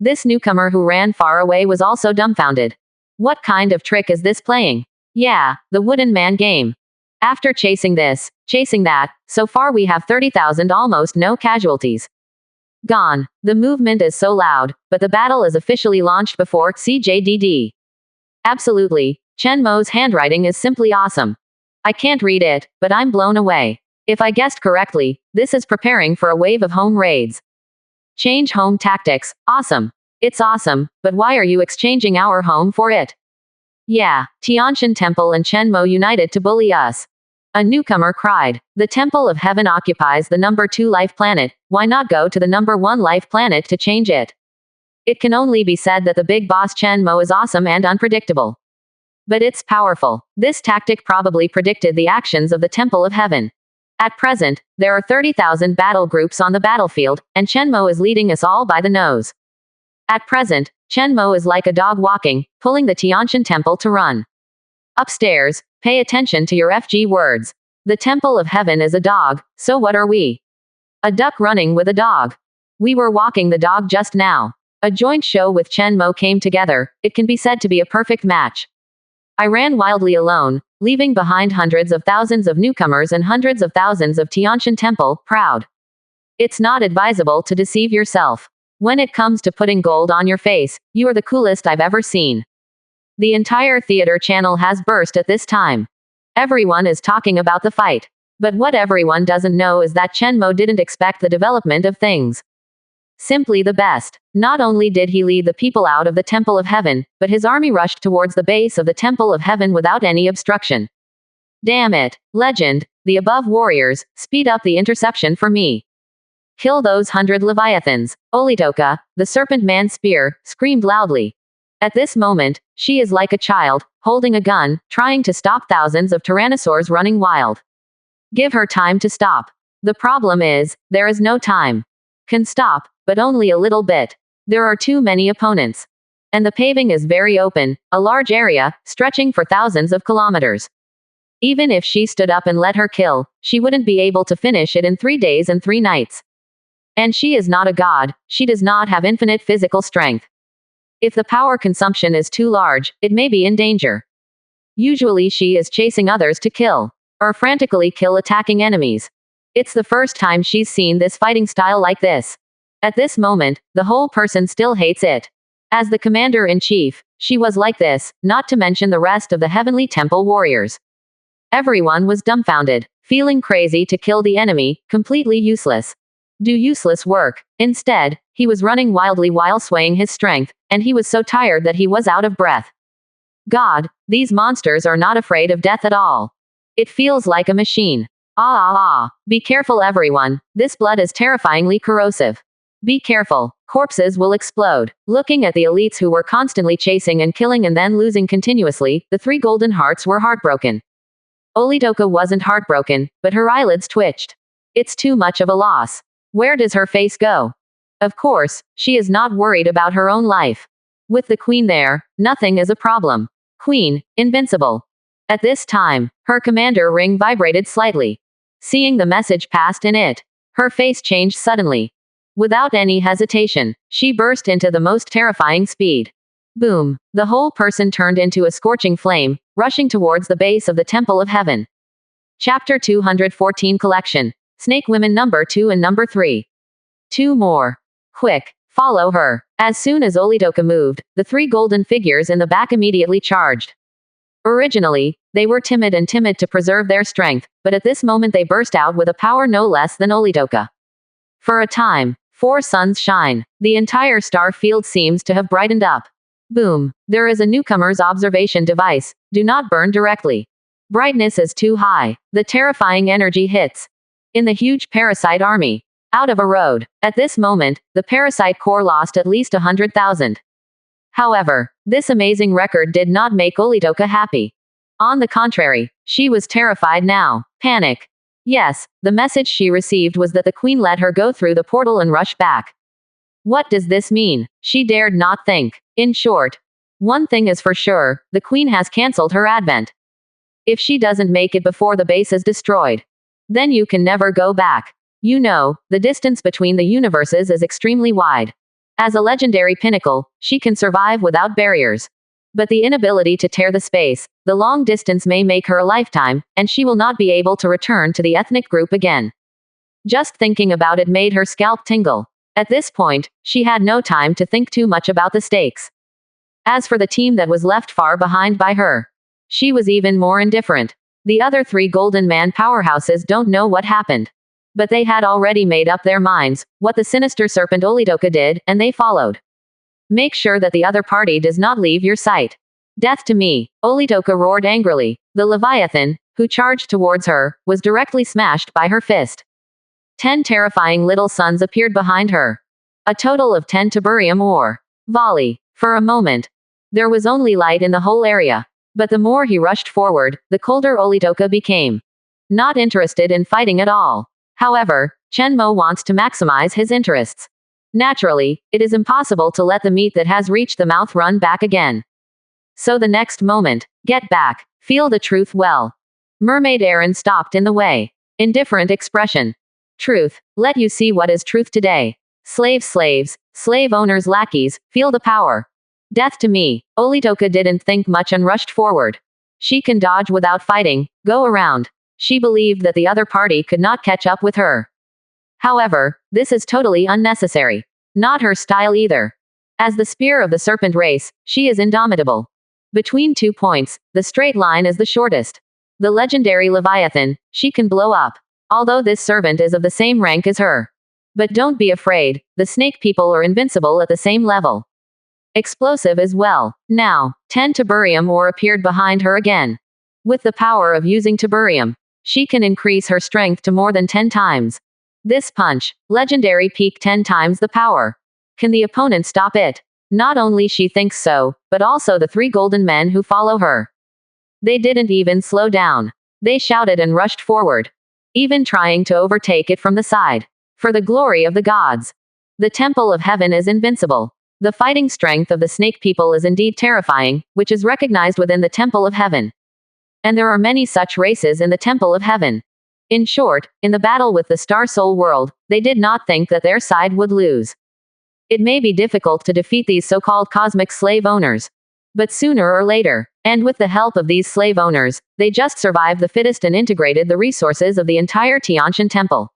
This newcomer who ran far away was also dumbfounded. What kind of trick is this playing? Yeah, the wooden man game. After chasing this, chasing that, so far we have 30,000, almost no casualties. Gone. The movement is so loud, but the battle is officially launched before CJDD. Absolutely. Chen Mo's handwriting is simply awesome. I can't read it, but I'm blown away. If I guessed correctly, this is preparing for a wave of home raids. Change home tactics. Awesome. It's awesome, but why are you exchanging our home for it? Yeah, Tianshan Temple and Chen Mo united to bully us. A newcomer cried. The Temple of Heaven occupies the number 2 life planet, why not go to the number 1 life planet to change it? It can only be said that the big boss Chen Mo is awesome and unpredictable. But it's powerful. This tactic probably predicted the actions of the Temple of Heaven. At present, there are 30,000 battle groups on the battlefield, and Chen Mo is leading us all by the nose. At present, Chen Mo is like a dog walking, pulling the Tianshan Temple to run. Upstairs, pay attention to your FG words. The Temple of Heaven is a dog, so what are we? A duck running with a dog. We were walking the dog just now. A joint show with Chen Mo came together, it can be said to be a perfect match. I ran wildly alone, leaving behind hundreds of thousands of newcomers and hundreds of thousands of Tianshan Temple, proud. It's not advisable to deceive yourself. When it comes to putting gold on your face, you are the coolest I've ever seen. The entire theater channel has burst at this time. Everyone is talking about the fight. But what everyone doesn't know is that Chen Mo didn't expect the development of things. Simply the best. Not only did he lead the people out of the Temple of Heaven, but his army rushed towards the base of the Temple of Heaven without any obstruction. Damn it. Legend, the above warriors, speed up the interception for me. Kill those 100 Leviathans. Olitoka, the serpent man's spear, screamed loudly. At this moment, she is like a child, holding a gun, trying to stop thousands of tyrannosaurs running wild. Give her time to stop. The problem is, there is no time. Can stop, but only a little bit. There are too many opponents. And the paving is very open, a large area, stretching for thousands of kilometers. Even if she stood up and let her kill, she wouldn't be able to finish it in 3 days and 3 nights. And she is not a god, she does not have infinite physical strength. If the power consumption is too large, it may be in danger. Usually she is chasing others to kill. Or frantically kill attacking enemies. It's the first time she's seen this fighting style like this. At this moment, the whole person still hates it. As the commander-in-chief, she was like this, not to mention the rest of the Heavenly Temple warriors. Everyone was dumbfounded, feeling crazy to kill the enemy, completely useless. Do useless work. Instead, he was running wildly while swaying his strength, and he was so tired that he was out of breath. God, these monsters are not afraid of death at all. It feels like a machine. Be careful everyone, this blood is terrifyingly corrosive. Be careful, corpses will explode. Looking at the elites who were constantly chasing and killing and then losing continuously, the 3 golden hearts were heartbroken. Olitoka wasn't heartbroken, but her eyelids twitched. It's too much of a loss. Where does her face go? Of course, she is not worried about her own life. With the queen there, nothing is a problem. Queen, invincible. At this time, her commander ring vibrated slightly. Seeing the message passed in it, her face changed suddenly. Without any hesitation, she burst into the most terrifying speed. Boom! The whole person turned into a scorching flame, rushing towards the base of the Temple of Heaven. Chapter 214 Collection. Snake Women Number 2 and Number 3. 2 more. Quick, follow her. As soon as Olidoka moved, the 3 golden figures in the back immediately charged. Originally, they were timid to preserve their strength, but at this moment they burst out with a power no less than Olidoka. For a time, 4 suns shine. The entire star field seems to have brightened up. Boom. There is a newcomer's observation device. Do not burn directly. Brightness is too high. The terrifying energy hits. In the huge parasite army. Out of a road. At this moment, the parasite core lost at least 100,000. However, this amazing record did not make Olidoka happy. On the contrary, she was terrified now. Panic. Yes, the message she received was that the queen let her go through the portal and rush back. What does this mean? She dared not think. In short, one thing is for sure, the queen has cancelled her advent. If she doesn't make it before the base is destroyed, then you can never go back. You know, the distance between the universes is extremely wide. As a legendary pinnacle, she can survive without barriers. But the inability to tear the space, the long distance may make her a lifetime, and she will not be able to return to the ethnic group again. Just thinking about it made her scalp tingle. At this point, she had no time to think too much about the stakes. As for the team that was left far behind by her, she was even more indifferent. The other 3 Golden Man powerhouses don't know what happened. But they had already made up their minds, what the sinister serpent Olidoka did, and they followed. Make sure that the other party does not leave your sight. Death to me, Olidoka roared angrily. The Leviathan, who charged towards her, was directly smashed by her fist. 10 terrifying little suns appeared behind her. A total of 10 Tiberium ore. Volley. For a moment, there was only light in the whole area. But the more he rushed forward, the colder Olidoka became. Not interested in fighting at all. However, Chenmo wants to maximize his interests. Naturally, it is impossible to let the meat that has reached the mouth run back again. So the next moment, get back. Feel the truth well. Mermaid Aaron stopped in the way. Indifferent expression. Truth. Let you see what is truth today. Slaves, slave owners, lackeys, feel the power. Death to me. Olidoka didn't think much and rushed forward. She can dodge without fighting, go around. She believed that the other party could not catch up with her. However, this is totally unnecessary. Not her style either. As the spear of the serpent race, she is indomitable. Between 2 points, the straight line is the shortest. The legendary Leviathan, she can blow up. Although this servant is of the same rank as her. But don't be afraid, the snake people are invincible at the same level. Explosive as well. Now, 10 Tiberium ore appeared behind her again. With the power of using Tiberium, she can increase her strength to more than 10 times. This punch, legendary peak 10 times the power. Can the opponent stop it? Not only she thinks so, but also the 3 golden men who follow her. They didn't even slow down. They shouted and rushed forward. Even trying to overtake it from the side. For the glory of the gods. The Temple of Heaven is invincible. The fighting strength of the snake people is indeed terrifying, which is recognized within the Temple of Heaven. And there are many such races in the Temple of Heaven. In short, in the battle with the Star Soul world, they did not think that their side would lose. It may be difficult to defeat these so-called cosmic slave owners. But sooner or later, and with the help of these slave owners, they just survived the fittest and integrated the resources of the entire Tiantian Temple.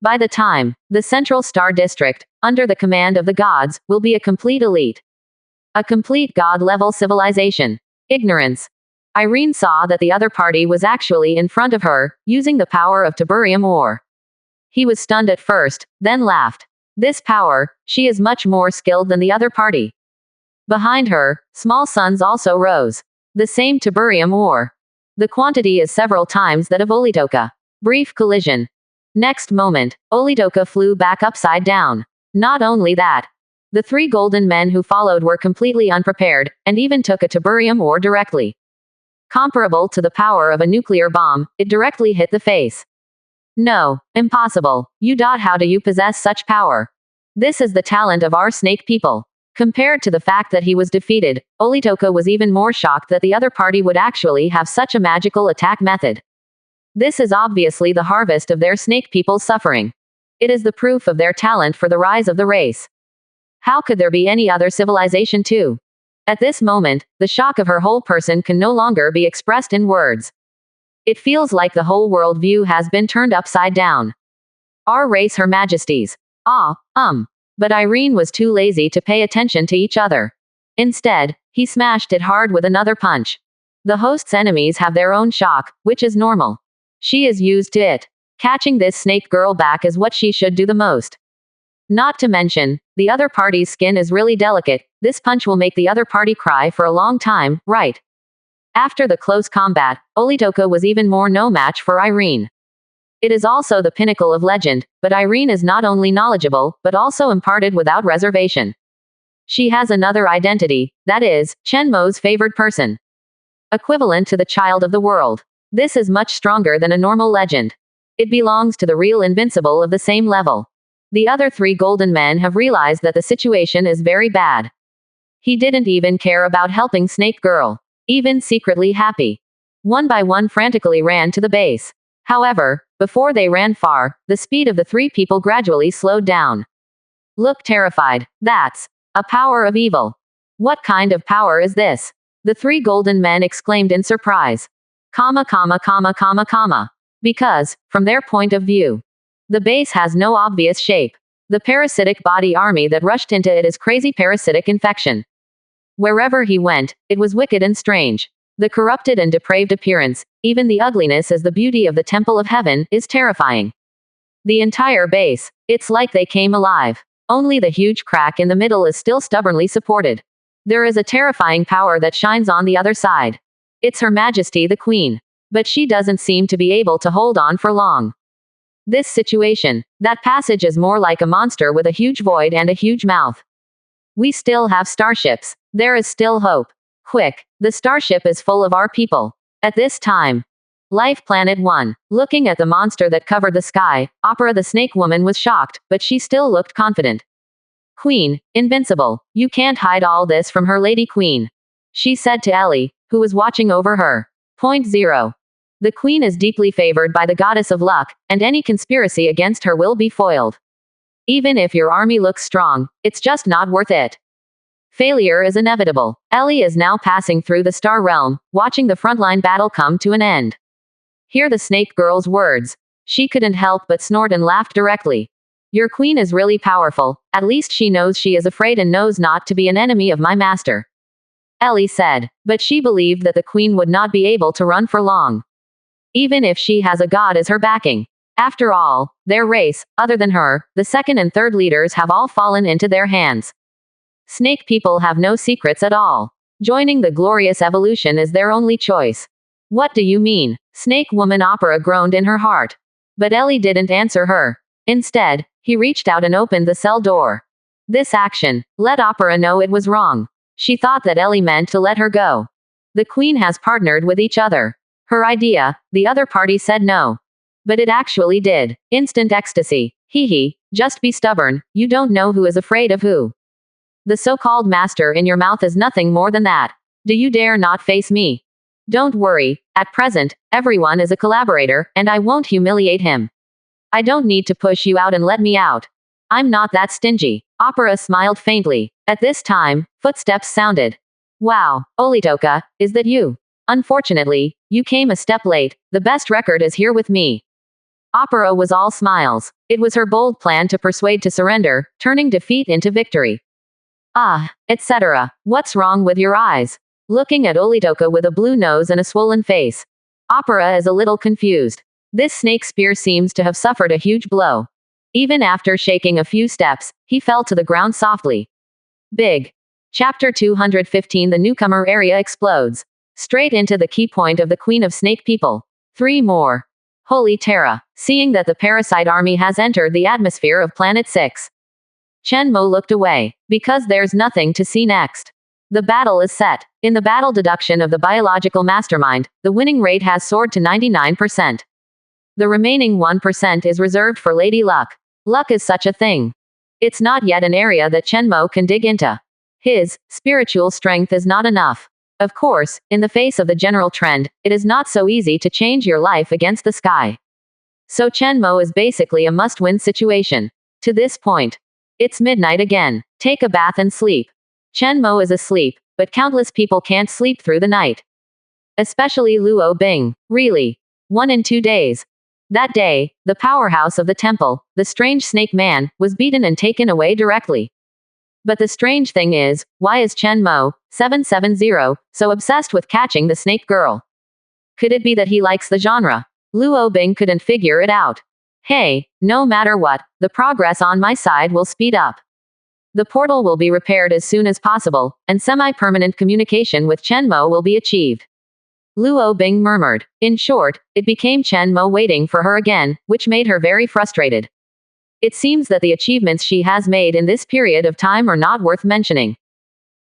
By the time, the Central Star District, under the command of the gods, will be a complete elite. A complete god-level civilization. Ignorance. Irene saw that the other party was actually in front of her, using the power of Tiberium ore. He was stunned at first, then laughed. This power, she is much more skilled than the other party. Behind her, small suns also rose. The same Tiberium ore. The quantity is several times that of Olidoka. Brief collision. Next moment, Olidoka flew back upside down. Not only that, the 3 golden men who followed were completely unprepared, and even took a Tiberium ore directly. Comparable to the power of a nuclear bomb, it directly hit the face. No, impossible. How do you possess such power? This is the talent of our snake people. Compared to the fact that he was defeated, Olitoka was even more shocked that the other party would actually have such a magical attack method. This is obviously the harvest of their snake people's suffering. It is the proof of their talent for the rise of the race. How could there be any other civilization too? At this moment, the shock of her whole person can no longer be expressed in words. It feels like the whole world view has been turned upside down. Our race, Her Majesties. But Irene was too lazy to pay attention to each other. Instead, he smashed it hard with another punch. The host's enemies have their own shock, which is normal. She is used to it. Catching this snake girl back is what she should do the most. Not to mention, the other party's skin is really delicate. This punch will make the other party cry for a long time, right? After the close combat, Olitoka was even more no match for Irene. It is also the pinnacle of legend, but Irene is not only knowledgeable, but also imparted without reservation. She has another identity, that is, Shenmo's favored person. Equivalent to the child of the world. This is much stronger than a normal legend. It belongs to the real invincible of the same level. The other three golden men have realized that the situation is very bad. He didn't even care about helping Snake Girl. Even secretly happy. One by one frantically ran to the base. However, before they ran far, the speed of the three people gradually slowed down. Look terrified. That's a power of evil. What kind of power is this? The three golden men exclaimed in surprise. Because, from their point of view, the base has no obvious shape. The parasitic body army that rushed into it is crazy parasitic infection. Wherever he went, it was wicked and strange. The corrupted and depraved appearance, even the ugliness as the beauty of the temple of heaven, is terrifying. The entire base, it's like they came alive. Only the huge crack in the middle is still stubbornly supported. There is a terrifying power that shines on the other side. It's Her Majesty the Queen. But she doesn't seem to be able to hold on for long. This situation, that passage is more like a monster with a huge void and a huge mouth. We still have starships. There is still hope. Quick, the starship is full of our people. At this time, Life Planet 1. Looking at the monster that covered the sky, Opera the Snake Woman was shocked, but she still looked confident. Queen, invincible, you can't hide all this from her Lady Queen. She said to Ellie, who was watching over her. Point 0. The Queen is deeply favored by the goddess of luck, and any conspiracy against her will be foiled. Even if your army looks strong, it's just not worth it. Failure is inevitable. Ellie is now passing through the Star Realm, watching the frontline battle come to an end. Hear the Snake Girl's words. She couldn't help but snort and laughed directly. Your queen is really powerful, at least she knows she is afraid and knows not to be an enemy of my master. Ellie said, but she believed that the queen would not be able to run for long. Even if she has a god as her backing. After all, their race, other than her, the second and third leaders have all fallen into their hands. Snake people have no secrets at all. Joining the glorious evolution is their only choice. What do you mean? Snake Woman Opera groaned in her heart. But Ellie didn't answer her. Instead, he reached out and opened the cell door. This action let Opera know it was wrong. She thought that Ellie meant to let her go. The queen has partnered with each other. Her idea, the other party said no. But it actually did. Instant ecstasy. Hee, just be stubborn, you don't know who is afraid of who. The so-called master in your mouth is nothing more than that. Do you dare not face me? Don't worry, at present, everyone is a collaborator, and I won't humiliate him. I don't need to push you out and let me out. I'm not that stingy. Opera smiled faintly. At this time, footsteps sounded. Wow, Olitoka, is that you? Unfortunately, you came a step late. The best record is here with me. Opera was all smiles. It was her bold plan to persuade to surrender, turning defeat into victory. Etc. What's wrong with your eyes? Looking at Olitoka with a blue nose and a swollen face. Opera is a little confused. This snake spear seems to have suffered a huge blow. Even after shaking a few steps, he fell to the ground softly. Big. Chapter 215. The newcomer area explodes. Straight into the key point of the Queen of Snake People. 3 more. Holy Terra. Seeing that the parasite army has entered the atmosphere of Planet 6. Shenmo looked away. Because there's nothing to see next. The battle is set. In the battle deduction of the biological mastermind, the winning rate has soared to 99%. The remaining 1% is reserved for Lady Luck. Luck is such a thing. It's not yet an area that Chen Mo can dig into. His spiritual strength is not enough. Of course, in the face of the general trend, it is not so easy to change your life against the sky. So Chen Mo is basically a must-win situation. To this point. It's midnight again. Take a bath and sleep. Chen Mo is asleep, but countless people can't sleep through the night. Especially Luo Bing. Really. 1 in 2 days. That day, the powerhouse of the temple, the strange snake man, was beaten and taken away directly. But the strange thing is, why is Chen Mo, 770, so obsessed with catching the snake girl? Could it be that he likes the genre? Luo Bing couldn't figure it out. Hey, no matter what, the progress on my side will speed up. The portal will be repaired as soon as possible, and semi-permanent communication with Chen Mo will be achieved. Luo Bing murmured. In short, it became Chen Mo waiting for her again, which made her very frustrated. It seems that the achievements she has made in this period of time are not worth mentioning.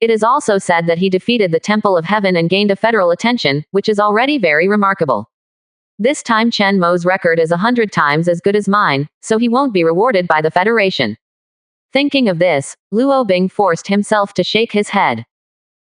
It is also said that he defeated the Temple of Heaven and gained a federal attention, which is already very remarkable. This time Chen Mo's record is 100 times as good as mine, so he won't be rewarded by the Federation. Thinking of this, Luo Bing forced himself to shake his head.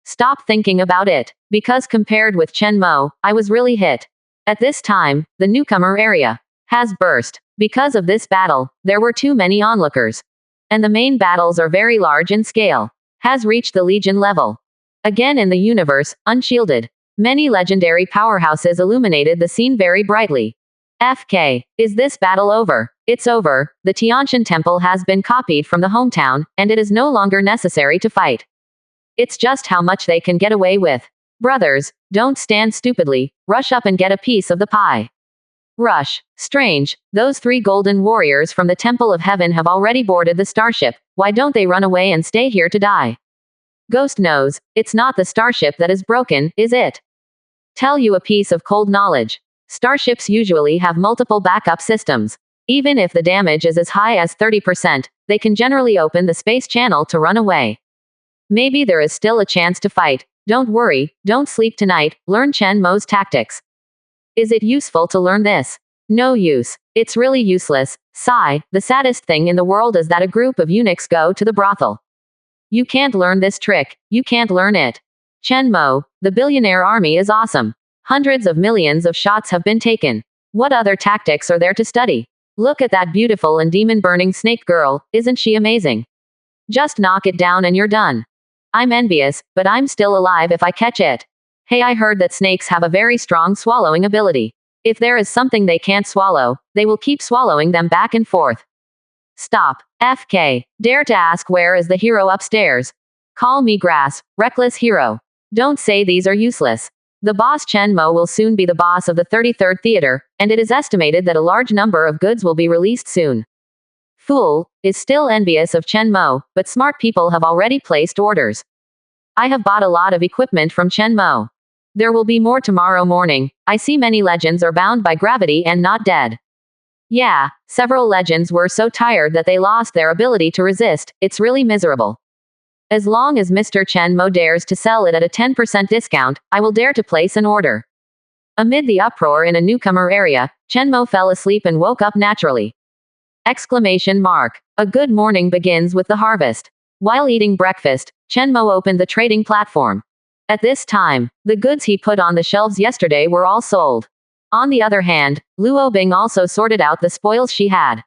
Stop thinking about it, because compared with Chen Mo, I was really hit. At this time, the newcomer area has burst. Because of this battle, there were too many onlookers. And the main battles are very large in scale. Has reached the Legion level. Again in the universe, unshielded. Many legendary powerhouses illuminated the scene very brightly. FK. Is this battle over? It's over. The Tianshan Temple has been copied from the hometown, and it is no longer necessary to fight. It's just how much they can get away with. Brothers, don't stand stupidly, rush up and get a piece of the pie. Rush. Strange, those 3 golden warriors from the Temple of Heaven have already boarded the starship, why don't they run away and stay here to die? Ghost knows, it's not the starship that is broken, is it? Tell you a piece of cold knowledge. Starships usually have multiple backup systems. Even if the damage is as high as 30%, they can generally open the space channel to run away. Maybe there is still a chance to fight. Don't worry, don't sleep tonight, learn Chen Mo's tactics. Is it useful to learn this? No use. It's really useless. Sigh, the saddest thing in the world is that a group of eunuchs go to the brothel. You can't learn this trick, you can't learn it. Chen Mo, the billionaire army is awesome. Hundreds of millions of shots have been taken. What other tactics are there to study? Look at that beautiful and demon-burning snake girl, isn't she amazing? Just knock it down and you're done. I'm envious, but I'm still alive if I catch it. Hey, I heard that snakes have a very strong swallowing ability. If there is something they can't swallow, they will keep swallowing them back and forth. Stop. FK. Dare to ask where is the hero upstairs? Call me Grass, reckless hero. Don't say these are useless. The boss Chen Mo will soon be the boss of the 33rd Theater, and it is estimated that a large number of goods will be released soon. Fool is still envious of Chen Mo, but smart people have already placed orders. I have bought a lot of equipment from Chen Mo. There will be more tomorrow morning. I see many legends are bound by gravity and not dead. Yeah, several legends were so tired that they lost their ability to resist. It's really miserable. As long as Mr. Chen Mo dares to sell it at a 10% discount, I will dare to place an order. Amid the uproar in a newcomer area, Chen Mo fell asleep and woke up naturally. Exclamation mark. A good morning begins with the harvest. While eating breakfast, Chen Mo opened the trading platform. At this time, the goods he put on the shelves yesterday were all sold. On the other hand, Luo Bing also sorted out the spoils she had.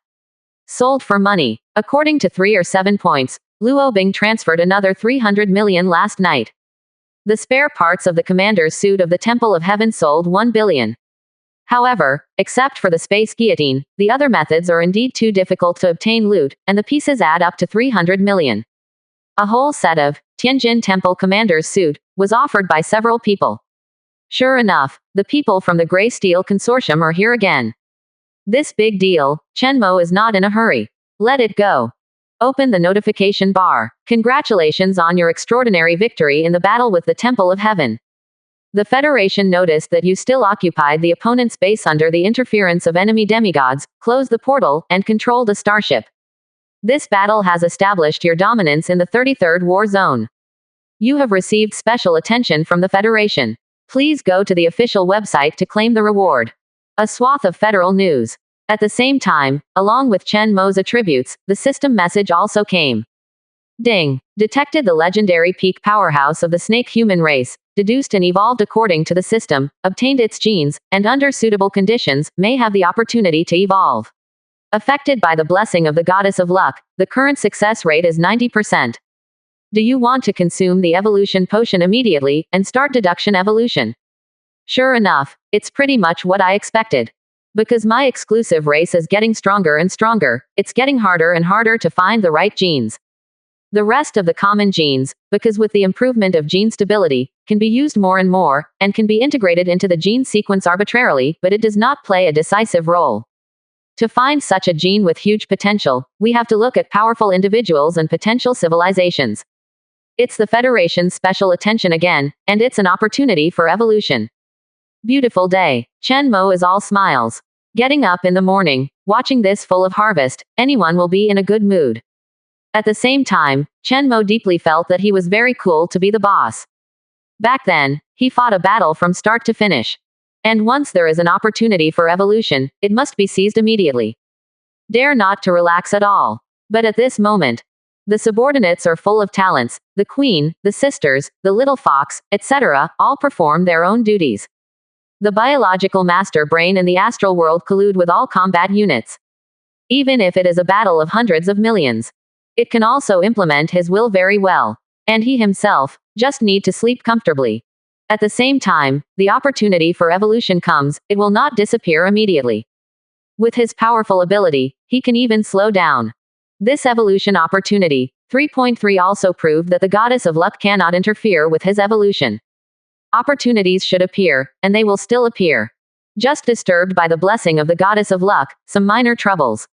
Sold for money. According to 3 or 7 points, Luo Bing transferred another 300 million last night. The spare parts of the commander's suit of the Temple of Heaven sold 1 billion. However, except for the space guillotine, the other methods are indeed too difficult to obtain loot, and the pieces add up to 300 million. A whole set of Tianjin Temple commander's suit was offered by several people. Sure enough, the people from the Grey Steel Consortium are here again. This big deal, Chen Mo is not in a hurry. Let it go. Open the notification bar. Congratulations on your extraordinary victory in the battle with the Temple of Heaven. The Federation noticed that you still occupied the opponent's base under the interference of enemy demigods, closed the portal, and controlled a starship. This battle has established your dominance in the 33rd War Zone. You have received special attention from the Federation. Please go to the official website to claim the reward. A swath of federal news. At the same time, along with Chen Mo's attributes, the system message also came. Ding. Detected the legendary peak powerhouse of the snake human race, deduced and evolved according to the system, obtained its genes, and under suitable conditions, may have the opportunity to evolve. Affected by the blessing of the goddess of luck, the current success rate is 90%. Do you want to consume the evolution potion immediately, and start deduction evolution? Sure enough, it's pretty much what I expected. Because my exclusive race is getting stronger and stronger, it's getting harder and harder to find the right genes. The rest of the common genes, because with the improvement of gene stability, can be used more and more, and can be integrated into the gene sequence arbitrarily, but it does not play a decisive role. To find such a gene with huge potential, we have to look at powerful individuals and potential civilizations. It's the Federation's special attention again, and it's an opportunity for evolution. Beautiful day. Chen Mo is all smiles. Getting up in the morning, watching this full of harvest, anyone will be in a good mood. At the same time, Chen Mo deeply felt that he was very cool to be the boss. Back then, he fought a battle from start to finish. And once there is an opportunity for evolution, it must be seized immediately. Dare not to relax at all. But at this moment, the subordinates are full of talents, the queen, the sisters, the little fox, etc., all perform their own duties. The biological master brain in the astral world collude with all combat units. Even if it is a battle of hundreds of millions. It can also implement his will very well. And he himself, just need to sleep comfortably. At the same time, the opportunity for evolution comes, it will not disappear immediately. With his powerful ability, he can even slow down. This evolution opportunity, 3.3 also proved that the goddess of luck cannot interfere with his evolution. Opportunities should appear, and they will still appear. Just disturbed by the blessing of the goddess of luck, some minor troubles.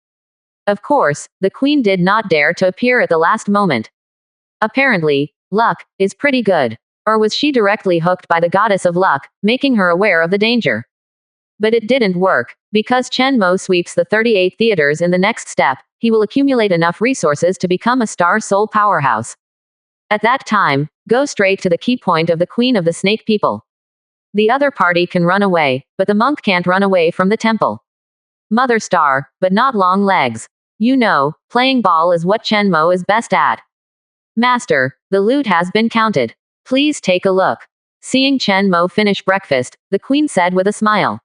Of course, the queen did not dare to appear at the last moment. Apparently, luck is pretty good. Or was she directly hooked by the goddess of luck, making her aware of the danger? But it didn't work, because Chen Mo sweeps the 38 theaters in the next step, he will accumulate enough resources to become a star soul powerhouse. At that time, go straight to the key point of the queen of the snake people. The other party can run away, but the monk can't run away from the temple. Mother star, but not long legs. You know, playing ball is what Chen Mo is best at. Master, the loot has been counted. Please take a look. Seeing Chen Mo finish breakfast, the queen said with a smile.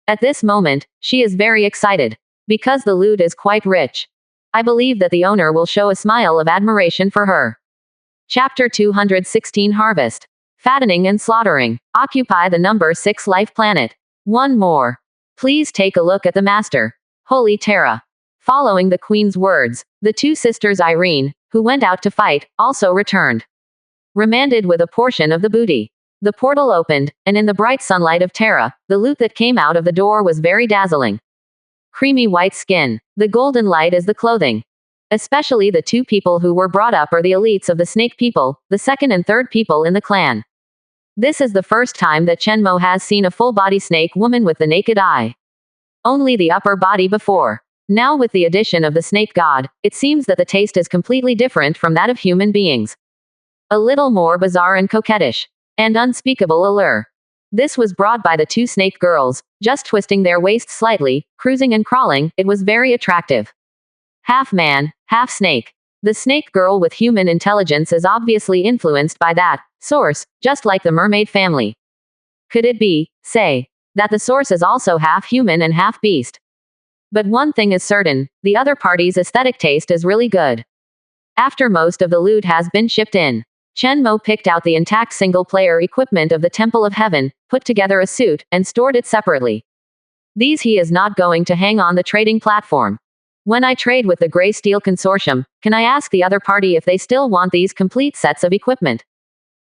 At this moment, she is very excited. Because the loot is quite rich. I believe that the owner will show a smile of admiration for her. Chapter 216 Harvest. Fattening and slaughtering. Occupy the number 6 life planet. One more. Please take a look at the master. Holy Terra. Following the queen's words, the two sisters Irene, who went out to fight, also returned. Remanded with a portion of the booty. The portal opened, and in the bright sunlight of Terra, the loot that came out of the door was very dazzling. Creamy white skin. The golden light is the clothing. Especially the two people who were brought up are the elites of the snake people, the second and third people in the clan. This is the first time that Chen Mo has seen a full-body snake woman with the naked eye. Only the upper body before. Now with the addition of the snake god, it seems that the taste is completely different from that of human beings. A little more bizarre and coquettish. And unspeakable allure. This was brought by the two snake girls, just twisting their waists slightly, cruising and crawling, it was very attractive. Half man, half snake. The snake girl with human intelligence is obviously influenced by that source, just like the mermaid family. Could it be, say, that the source is also half human and half beast? But one thing is certain, the other party's aesthetic taste is really good. After most of the loot has been shipped in, Chen Mo picked out the intact single-player equipment of the Temple of Heaven, put together a suit, and stored it separately. These he is not going to hang on the trading platform. When I trade with the Gray Steel Consortium, can I ask the other party if they still want these complete sets of equipment?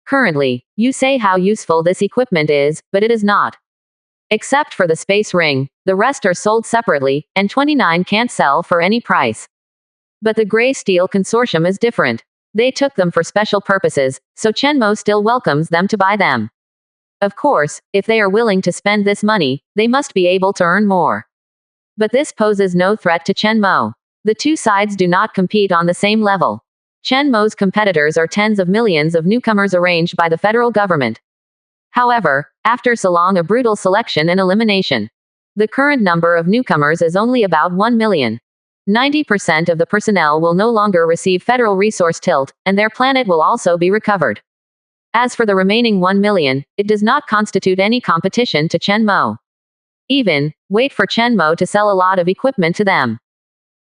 Currently, you say how useful this equipment is, but it is not. Except for the space ring, the rest are sold separately, and 29 can't sell for any price. But the Gray Steel Consortium is different. They took them for special purposes, so Chen Mo still welcomes them to buy them. Of course, if they are willing to spend this money, they must be able to earn more. But this poses no threat to Chen Mo. The two sides do not compete on the same level. Chen Mo's competitors are tens of millions of newcomers arranged by the federal government. However, after so long a brutal selection and elimination, The current number of newcomers is only about 1 million. 90% of the personnel will no longer receive federal resource tilt, and their planet will also be recovered. As for the remaining 1 million, it does not constitute any competition to Chen Mo. Wait for Chen Mo to sell a lot of equipment to them.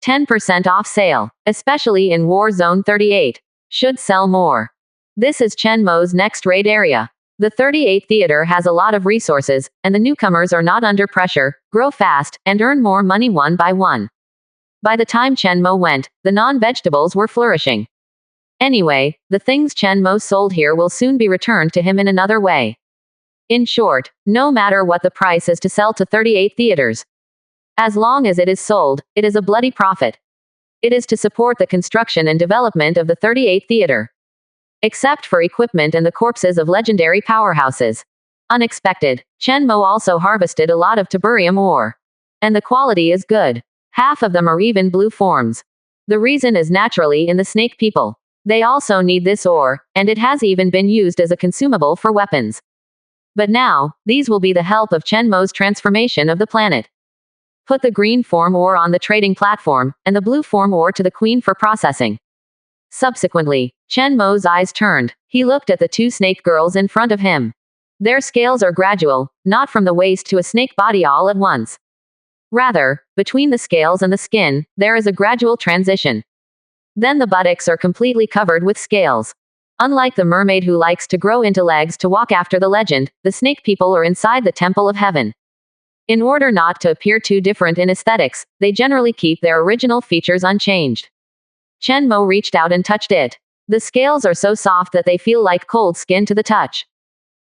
10% off sale, especially in War Zone 38. Should sell more. This is Chen Mo's next raid area. The 38th theater has a lot of resources, and the newcomers are not under pressure, grow fast, and earn more money one by one. By the time Chen Mo went, the non-vegetables were flourishing. Anyway, the things Chen Mo sold here will soon be returned to him in another way. In short, no matter what the price is to sell to 38 theaters. As long as it is sold, it is a bloody profit. It is to support the construction and development of the 38th theater. Except for equipment and the corpses of legendary powerhouses. Unexpected, Chen Mo also harvested a lot of tiberium ore. And the quality is good. Half of them are even blue forms. The reason is naturally in the snake people. They also need this ore, and it has even been used as a consumable for weapons. But now, these will be the help of Chen Mo's transformation of the planet. Put the green form ore on the trading platform, and the blue form ore to the queen for processing. Subsequently, Chen Mo's eyes turned. He looked at the two snake girls in front of him. Their scales are gradual, not from the waist to a snake body all at once. Rather, between the scales and the skin, there is a gradual transition. Then the buttocks are completely covered with scales. Unlike the mermaid who likes to grow into legs to walk after the legend, the snake people are inside the temple of heaven. In order not to appear too different in aesthetics, they generally keep their original features unchanged. Chen Mo reached out and touched it. The scales are so soft that they feel like cold skin to the touch.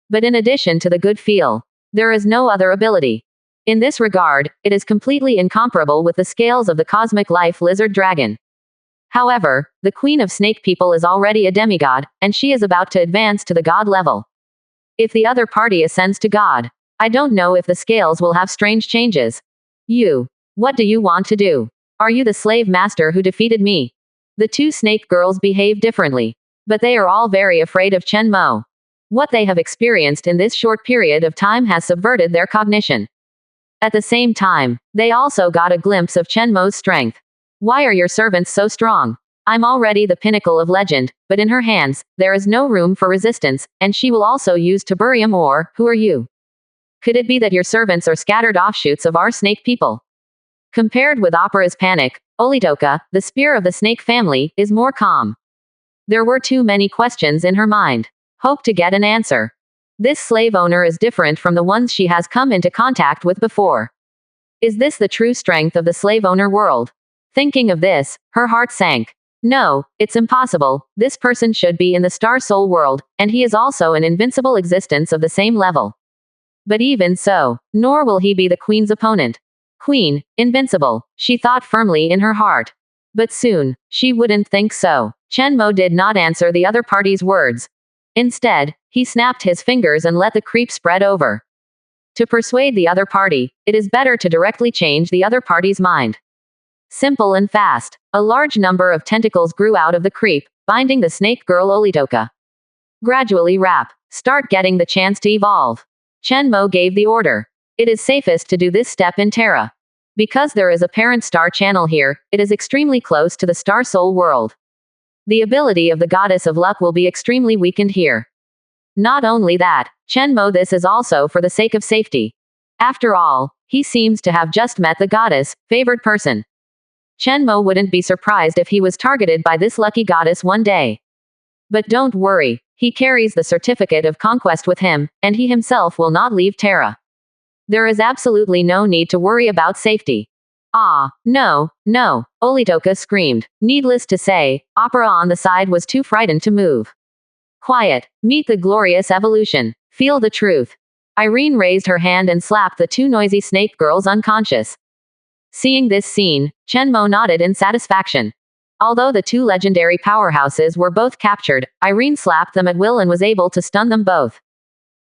But in addition to the good feel, there is no other ability. In this regard, it is completely incomparable with the scales of the cosmic life lizard dragon. However, the queen of snake people is already a demigod, and she is about to advance to the god level. If the other party ascends to god, I don't know if the scales will have strange changes. What do you want to do? Are you the slave master who defeated me? The two snake girls behave differently. But they are all very afraid of Chen Mo. What they have experienced in this short period of time has subverted their cognition. At the same time, they also got a glimpse of Chen Mo's strength. Why are your servants so strong? I'm already the pinnacle of legend, but in her hands, there is no room for resistance, and she will also use tiberium ore. Who are you? Could it be that your servants are scattered offshoots of our snake people? Compared with Opera's panic, Olitoka, the spear of the snake family, is more calm. There were too many questions in her mind. Hope to get an answer. This slave owner is different from the ones she has come into contact with before. Is this the true strength of the slave owner world? Thinking of this, her heart sank. No, it's impossible. This person should be in the Star Soul world, and he is also an invincible existence of the same level. But even so, nor will he be the queen's opponent. Queen, invincible, she thought firmly in her heart. But soon, she wouldn't think so. Chen Mo did not answer the other party's words. Instead, he snapped his fingers and let the creep spread over. To persuade the other party, it is better to directly change the other party's mind. Simple and fast, a large number of tentacles grew out of the creep, binding the snake girl Olitoka. Gradually start getting the chance to evolve. Chen Mo gave the order. It is safest to do this step in Terra. Because there is a parent star channel here, it is extremely close to the Star Soul world. The ability of the goddess of luck will be extremely weakened here. Not only that, Chen Mo, this is also for the sake of safety. After all, he seems to have just met the goddess, favored person. Chen Mo wouldn't be surprised if he was targeted by this lucky goddess one day. But don't worry, he carries the certificate of conquest with him, and he himself will not leave Terra. There is absolutely no need to worry about safety. Ah, no, Olitoka screamed. Needless to say, Opera on the side was too frightened to move. Quiet, meet the glorious evolution. Feel the truth. Irene raised her hand and slapped the two noisy snake girls unconscious. Seeing this scene, Chen Mo nodded in satisfaction. Although the two legendary powerhouses were both captured, Irene slapped them at will and was able to stun them both.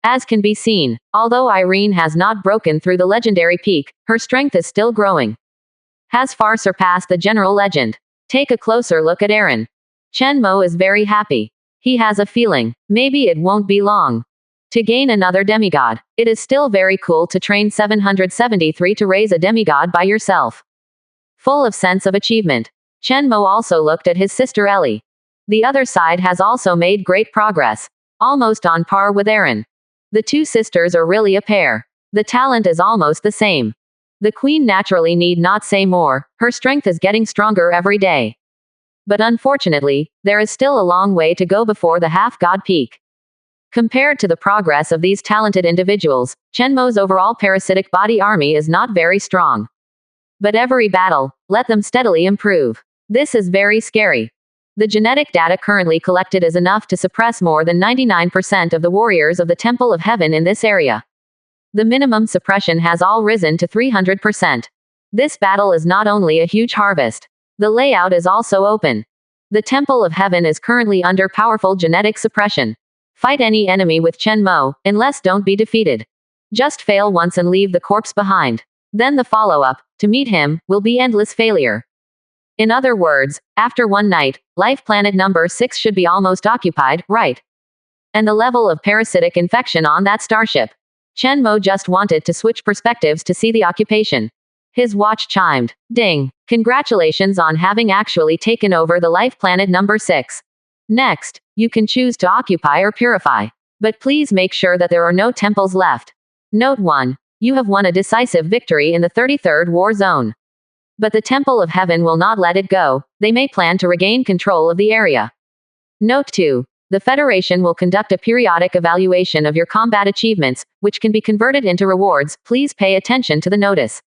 As can be seen, although Irene has not broken through the legendary peak, her strength is still growing. Has far surpassed the general legend. Take a closer look at Eren. Chen Mo is very happy. He has a feeling, maybe it won't be long To gain another demigod. It is still very cool to train 773 to raise a demigod by yourself. Full of sense of achievement. Chen Mo also looked at his sister Ellie. The other side has also made great progress. Almost on par with Aaron. The two sisters are really a pair. The talent is almost the same. The queen naturally need not say more, her strength is getting stronger every day. But unfortunately, there is still a long way to go before the half-god peak. Compared to the progress of these talented individuals, Chen Mo's overall parasitic body army is not very strong. But every battle, let them steadily improve. This is very scary. The genetic data currently collected is enough to suppress more than 99% of the warriors of the Temple of Heaven in this area. The minimum suppression has all risen to 300%. This battle is not only a huge harvest. The layout is also open. The Temple of Heaven is currently under powerful genetic suppression. Fight any enemy with Chen Mo, unless don't be defeated. Just fail once and leave the corpse behind. Then the follow-up, to meet him, will be endless failure. In other words, after one night, life planet number 6 should be almost occupied, right? And the level of parasitic infection on that starship. Chen Mo just wanted to switch perspectives to see the occupation. His watch chimed. Ding. Congratulations on having actually taken over the life planet number 6. Next, you can choose to occupy or purify. But please make sure that there are no temples left. Note 1. You have won a decisive victory in the 33rd War Zone. But the Temple of Heaven will not let it go, they may plan to regain control of the area. Note 2. The Federation will conduct a periodic evaluation of your combat achievements, which can be converted into rewards. Please pay attention to the notice.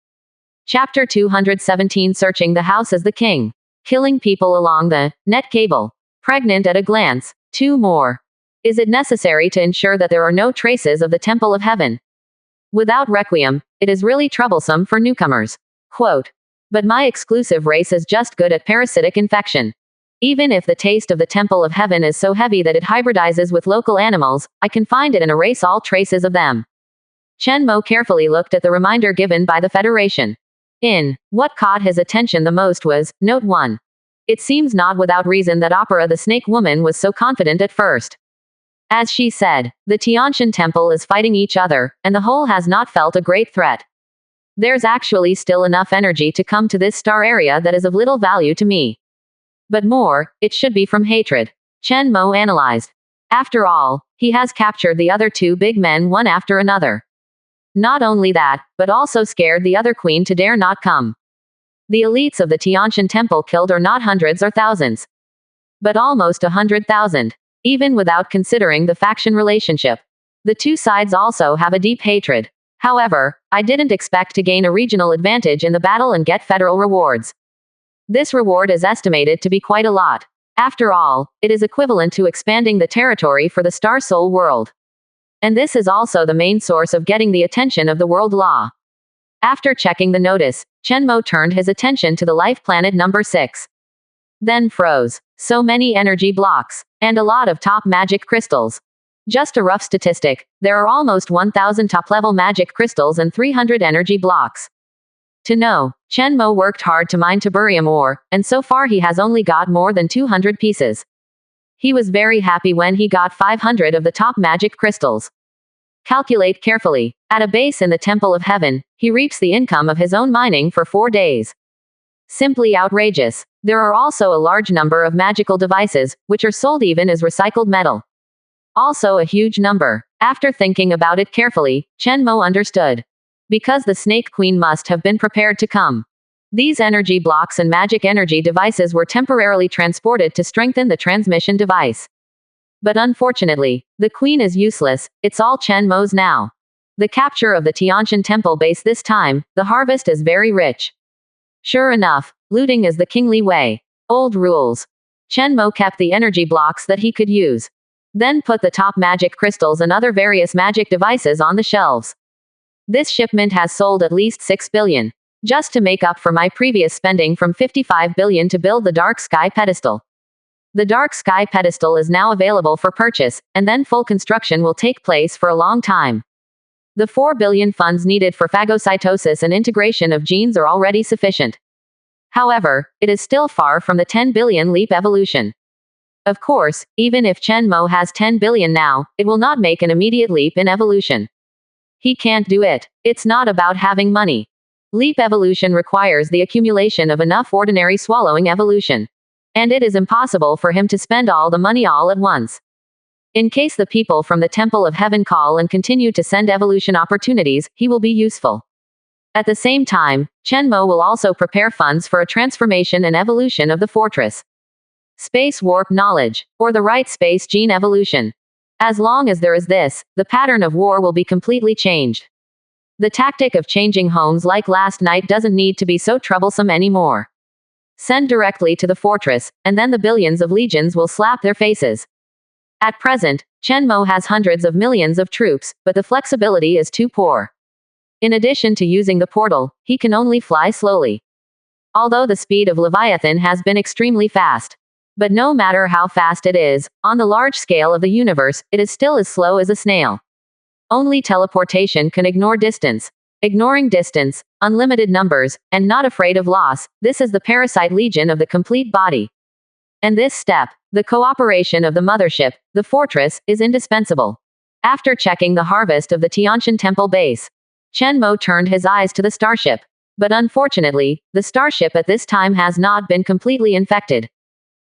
Chapter 217 Searching the House as the King. Killing people along the net cable. Pregnant at a glance. 2 more. Is it necessary to ensure that there are no traces of the Temple of Heaven? Without Requiem, it is really troublesome for newcomers. Quote. But my exclusive race is just good at parasitic infection. Even if the taste of the Temple of Heaven is so heavy that it hybridizes with local animals, I can find it and erase all traces of them. Chen Mo carefully looked at the reminder given by the Federation. What caught his attention the most was, Note 1. It seems not without reason that Opera the Snake Woman was so confident at first. As she said, the Tianshan Temple is fighting each other, and the whole has not felt a great threat. There's actually still enough energy to come to this star area that is of little value to me. But more, it should be from hatred. Chen Mo analyzed. After all, he has captured the other 2 big men one after another. Not only that, but also scared the other queen to dare not come. The elites of the Tianshan Temple killed are not hundreds or thousands, but almost 100,000. Even without considering the faction relationship. The two sides also have a deep hatred. However, I didn't expect to gain a regional advantage in the battle and get federal rewards. This reward is estimated to be quite a lot. After all, it is equivalent to expanding the territory for the Star Soul world. And this is also the main source of getting the attention of the world law. After checking the notice, Chen Mo turned his attention to the life planet number 6. Then froze. So many energy blocks. And a lot of top magic crystals. Just a rough statistic, there are almost 1,000 top-level magic crystals and 300 energy blocks. To know, Chen Mo worked hard to mine tiburium ore, and so far he has only got more than 200 pieces. He was very happy when he got 500 of the top magic crystals. Calculate carefully. At a base in the Temple of Heaven, he reaps the income of his own mining for 4 days. Simply outrageous. There are also a large number of magical devices, which are sold even as recycled metal. Also a huge number. After thinking about it carefully, Chen Mo understood. Because the Snake Queen must have been prepared to come. These energy blocks and magic energy devices were temporarily transported to strengthen the transmission device. But unfortunately, the Queen is useless, it's all Chen Mo's now. The capture of the Tianshan Temple base this time, the harvest is very rich. Sure enough, looting is the kingly way. Old rules. Chen Mo kept the energy blocks that he could use. Then put the top magic crystals and other various magic devices on the shelves. This shipment has sold at least 6 billion. Just to make up for my previous spending from 55 billion to build the Dark Sky Pedestal. The Dark Sky Pedestal is now available for purchase, and then full construction will take place for a long time. The 4 billion funds needed for phagocytosis and integration of genes are already sufficient. However, it is still far from the 10 billion leap evolution. Of course, even if Chen Mo has 10 billion now, it will not make an immediate leap in evolution. He can't do it. It's not about having money. Leap evolution requires the accumulation of enough ordinary swallowing evolution. And it is impossible for him to spend all the money all at once. In case the people from the Temple of Heaven call and continue to send evolution opportunities, he will be useful. At the same time, Chen Mo will also prepare funds for a transformation and evolution of the fortress. Space warp knowledge, or the right space gene evolution. As long as there is this, the pattern of war will be completely changed. The tactic of changing homes like last night doesn't need to be so troublesome anymore. Send directly to the fortress, and then the billions of legions will slap their faces. At present, Chen Mo has hundreds of millions of troops, but the flexibility is too poor. In addition to using the portal, he can only fly slowly. Although the speed of Leviathan has been extremely fast. But no matter how fast it is, on the large scale of the universe, it is still as slow as a snail. Only teleportation can ignore distance. Ignoring distance, unlimited numbers, and not afraid of loss, this is the parasite legion of the complete body. And this step, the cooperation of the mothership, the fortress, is indispensable. After checking the harvest of the Tiantian temple base, Chen Mo turned his eyes to the starship. But unfortunately, the starship at this time has not been completely infected.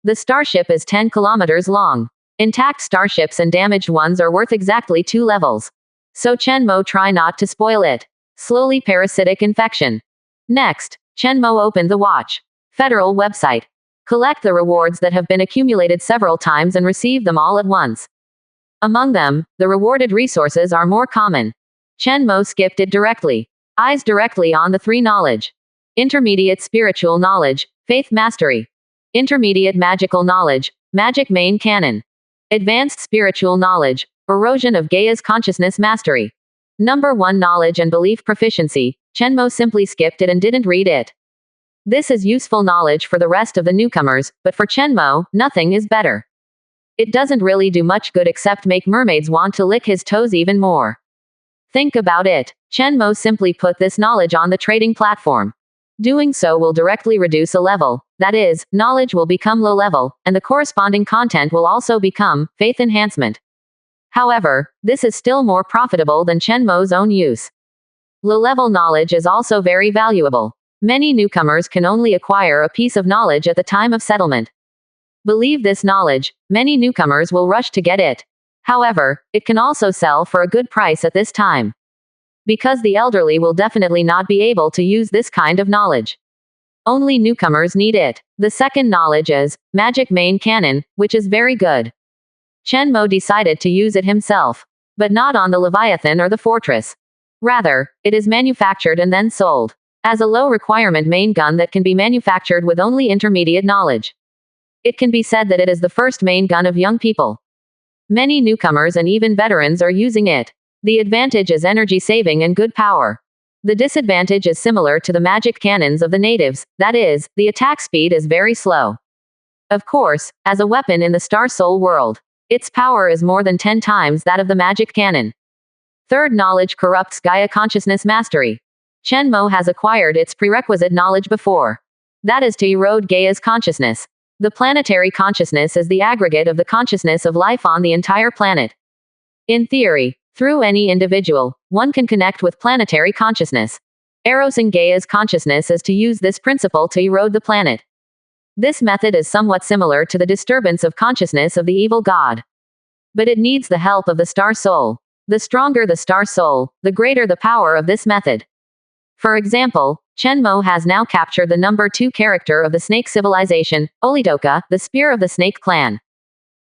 The starship is 10 kilometers long. Intact starships and damaged ones are worth exactly 2 levels. So Chen Mo try not to spoil it. Slowly parasitic infection. Next, Chen Mo opened the watch. Federal website. Collect the rewards that have been accumulated several times and receive them all at once. Among them, the rewarded resources are more common. Chen Mo skipped it directly. Eyes directly on the 3 knowledge. Intermediate spiritual knowledge, faith mastery. Intermediate magical knowledge, magic main canon. Advanced spiritual knowledge, erosion of Gaia's consciousness mastery. Number 1 knowledge and belief proficiency. Chen Mo simply skipped it and didn't read it. This is useful knowledge for the rest of the newcomers, but for Chen Mo, nothing is better. It doesn't really do much good except make mermaids want to lick his toes even more. Think about it. Chen Mo simply put this knowledge on the trading platform. Doing so will directly reduce a level, that is, knowledge will become low level, and the corresponding content will also become faith enhancement. However, this is still more profitable than Chen Mo's own use. Low-level knowledge is also very valuable. Many newcomers can only acquire a piece of knowledge at the time of settlement. Believe this knowledge, many newcomers will rush to get it. However, it can also sell for a good price at this time. Because the elderly will definitely not be able to use this kind of knowledge. Only newcomers need it. The second knowledge is magic main canon, which is very good. Chen Mo decided to use it himself. But not on the Leviathan or the fortress. Rather, it is manufactured and then sold. As a low-requirement main gun that can be manufactured with only intermediate knowledge. It can be said that it is the first main gun of young people. Many newcomers and even veterans are using it. The advantage is energy saving and good power. The disadvantage is similar to the magic cannons of the natives, that is, the attack speed is very slow. Of course, as a weapon in the Star Soul world, its power is more than 10 times that of the magic cannon. Third knowledge corrupts Gaia consciousness mastery. Chen Mo has acquired its prerequisite knowledge before. That is to erode Gaia's consciousness. The planetary consciousness is the aggregate of the consciousness of life on the entire planet. In theory, through any individual, one can connect with planetary consciousness. Erosing Gaia's consciousness is to use this principle to erode the planet. This method is somewhat similar to the disturbance of consciousness of the evil god. But it needs the help of the Star Soul. The stronger the Star Soul, the greater the power of this method. For example, Chen Mo has now captured the number 2 character of the snake civilization, Olitoka, the spear of the snake clan.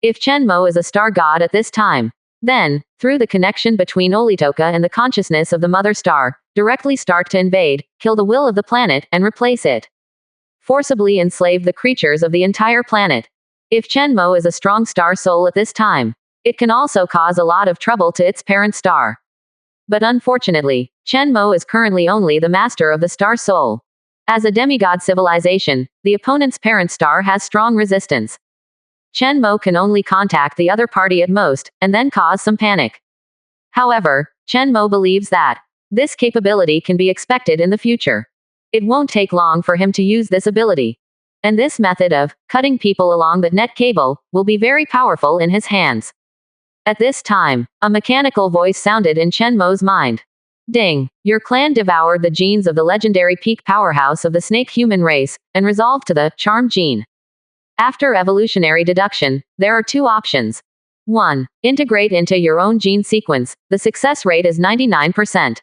If Chen Mo is a star god at this time, then, through the connection between Olitoka and the consciousness of the mother star, directly start to invade, kill the will of the planet, and replace it. Forcibly enslave the creatures of the entire planet. If Chen Mo is a strong star soul at this time, it can also cause a lot of trouble to its parent star. But unfortunately, Chen Mo is currently only the master of the Star Soul. As a demigod civilization, the opponent's parent star has strong resistance. Chen Mo can only contact the other party at most, and then cause some panic. However, Chen Mo believes that this capability can be expected in the future. It won't take long for him to use this ability. And this method of cutting people along the net cable will be very powerful in his hands. At this time, a mechanical voice sounded in Chen Mo's mind. Ding! Your clan devoured the genes of the legendary peak powerhouse of the snake human race, and resolved to the charm gene. After evolutionary deduction, there are two options. 1. Integrate into your own gene sequence. The success rate is 99%.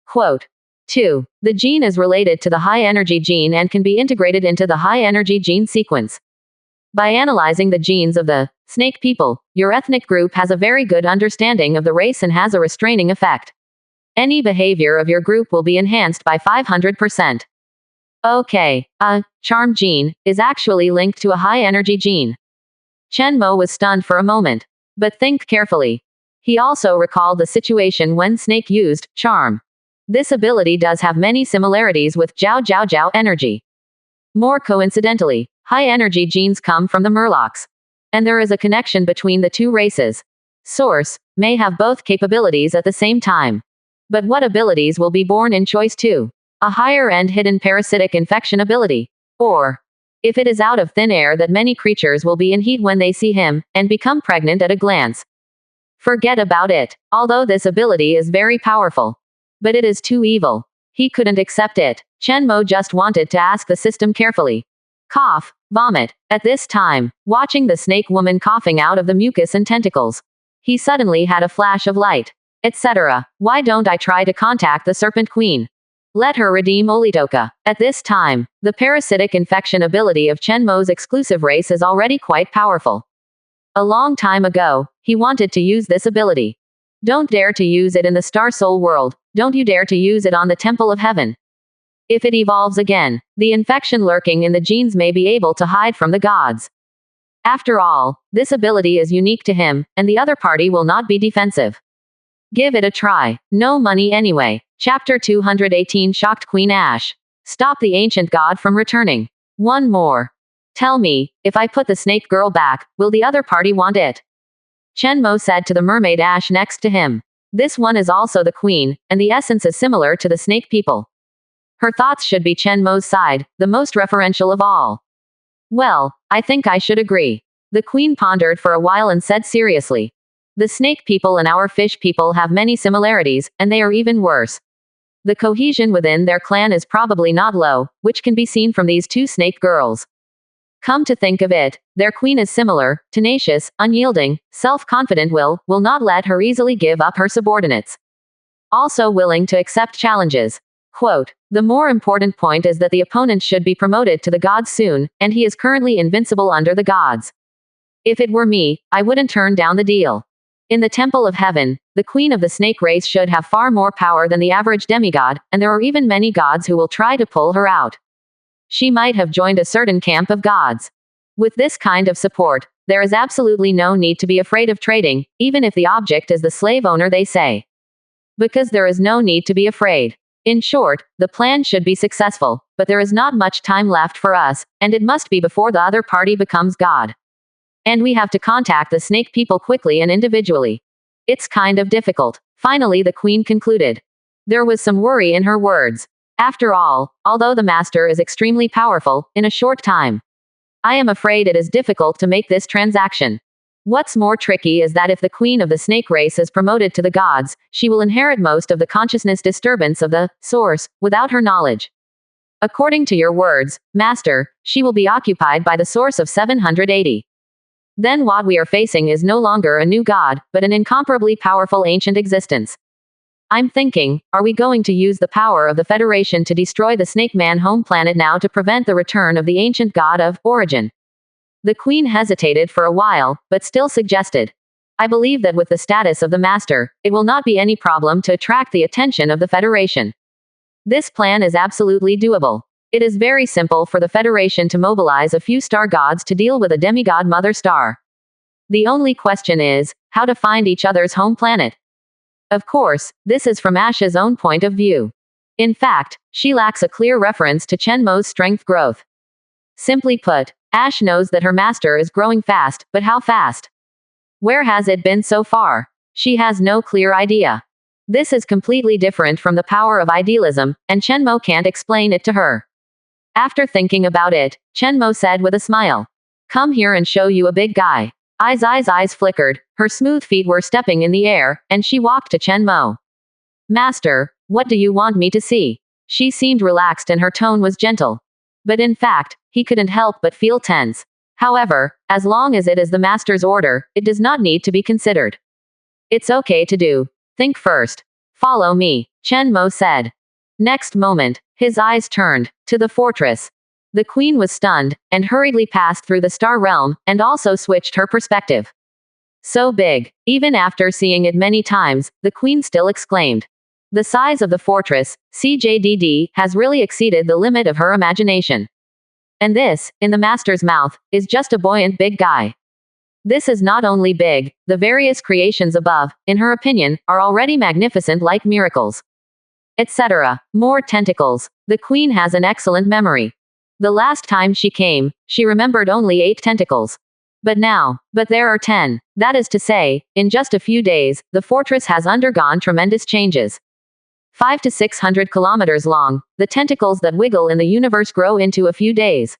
Quote. 2. The gene is related to the high-energy gene and can be integrated into the high-energy gene sequence. By analyzing the genes of the snake people, your ethnic group has a very good understanding of the race and has a restraining effect. Any behavior of your group will be enhanced by 500%. Okay, a charm gene is actually linked to a high-energy gene. Chen Mo was stunned for a moment. But think carefully. He also recalled the situation when Snake used charm. This ability does have many similarities with Jiao Jiao Jiao energy. More coincidentally, high-energy genes come from the Murlocs. And there is a connection between the two races. Source may have both capabilities at the same time. But what abilities will be born in choice 2? A higher-end hidden parasitic infection ability. Or, if it is out of thin air that many creatures will be in heat when they see him, and become pregnant at a glance. Forget about it, although this ability is very powerful. But it is too evil. He couldn't accept it. Chen Mo just wanted to ask the system carefully. Cough, vomit. At this time, watching the snake woman coughing out of the mucus and tentacles, he suddenly had a flash of light. Etc. Why don't I try to contact the Serpent Queen? Let her redeem Olitoka. At this time, the parasitic infection ability of Chen Mo's exclusive race is already quite powerful. A long time ago, he wanted to use this ability. Don't dare to use it in the Star Soul world, don't you dare to use it on the Temple of Heaven. If it evolves again, the infection lurking in the genes may be able to hide from the gods. After all, this ability is unique to him, and the other party will not be defensive. Give it a try. No money anyway. Chapter 218 Shocked Queen Ash. Stop the ancient god from returning. One more. Tell me, if I put the snake girl back, will the other party want it? Chen Mo said to the mermaid Ash next to him. This one is also the queen, and the essence is similar to the snake people. Her thoughts should be Chen Mo's side, the most referential of all. Well, I think I should agree. The queen pondered for a while and said seriously. The snake people and our fish people have many similarities, and they are even worse. The cohesion within their clan is probably not low, which can be seen from these two snake girls. Come to think of it, their queen is similar, tenacious, unyielding, self-confident will not let her easily give up her subordinates. Also willing to accept challenges. Quote, the more important point is that the opponent should be promoted to the gods soon, and he is currently invincible under the gods. If it were me, I wouldn't turn down the deal. In the Temple of Heaven, the queen of the snake race should have far more power than the average demigod, and there are even many gods who will try to pull her out. She might have joined a certain camp of gods. With this kind of support, there is absolutely no need to be afraid of trading, even if the object is the slave owner they say. Because there is no need to be afraid. In short, the plan should be successful, but there is not much time left for us, and it must be before the other party becomes God. And we have to contact the snake people quickly and individually. It's kind of difficult. Finally, the queen concluded. There was some worry in her words. After all, although the master is extremely powerful, in a short time, I am afraid it is difficult to make this transaction. What's more tricky is that if the queen of the snake race is promoted to the gods, she will inherit most of the consciousness disturbance of the source, without her knowledge. According to your words, master, she will be occupied by the source of 780. Then what we are facing is no longer a new god, but an incomparably powerful ancient existence. I'm thinking, are we going to use the power of the Federation to destroy the Snake Man home planet now to prevent the return of the ancient god of origin? The queen hesitated for a while, but still suggested. I believe that with the status of the master, it will not be any problem to attract the attention of the Federation. This plan is absolutely doable. It is very simple for the Federation to mobilize a few star gods to deal with a demigod mother star. The only question is, how to find each other's home planet. Of course, this is from Ash's own point of view. In fact, she lacks a clear reference to Chen Mo's strength growth. Simply put, Ash knows that her master is growing fast, but how fast? Where has it been so far? She has no clear idea. This is completely different from the power of idealism, and Chen Mo can't explain it to her. After thinking about it, Chen Mo said with a smile. Come here and show you a big guy. Eyes flickered, her smooth feet were stepping in the air, and she walked to Chen Mo. Master, what do you want me to see? She seemed relaxed and her tone was gentle. But in fact, he couldn't help but feel tense. However, as long as it is the master's order, it does not need to be considered. It's okay to do. Think first. Follow me, Chen Mo said. Next moment, his eyes turned to the fortress. The queen was stunned, and hurriedly passed through the star realm, and also switched her perspective. So big. Even after seeing it many times, the queen still exclaimed. The size of the fortress, CJDD, has really exceeded the limit of her imagination. And this, in the master's mouth, is just a buoyant big guy. This is not only big, the various creations above, in her opinion, are already magnificent like miracles. Etc. More tentacles. The queen has an excellent memory. The last time she came, she remembered only 8 tentacles. But there are 10. That is to say, in just a few days, the fortress has undergone tremendous changes. 500 to 600 kilometers long, the tentacles that wiggle in the universe grow into a few days.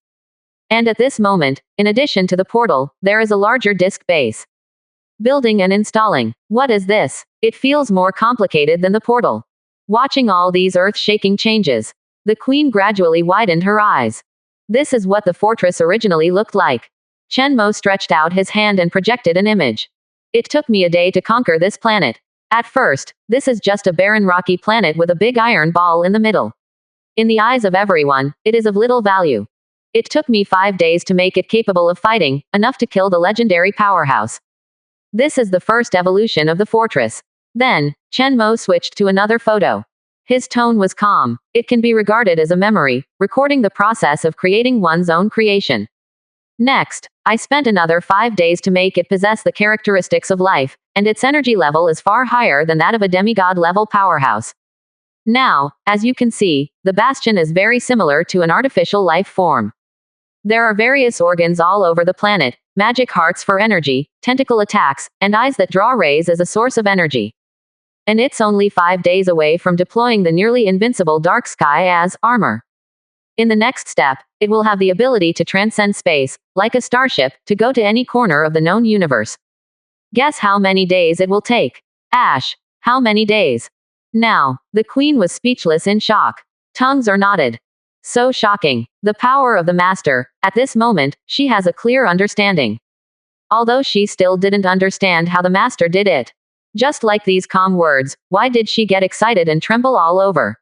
And at this moment, in addition to the portal, there is a larger disk base. Building and installing. What is this? It feels more complicated than the portal. Watching all these earth-shaking changes, the queen gradually widened her eyes. This is what the fortress originally looked like. Chen Mo stretched out his hand and projected an image. It took me a day to conquer this planet. At first, this is just a barren rocky planet with a big iron ball in the middle. In the eyes of everyone, it is of little value. It took me 5 days to make it capable of fighting, enough to kill the legendary powerhouse. This is the first evolution of the fortress. Then, Chen Mo switched to another photo. His tone was calm. It can be regarded as a memory, recording the process of creating one's own creation. Next, I spent another 5 days to make it possess the characteristics of life, and its energy level is far higher than that of a demigod-level powerhouse. Now, as you can see, the bastion is very similar to an artificial life form. There are various organs all over the planet, magic hearts for energy, tentacle attacks, and eyes that draw rays as a source of energy. And it's only 5 days away from deploying the nearly invincible dark sky as armor. In the next step, it will have the ability to transcend space, like a starship, to go to any corner of the known universe. Guess how many days it will take? Ash, how many days? Now, the queen was speechless in shock. Tongues are knotted. So shocking. The power of the master. At this moment, she has a clear understanding. Although she still didn't understand how the master did it. Just like these calm words, why did she get excited and tremble all over?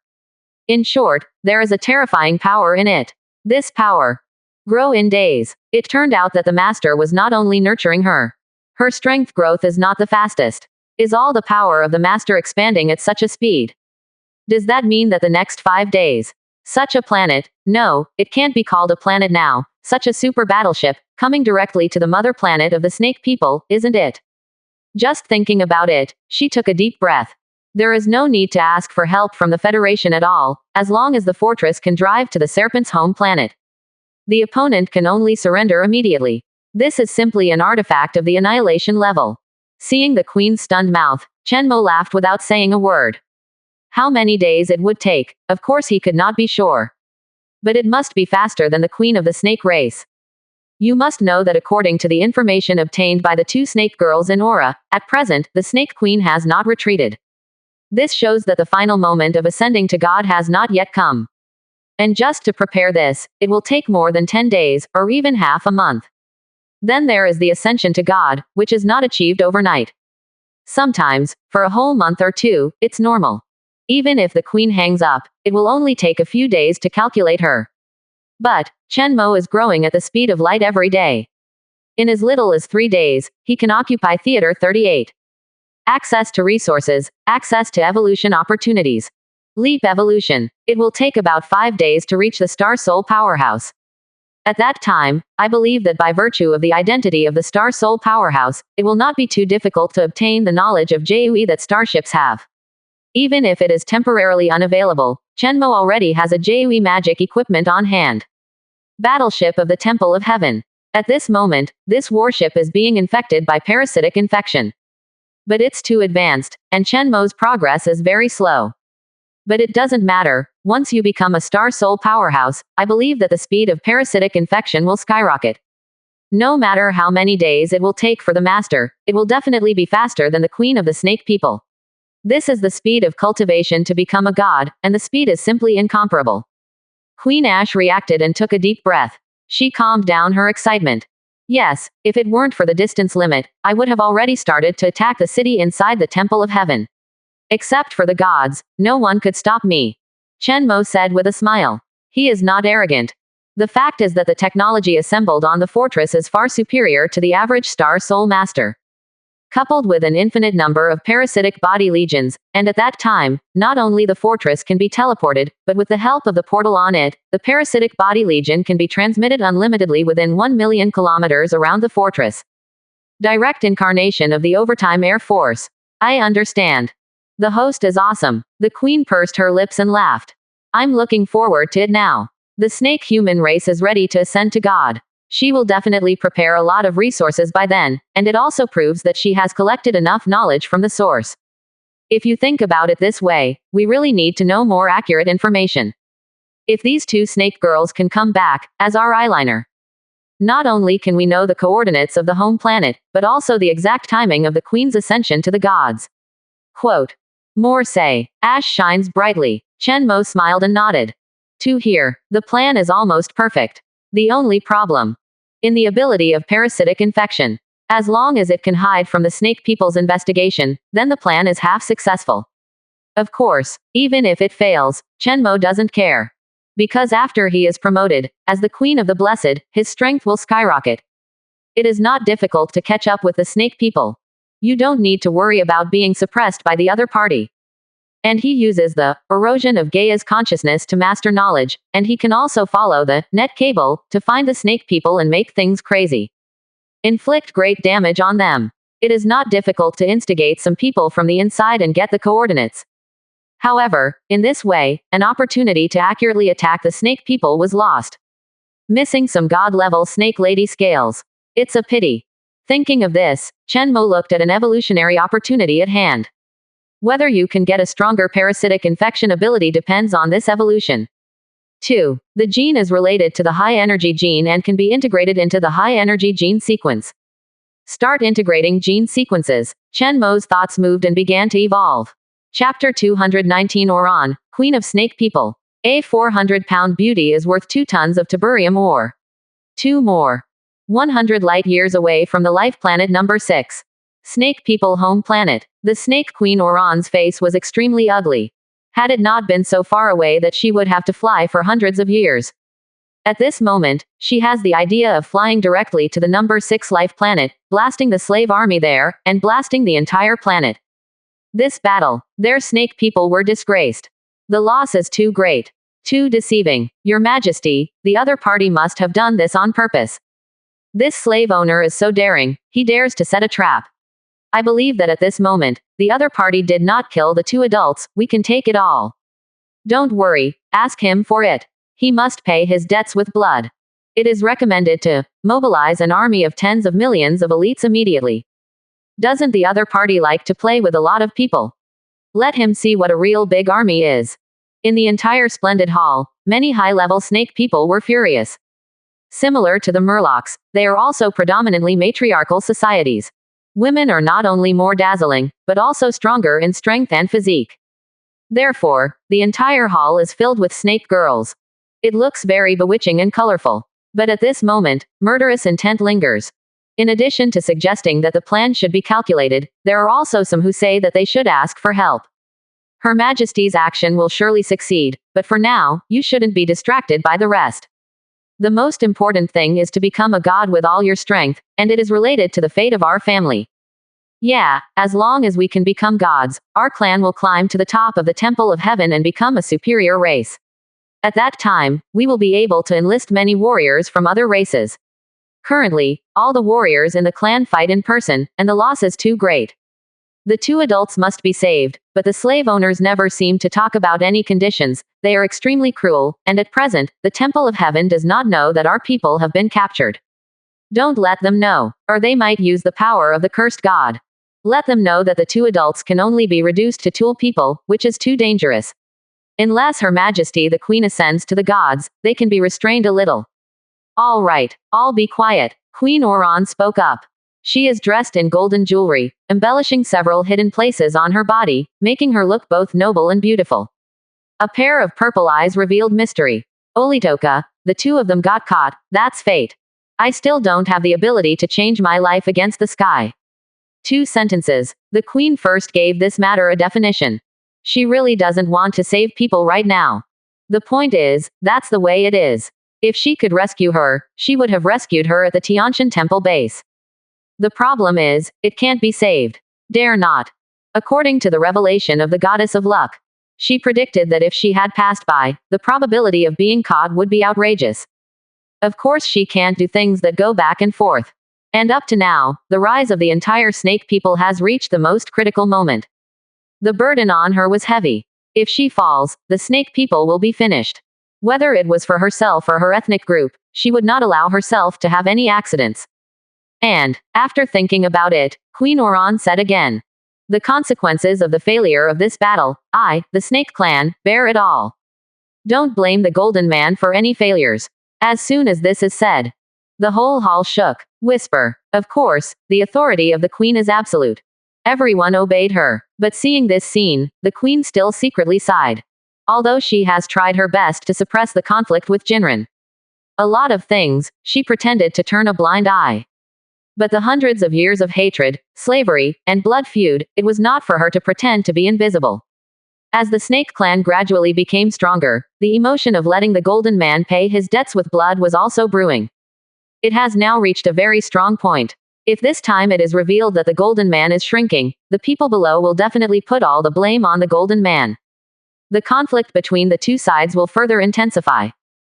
In short, there is a terrifying power in it. This power grow in days. It turned out that the master was not only nurturing her. Her strength growth is not the fastest. Is all the power of the master expanding at such a speed? Does that mean that the next 5 days? Such a planet? No, it can't be called a planet now. Such a super battleship, coming directly to the mother planet of the snake people, isn't it? Just thinking about it, she took a deep breath. There is no need to ask for help from the Federation at all, as long as the fortress can drive to the Serpent's home planet. The opponent can only surrender immediately. This is simply an artifact of the annihilation level. Seeing the queen's stunned mouth, Chen Mo laughed without saying a word. How many days it would take, of course he could not be sure. But it must be faster than the queen of the snake race. You must know that according to the information obtained by the 2 snake girls in Aura, at present, the snake queen has not retreated. This shows that the final moment of ascending to God has not yet come. And just to prepare this, it will take more than 10 days, or even half a month. Then there is the ascension to God, which is not achieved overnight. Sometimes, for a whole month or 2, it's normal. Even if the queen hangs up, it will only take a few days to calculate her. But, Chen Mo is growing at the speed of light every day. In as little as 3 days, he can occupy Theater 38. Access to resources, access to evolution opportunities. Leap evolution. It will take about 5 days to reach the Star Soul Powerhouse. At that time, I believe that by virtue of the identity of the Star Soul Powerhouse, it will not be too difficult to obtain the knowledge of JUE that starships have. Even if it is temporarily unavailable, Chen Mo already has a JUE magic equipment on hand. Battleship of the Temple of Heaven. At this moment, this warship is being infected by parasitic infection. But it's too advanced, and Chen Mo's progress is very slow. But it doesn't matter, Once you become a star soul powerhouse, I believe that the speed of parasitic infection will skyrocket. No matter how many days it will take for the master, it will definitely be faster than the queen of the snake people. This is the speed of cultivation to become a god, and the speed is simply incomparable. Queen Ash reacted and took a deep breath. She calmed down her excitement. Yes, if it weren't for the distance limit, I would have already started to attack the city inside the Temple of Heaven. Except for the gods, no one could stop me. Chen Mo said with a smile. He is not arrogant. The fact is that the technology assembled on the fortress is far superior to the average star soul master. Coupled with an infinite number of parasitic body legions, and at that time, not only the fortress can be teleported, but with the help of the portal on it, the parasitic body legion can be transmitted unlimitedly within 1 million kilometers around the fortress. Direct incarnation of the overtime air force. I understand. The host is awesome. The queen pursed her lips and laughed. I'm looking forward to it now. The snake human race is ready to ascend to God. She will definitely prepare a lot of resources by then, and it also proves that she has collected enough knowledge from the source. If you think about it this way, we really need to know more accurate information. If these two snake girls can come back, as our eyeliner, not only can we know the coordinates of the home planet, but also the exact timing of the queen's ascension to the gods. Quote. More say, Ash shines brightly. Chen Mo smiled and nodded. To hear, the plan is almost perfect. The only problem in the ability of parasitic infection. As long as it can hide from the snake people's investigation, then the plan is half successful. Of course, even if it fails, Chen Mo doesn't care. Because after he is promoted, as the Queen of the Blessed, his strength will skyrocket. It is not difficult to catch up with the snake people. You don't need to worry about being suppressed by the other party. And he uses the erosion of Gaia's consciousness to master knowledge, and he can also follow the net cable to find the snake people and make things crazy. Inflict great damage on them. It is not difficult to instigate some people from the inside and get the coordinates. However, in this way, an opportunity to accurately attack the snake people was lost. Missing some god-level snake lady scales. It's a pity. Thinking of this, Chen Mo looked at an evolutionary opportunity at hand. Whether you can get a stronger parasitic infection ability depends on this evolution. 2. The gene is related to the high-energy gene and can be integrated into the high-energy gene sequence. Start integrating gene sequences. Chen Mo's thoughts moved and began to evolve. Chapter 219 Oran, Queen of Snake People. A 400-pound beauty is worth 2 tons of tiberium ore. 2 more. 100 light-years away from the life planet number 6. Snake People home planet. The Snake Queen Oran's face was extremely ugly. Had it not been so far away that she would have to fly for hundreds of years. At this moment, she has the idea of flying directly to the number 6 life planet, blasting the slave army there, and blasting the entire planet. This battle, their snake people were disgraced. The loss is too great. Too deceiving. Your Majesty, the other party must have done this on purpose. This slave owner is so daring, he dares to set a trap. I believe that at this moment, the other party did not kill the 2 adults, we can take it all. Don't worry, ask him for it. He must pay his debts with blood. It is recommended to mobilize an army of tens of millions of elites immediately. Doesn't the other party like to play with a lot of people? Let him see what a real big army is. In the entire splendid hall, many high-level snake people were furious. Similar to the Murlocs, they are also predominantly matriarchal societies. Women are not only more dazzling, but also stronger in strength and physique. Therefore, the entire hall is filled with snake girls. It looks very bewitching and colorful. But at this moment, murderous intent lingers. In addition to suggesting that the plan should be calculated, there are also some who say that they should ask for help. Her Majesty's action will surely succeed, but for now, you shouldn't be distracted by the rest. The most important thing is to become a god with all your strength, and it is related to the fate of our family. Yeah, as long as we can become gods, our clan will climb to the top of the Temple of Heaven and become a superior race. At that time, we will be able to enlist many warriors from other races. Currently, all the warriors in the clan fight in person, and the loss is too great. The 2 adults must be saved, but the slave owners never seem to talk about any conditions. They are extremely cruel, and at present, the Temple of Heaven does not know that our people have been captured. Don't let them know, or they might use the power of the cursed god. Let them know that the 2 adults can only be reduced to tool people, which is too dangerous. Unless Her Majesty the Queen ascends to the gods, they can be restrained a little. All right, all be quiet, Queen Oran spoke up. She is dressed in golden jewelry, embellishing several hidden places on her body, making her look both noble and beautiful. A pair of purple eyes revealed mystery. Olitoka, the two of them got caught, that's fate. I still don't have the ability to change my life against the sky. 2 sentences. The Queen first gave this matter a definition. She really doesn't want to save people right now. The point is, that's the way it is. If she could rescue her, she would have rescued her at the Tianshan Temple base. The problem is, it can't be saved. Dare not. According to the revelation of the Goddess of Luck, she predicted that if she had passed by, the probability of being caught would be outrageous. Of course she can't do things that go back and forth. And up to now, the rise of the entire snake people has reached the most critical moment. The burden on her was heavy. If she falls, the snake people will be finished. Whether it was for herself or her ethnic group, she would not allow herself to have any accidents. And, after thinking about it, Queen Oran said again. The consequences of the failure of this battle, I, the Snake Clan, bear it all. Don't blame the Golden Man for any failures. As soon as this is said, the whole hall shook. Whisper. Of course, the authority of the Queen is absolute. Everyone obeyed her. But seeing this scene, the Queen still secretly sighed. Although she has tried her best to suppress the conflict with Jinran. A lot of things, she pretended to turn a blind eye. But the hundreds of years of hatred, slavery, and blood feud, it was not for her to pretend to be invisible. As the Snake Clan gradually became stronger, the emotion of letting the Golden Man pay his debts with blood was also brewing. It has now reached a very strong point. If this time it is revealed that the Golden Man is shrinking, the people below will definitely put all the blame on the Golden Man. The conflict between the two sides will further intensify.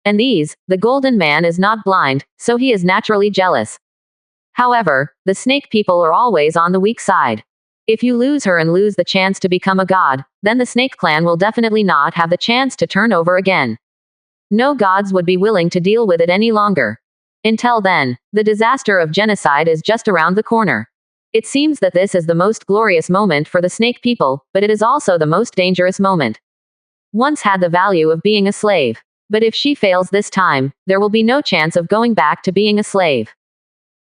And the Golden Man is not blind, so he is naturally jealous. However, the snake people are always on the weak side. If you lose her and lose the chance to become a god, then the Snake Clan will definitely not have the chance to turn over again. No gods would be willing to deal with it any longer. Until then, the disaster of genocide is just around the corner. It seems that this is the most glorious moment for the snake people, but it is also the most dangerous moment. Once had the value of being a slave. But if she fails this time, there will be no chance of going back to being a slave.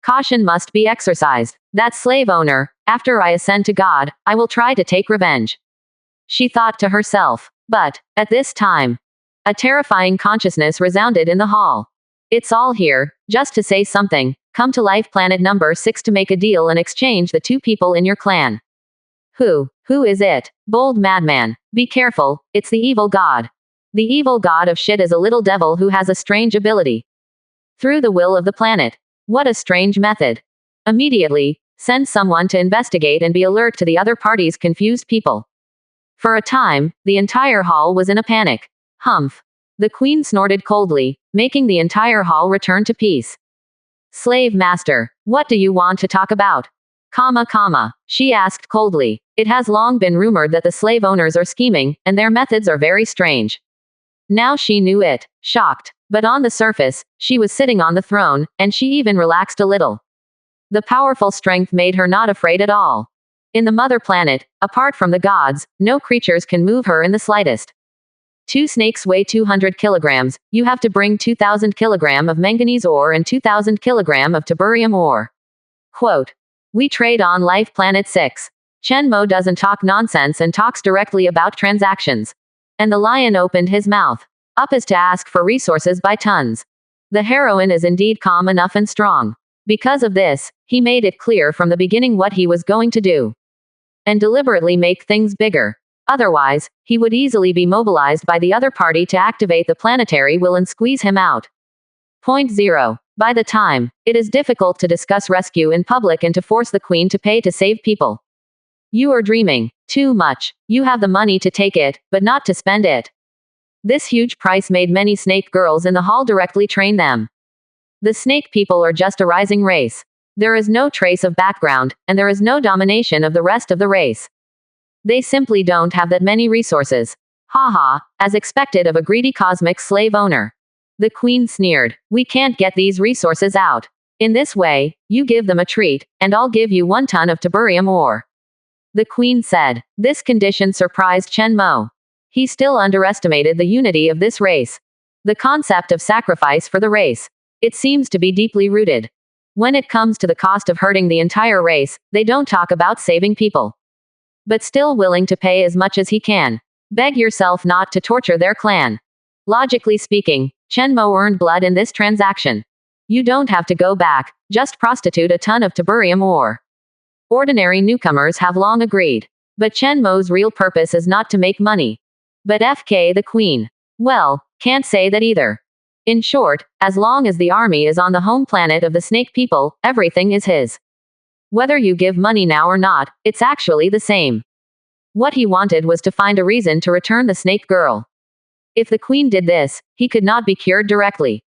Caution must be exercised. That slave owner, after I ascend to God, I will try to take revenge. She thought to herself. But, at this time, a terrifying consciousness resounded in the hall. It's all here, just to say something. Come to Life Planet number 6 to make a deal and exchange the 2 people in your clan. Who is it? Bold madman. Be careful, it's the evil god. The evil god of shit is a little devil who has a strange ability. Through the will of the planet. What a strange method. Immediately, send someone to investigate and be alert to the other party's confused people. For a time, the entire hall was in a panic. Humph. The Queen snorted coldly, making the entire hall return to peace. Slave master, what do you want to talk about? She asked coldly. It has long been rumored that the slave owners are scheming, and their methods are very strange. Now she knew it, shocked. But on the surface, she was sitting on the throne, and she even relaxed a little. The powerful strength made her not afraid at all. In the mother planet, apart from the gods, no creatures can move her in the slightest. 2 snakes weigh 200 kilograms, you have to bring 2,000 kilogram of manganese ore and 2,000 kilogram of tiburium ore. Quote. We trade on Life Planet 6. Chen Mo doesn't talk nonsense and talks directly about transactions. And the lion opened his mouth. Up as to ask for resources by tons. The heroine is indeed calm enough and strong. Because of this, he made it clear from the beginning what he was going to do. And deliberately make things bigger. Otherwise, he would easily be mobilized by the other party to activate the planetary will and squeeze him out. Point 0. By the time, it is difficult to discuss rescue in public and to force the Queen to pay to save people. You are dreaming. Too much. You have the money to take it, but not to spend it. This huge price made many snake girls in the hall directly train them. The snake people are just a rising race. There is no trace of background, and there is no domination of the rest of the race. They simply don't have that many resources. Haha, as expected of a greedy cosmic slave owner. The Queen sneered. We can't get these resources out. In this way, you give them a treat, and I'll give you 1 ton of tiburium ore. The Queen said. This condition surprised Chen Mo. He still underestimated the unity of this race. The concept of sacrifice for the race. It seems to be deeply rooted. When it comes to the cost of hurting the entire race, they don't talk about saving people. But still willing to pay as much as he can. Beg yourself not to torture their clan. Logically speaking, Chen Mo earned blood in this transaction. You don't have to go back, just prostitute a ton of tiberium ore. Ordinary newcomers have long agreed. But Chen Mo's real purpose is not to make money. But FK the queen. Well, can't say that either. In short, as long as the army is on the home planet of the snake people, everything is his. Whether you give money now or not, it's actually the same. What he wanted was to find a reason to return the snake girl. If the queen did this, he could not be cured directly.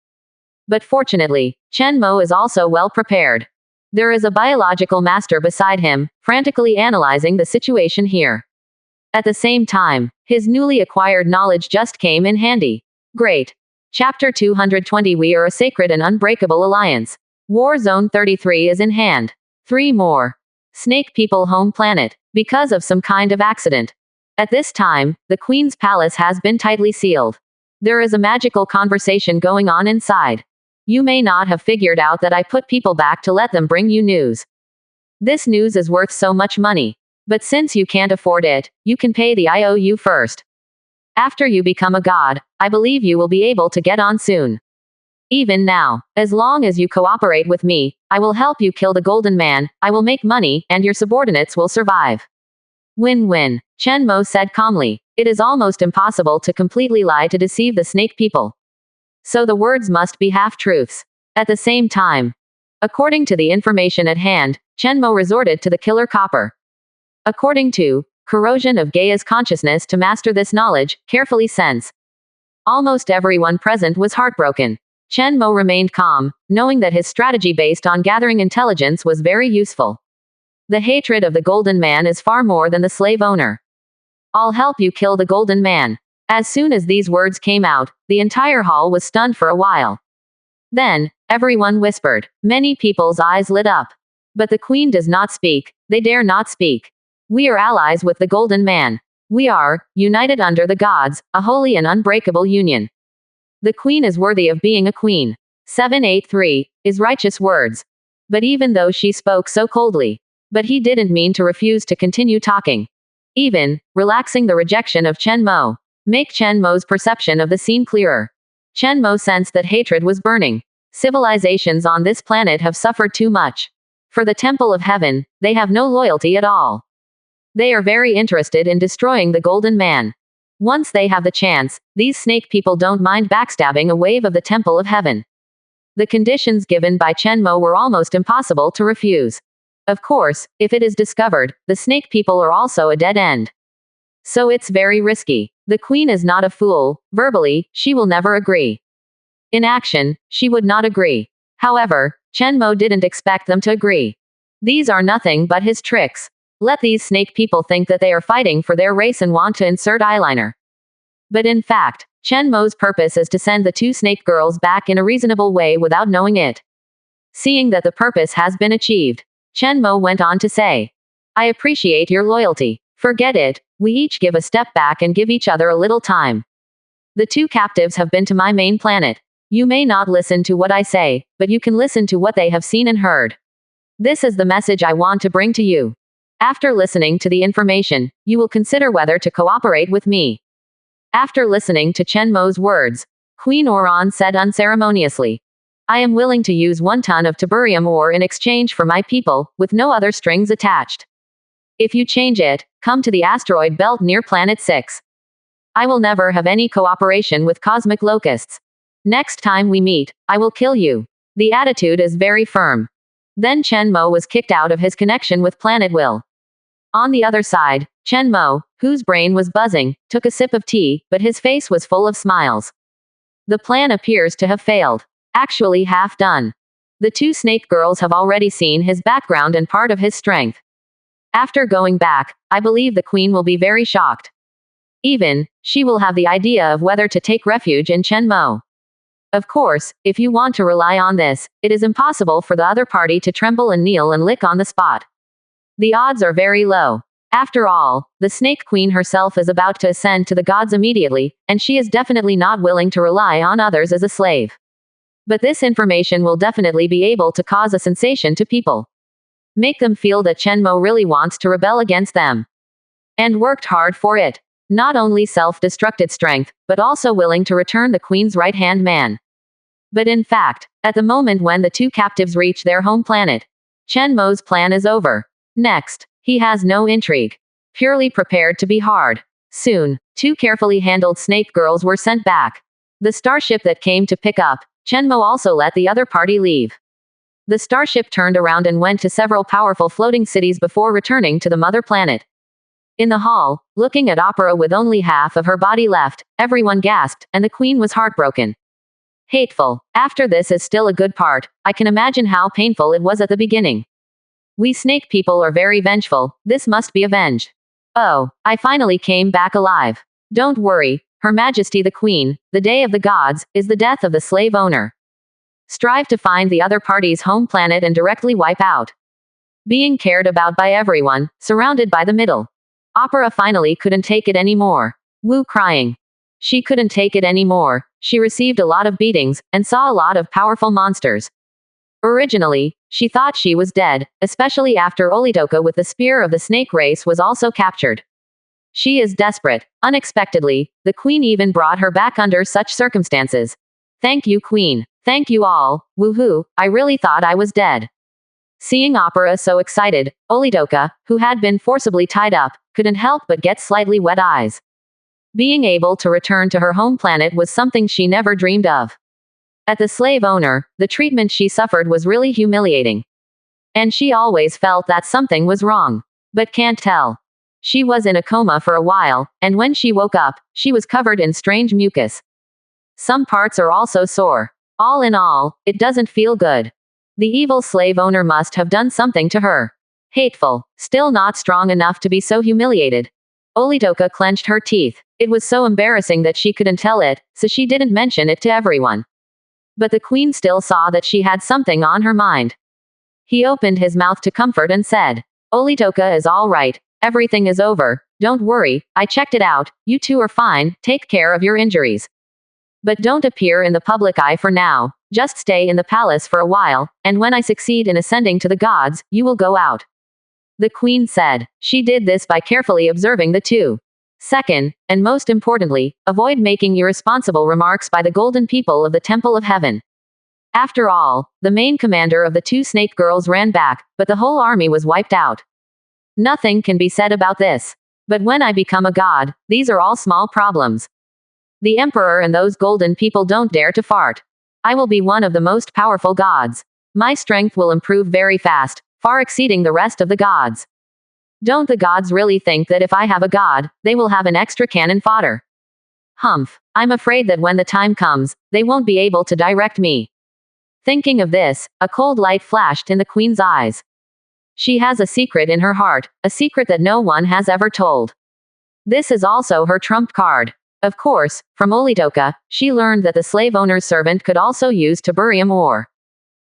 But fortunately, Chen Mo is also well prepared. There is a biological master beside him, frantically analyzing the situation here. At the same time, his newly acquired knowledge just came in handy. Great. Chapter 220. We are a sacred and unbreakable alliance. War Zone 33 is in hand. 3 more. Snake people home planet. Because of some kind of accident. At this time, the Queen's palace has been tightly sealed. There is a magical conversation going on inside. You may not have figured out that I put people back to let them bring you news. This news is worth so much money. But since you can't afford it, you can pay the IOU first. After you become a god, I believe you will be able to get on soon. Even now, as long as you cooperate with me, I will help you kill the Golden Man, I will make money, and your subordinates will survive. Win-win, Chen Mo said calmly. It is almost impossible to completely lie to deceive the snake people. So the words must be half-truths. At the same time, according to the information at hand, Chen Mo resorted to the killer copper. According to corrosion of Gaia's consciousness to master this knowledge, carefully sense. Almost everyone present was heartbroken. Chen Mo remained calm, knowing that his strategy based on gathering intelligence was very useful. The hatred of the Golden Man is far more than the slave owner. I'll help you kill the Golden Man. As soon as these words came out, the entire hall was stunned for a while. Then, everyone whispered. Many people's eyes lit up. But the Queen does not speak, they dare not speak. We are allies with the Golden Man. We are, united under the gods, a holy and unbreakable union. The Queen is worthy of being a queen. 783, is righteous words. But even though she spoke so coldly, but he didn't mean to refuse to continue talking. Even, relaxing the rejection of Chen Mo. Make Chen Mo's perception of the scene clearer. Chen Mo sensed that hatred was burning. Civilizations on this planet have suffered too much. For the Temple of Heaven, they have no loyalty at all. They are very interested in destroying the Golden Man. Once they have the chance, these snake people don't mind backstabbing a wave of the Temple of Heaven. The conditions given by Chen Mo were almost impossible to refuse. Of course, if it is discovered, the snake people are also a dead end. So it's very risky. The Queen is not a fool. Verbally, she will never agree. In action, she would not agree. However, Chen Mo didn't expect them to agree. These are nothing but his tricks. Let these snake people think that they are fighting for their race and want to insert eyeliner. But in fact, Chen Mo's purpose is to send the 2 snake girls back in a reasonable way without knowing it. Seeing that the purpose has been achieved, Chen Mo went on to say, I appreciate your loyalty. Forget it, we each give a step back and give each other a little time. The 2 captives have been to my main planet. You may not listen to what I say, but you can listen to what they have seen and heard. This is the message I want to bring to you. After listening to the information, you will consider whether to cooperate with me. After listening to Chen Mo's words, Queen Oran said unceremoniously, I am willing to use 1 ton of tiberium ore in exchange for my people, with no other strings attached. If you change it, come to the asteroid belt near Planet 6. I will never have any cooperation with cosmic locusts. Next time we meet, I will kill you. The attitude is very firm. Then Chen Mo was kicked out of his connection with Planet Will. On the other side, Chen Mo, whose brain was buzzing, took a sip of tea, but his face was full of smiles. The plan appears to have failed. Actually half done. The 2 snake girls have already seen his background and part of his strength. After going back, I believe the Queen will be very shocked. Even, she will have the idea of whether to take refuge in Chen Mo. Of course, if you want to rely on this, it is impossible for the other party to tremble and kneel and lick on the spot. The odds are very low. After all, the Snake Queen herself is about to ascend to the gods immediately, and she is definitely not willing to rely on others as a slave. But this information will definitely be able to cause a sensation to people. Make them feel that Chenmo really wants to rebel against them. And worked hard for it. Not only self-destructed strength, but also willing to return the Queen's right-hand man. But in fact, at the moment when the two captives reach their home planet, Chenmo's plan is over. Next, he has no intrigue. Purely prepared to be hard. Soon, two carefully handled snake girls were sent back. The starship that came to pick up Chenmo also let the other party leave. The starship turned around and went to several powerful floating cities before returning to the mother planet. In the hall, looking at Opera with only half of her body left, everyone gasped, and the Queen was heartbroken. Hateful. After this is still a good part. I can imagine how painful it was at the beginning. We snake people are very vengeful. This must be avenged. Oh, I finally came back alive. Don't worry, Her Majesty the Queen, the Day of the Gods, is the death of the slave owner. Strive to find the other party's home planet and directly wipe out. Being cared about by everyone, surrounded by the middle. Opera finally couldn't take it anymore. Wu crying. She couldn't take it anymore. She received a lot of beatings, and saw a lot of powerful monsters. Originally, she thought she was dead, especially after Olitoka with the spear of the snake race was also captured. She is desperate. Unexpectedly, the Queen even brought her back under such circumstances. Thank you, Queen. Thank you all. Woohoo, I really thought I was dead. Seeing Opera so excited, Olitoka, who had been forcibly tied up, couldn't help but get slightly wet eyes. Being able to return to her home planet was something she never dreamed of. At the slave owner, the treatment she suffered was really humiliating. And she always felt that something was wrong. But can't tell. She was in a coma for a while, and when she woke up, she was covered in strange mucus. Some parts are also sore. All in all, it doesn't feel good. The evil slave owner must have done something to her. Hateful. Still not strong enough to be so humiliated. Olitoka clenched her teeth. It was so embarrassing that she couldn't tell it, so she didn't mention it to everyone. But the Queen still saw that she had something on her mind. He opened his mouth to comfort and said, Olitoka is all right. Everything is over. Don't worry, I checked it out. You two are fine. Take care of your injuries. But don't appear in the public eye for now. Just stay in the palace for a while, and when I succeed in ascending to the gods, you will go out. The Queen said. She did this by carefully observing the two. Second, and most importantly, avoid making irresponsible remarks by the golden people of the Temple of Heaven. After all, the main commander of the two snake girls ran back, but the whole army was wiped out. Nothing can be said about this. But when I become a god, these are all small problems. The emperor and those golden people don't dare to fart. I will be one of the most powerful gods. My strength will improve very fast, far exceeding the rest of the gods. Don't the gods really think that if I have a god, they will have an extra cannon fodder? Humph. I'm afraid that when the time comes, they won't be able to direct me. Thinking of this, a cold light flashed in the Queen's eyes. She has a secret in her heart, a secret that no one has ever told. This is also her trump card. Of course, from Olitoka, she learned that the slave owner's servant could also use tiburium ore.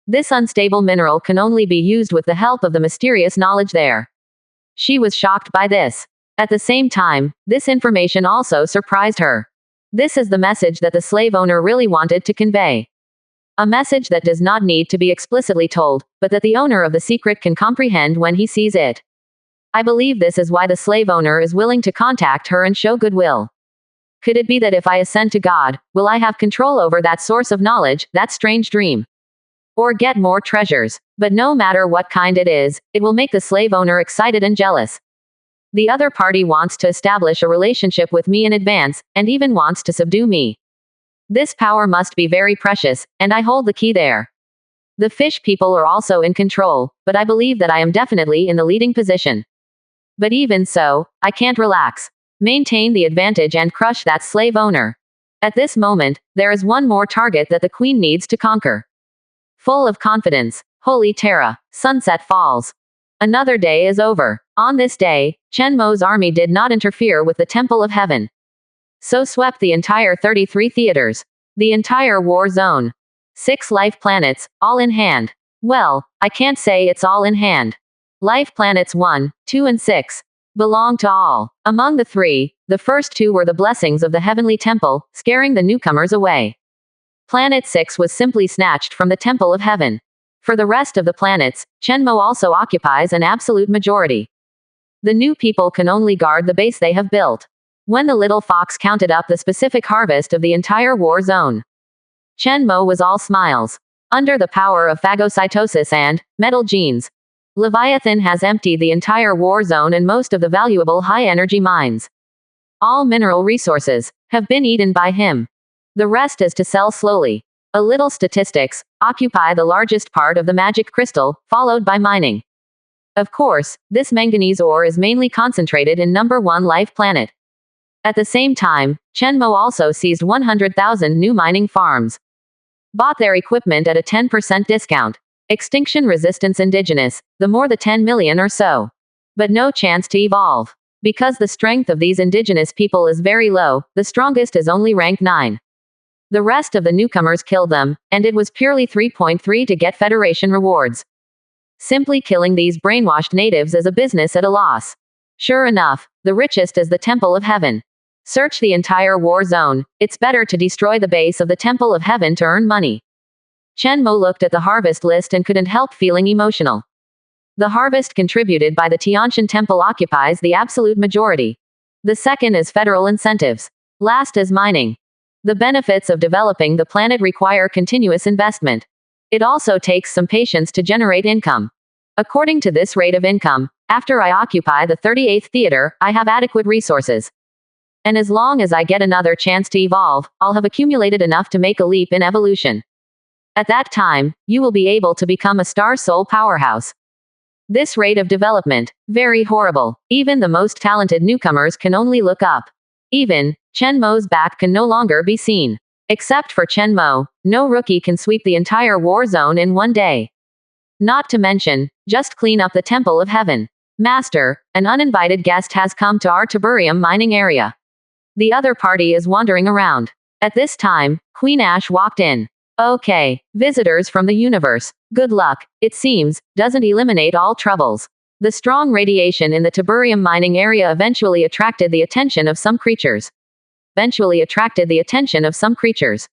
This unstable mineral can only be used with the help of the mysterious knowledge there. She was shocked by this. At the same time, this information also surprised her. This is the message that the slave owner really wanted to convey. A message that does not need to be explicitly told, but that the owner of the secret can comprehend when he sees it. I believe this is why the slave owner is willing to contact her and show goodwill. Could it be that if I ascend to God, will I have control over that source of knowledge, that strange dream? Or get more treasures? But no matter what kind it is, it will make the slave owner excited and jealous. The other party wants to establish a relationship with me in advance, and even wants to subdue me. This power must be very precious, and I hold the key there. The fish people are also in control, but I believe that I am definitely in the leading position. But even so, I can't relax. Maintain the advantage and crush that slave owner. At this moment, there is one more target that the Queen needs to conquer. Full of confidence, Holy Terra, sunset falls. Another day is over. On this day, Chenmo's army did not interfere with the Temple of Heaven. So swept the entire 33 theaters. The entire war zone. 6 life planets, all in hand. Well, I can't say it's all in hand. Life planets 1, 2 and 6. belong to all. Among the three, the first two were the blessings of the heavenly temple, scaring the newcomers away. Planet 6 was simply snatched from the temple of heaven. For the rest of the planets, Chenmo also occupies an absolute majority. The new people can only guard the base they have built. When the little fox counted up the specific harvest of the entire war zone, Chenmo was all smiles. Under the power of phagocytosis and metal genes, Leviathan has emptied the entire war zone and most of the valuable high-energy mines. All mineral resources have been eaten by him. The rest is to sell slowly. A little statistics occupy the largest part of the magic crystal, followed by mining. Of course, this manganese ore is mainly concentrated in number 1 life planet. At the same time, Chenmo also seized 100,000 new mining farms. Bought their equipment at a 10% discount. Extinction resistance indigenous, the more the 10 million or so. But no chance to evolve. Because the strength of these indigenous people is very low, the strongest is only rank 9. The rest of the newcomers killed them, and it was purely 3.3 to get Federation rewards. Simply killing these brainwashed natives is a business at a loss. Sure enough, the richest is the Temple of Heaven. Search the entire war zone, it's better to destroy the base of the Temple of Heaven to earn money. Chenmo looked at the harvest list and couldn't help feeling emotional. The harvest contributed by the Tiantian Temple occupies the absolute majority. The second is federal incentives. Last is mining. The benefits of developing the planet require continuous investment. It also takes some patience to generate income. According to this rate of income, after I occupy the 38th theater, I have adequate resources. And as long as I get another chance to evolve, I'll have accumulated enough to make a leap in evolution. At that time, you will be able to become a star soul powerhouse. This rate of development, very horrible. Even the most talented newcomers can only look up. Even Chenmo's back can no longer be seen. Except for Chenmo, no rookie can sweep the entire war zone in one day. Not to mention, just clean up the Temple of Heaven. Master, an uninvited guest has come to our tiberium mining area. The other party is wandering around. At this time, Queen Ash walked in. Okay, visitors from the universe. Good luck, it seems, doesn't eliminate all troubles. The strong radiation in the tiberium mining area eventually attracted the attention of some creatures. Eventually attracted the attention of some creatures.